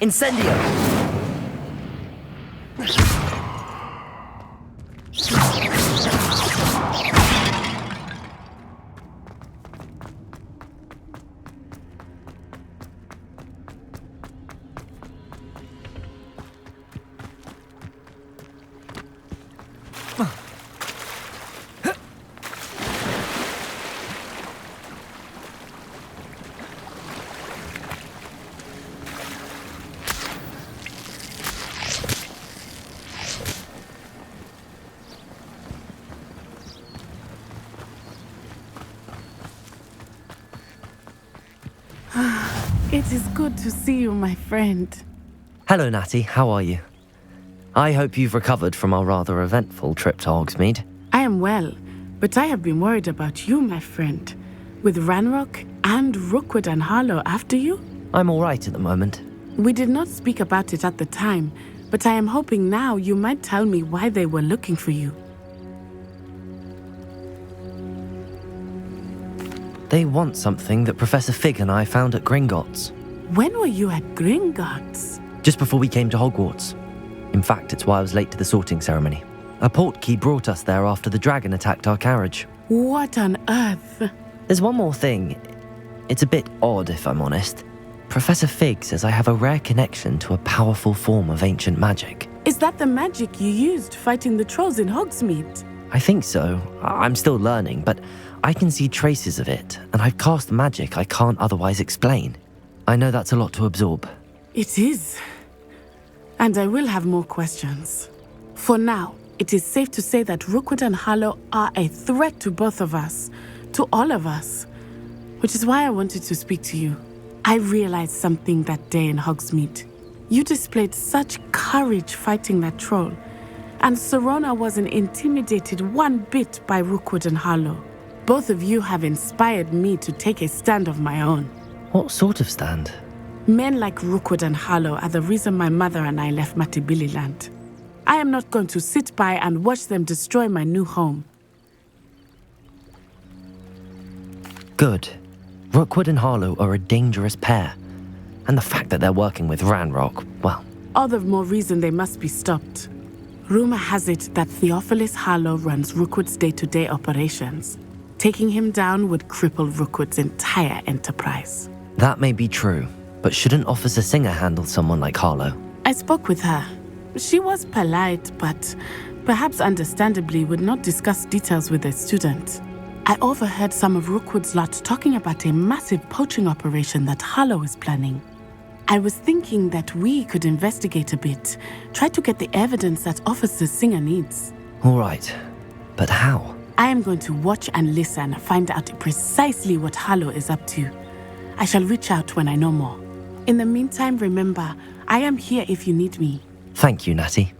Incendio. It is good to see you, my friend. Hello, Natty. How are you? I hope you've recovered from our rather eventful trip to Hogsmeade. I am well, but I have been worried about you, my friend. With Ranrock and Rookwood and Harlow after you? I'm all right at the moment. We did not speak about it at the time, but I am hoping now you might tell me why they were looking for you. They want something that Professor Fig and I found at Gringotts. When were you at Gringotts? Just before we came to Hogwarts. In fact, it's why I was late to the sorting ceremony. A portkey brought us there after the dragon attacked our carriage. What on earth? There's one more thing. It's a bit odd, if I'm honest. Professor Fig says I have a rare connection to a powerful form of ancient magic. Is that the magic you used fighting the trolls in Hogsmeade? I think so. I'm still learning, but I can see traces of it, and I've cast magic I can't otherwise explain. I know that's a lot to absorb. It is. And I will have more questions. For now, it is safe to say that Rookwood and Harlow are a threat to both of us, to all of us, which is why I wanted to speak to you. I realized something that day in Hogsmeade. You displayed such courage fighting that troll, and Serona wasn't intimidated one bit by Rookwood and Harlow. Both of you have inspired me to take a stand of my own. What sort of stand? Men like Rookwood and Harlow are the reason my mother and I left Matibili-land. I am not going to sit by and watch them destroy my new home. Good. Rookwood and Harlow are a dangerous pair. And the fact that they're working with Ranrock, well... All the more reason they must be stopped. Rumor has it that Theophilus Harlow runs Rookwood's day-to-day operations. Taking him down would cripple Rookwood's entire enterprise. That may be true, but shouldn't Officer Singer handle someone like Harlow? I spoke with her. She was polite, but perhaps understandably would not discuss details with a student. I overheard some of Rookwood's lot talking about a massive poaching operation that Harlow is planning. I was thinking that we could investigate a bit, try to get the evidence that Officer Singer needs. All right, but how? I am going to watch and listen, find out precisely what Harlow is up to. I shall reach out when I know more. In the meantime, remember, I am here if you need me. Thank you, Natty.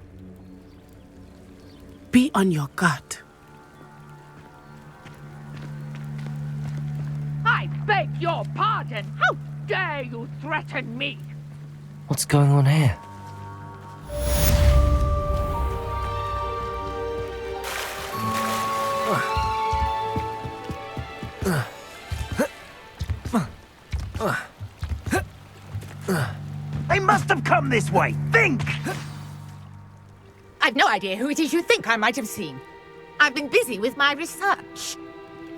Be on your guard. I beg your pardon. How dare you threaten me? What's going on here? They must have come this way. Think! I've no idea who it is you think I might have seen. I've been busy with my research.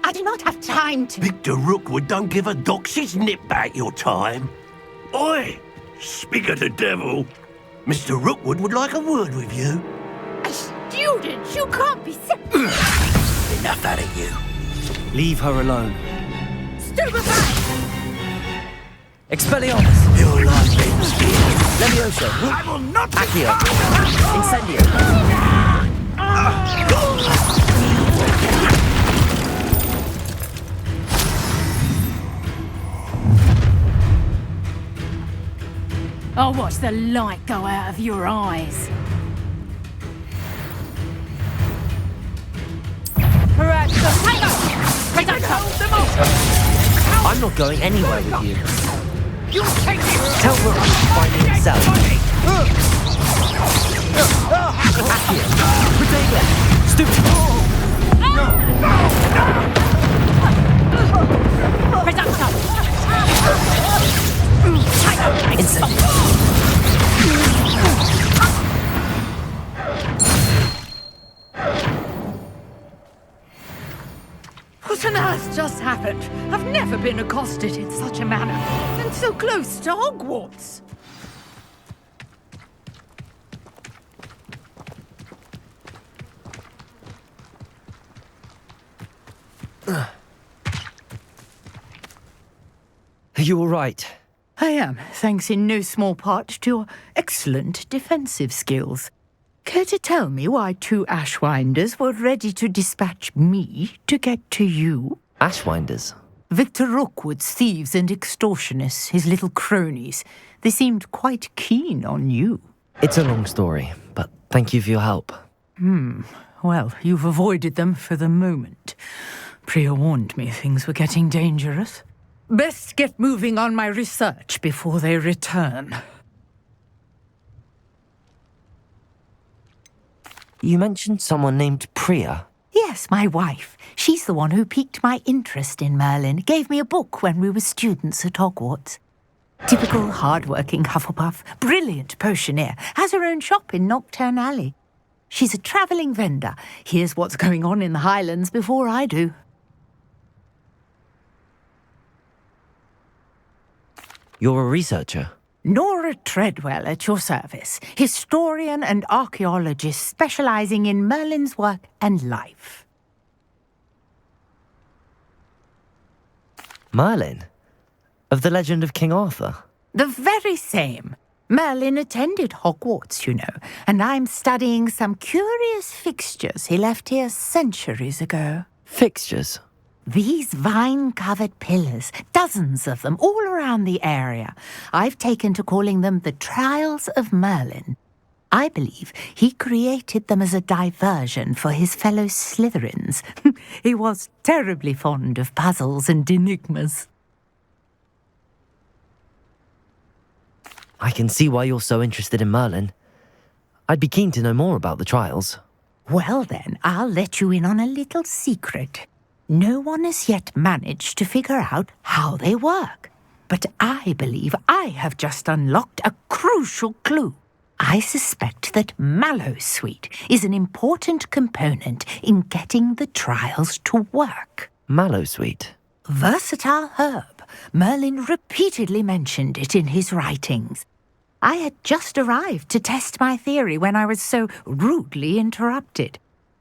I do not have time to... Victor Rookwood don't give a doxy's nip back your time. Oi! Speak of the devil. Mr. Rookwood would like a word with you. A student? You can't be so... Enough out of you. Leave her alone. Stupefy! Expelliarmus! Your life ends here. Levioso! I will not... Accio! Incendio! I'll watch the light go out of your eyes. Perhaps the tiger! I'm not going anywhere with you. You take it! Tell Rook to find me himself. Accio! Redalia! Stupid! What on earth just happened? I've never been accosted in such a manner, and so close to Hogwarts. Are you all right? I am, thanks in no small part to your excellent defensive skills. Care to tell me why 2 Ashwinders were ready to dispatch me to get to you? Ashwinders? Victor Rookwood's thieves and extortionists, his little cronies. They seemed quite keen on you. It's a long story, but thank you for your help. Well, you've avoided them for the moment. Priya warned me things were getting dangerous. Best get moving on my research before they return. You mentioned someone named Priya. Yes, my wife. She's the one who piqued my interest in Merlin. Gave me a book when we were students at Hogwarts. Typical hard-working Hufflepuff. Brilliant potioneer. Has her own shop in Knockturn Alley. She's a travelling vendor. Hears what's going on in the Highlands before I do. You're a researcher? Nora Treadwell at your service. Historian and archaeologist specialising in Merlin's work and life. Merlin? Of the legend of King Arthur? The very same. Merlin attended Hogwarts, you know, and I'm studying some curious fixtures he left here centuries ago. Fixtures? These vine-covered pillars, dozens of them, all around the area. I've taken to calling them the Trials of Merlin. I believe he created them as a diversion for his fellow Slytherins. He was terribly fond of puzzles and enigmas. I can see why you're so interested in Merlin. I'd be keen to know more about the trials. Well then, I'll let you in on a little secret. No one has yet managed to figure out how they work. But I believe I have just unlocked a crucial clue. I suspect that mallowsweet is an important component in getting the trials to work. Mallowsweet? Versatile herb. Merlin repeatedly mentioned it in his writings. I had just arrived to test my theory when I was so rudely interrupted.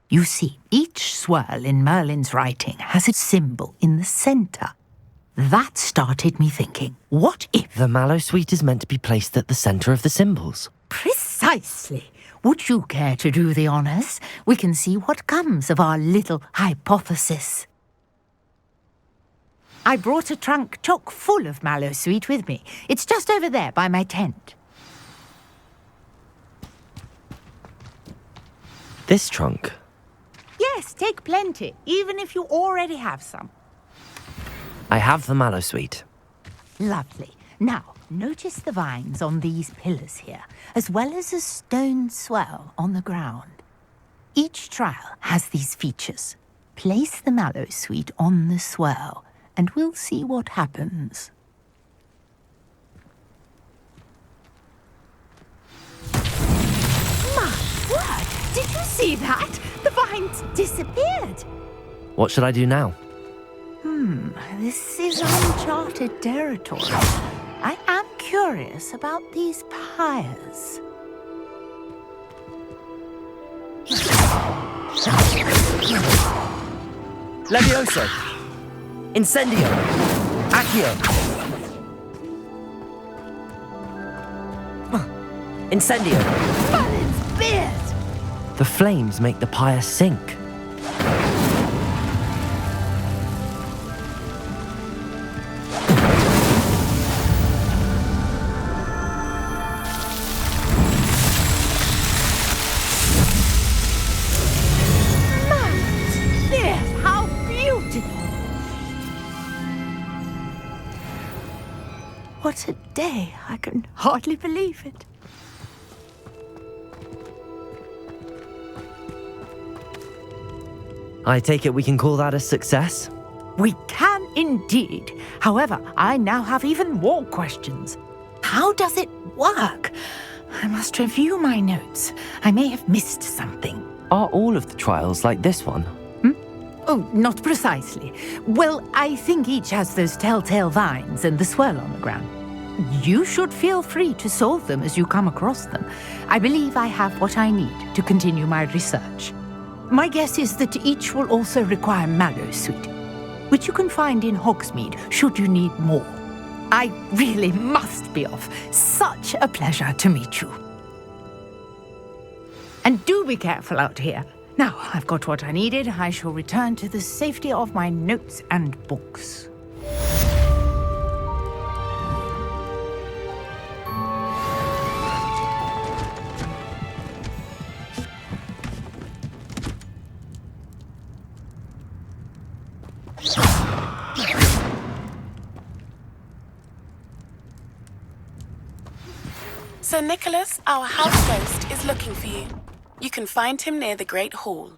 You see, each swirl in Merlin's writing has a symbol in the center. That started me thinking, what if... The mallowsweet is meant to be placed at the center of the symbols. Precisely. Would you care to do the honors? We can see what comes of our little hypothesis. I brought a trunk chock full of mallowsweet with me. It's just over there by my tent. This trunk? Yes, take plenty, even if you already have some. I have the mallowsweet. Lovely. Now, notice the vines on these pillars here, as well as a stone swell on the ground. Each trial has these features. Place the mallowsweet on the swell, and we'll see what happens. My word! Did you see that? The vines disappeared. What should I do now? This is uncharted territory. I am curious about these pyres. Levioso. Incendio. Accio. Incendio. Merlin's beard! The flames make the pyre sink. What a day! I can hardly believe it. I take it we can call that a success? We can indeed. However, I now have even more questions. How does it work? I must review my notes. I may have missed something. Are all of the trials like this one? Oh, not precisely. Well, I think each has those telltale vines and the swirl on the ground. You should feel free to solve them as you come across them. I believe I have what I need to continue my research. My guess is that each will also require mallowsweet, which you can find in Hogsmeade should you need more. I really must be off. Such a pleasure to meet you. And do be careful out here. Now, I've got what I needed. I shall return to the safety of my notes and books. Sir Nicholas, our house ghost, is looking for you. You can find him near the Great Hall.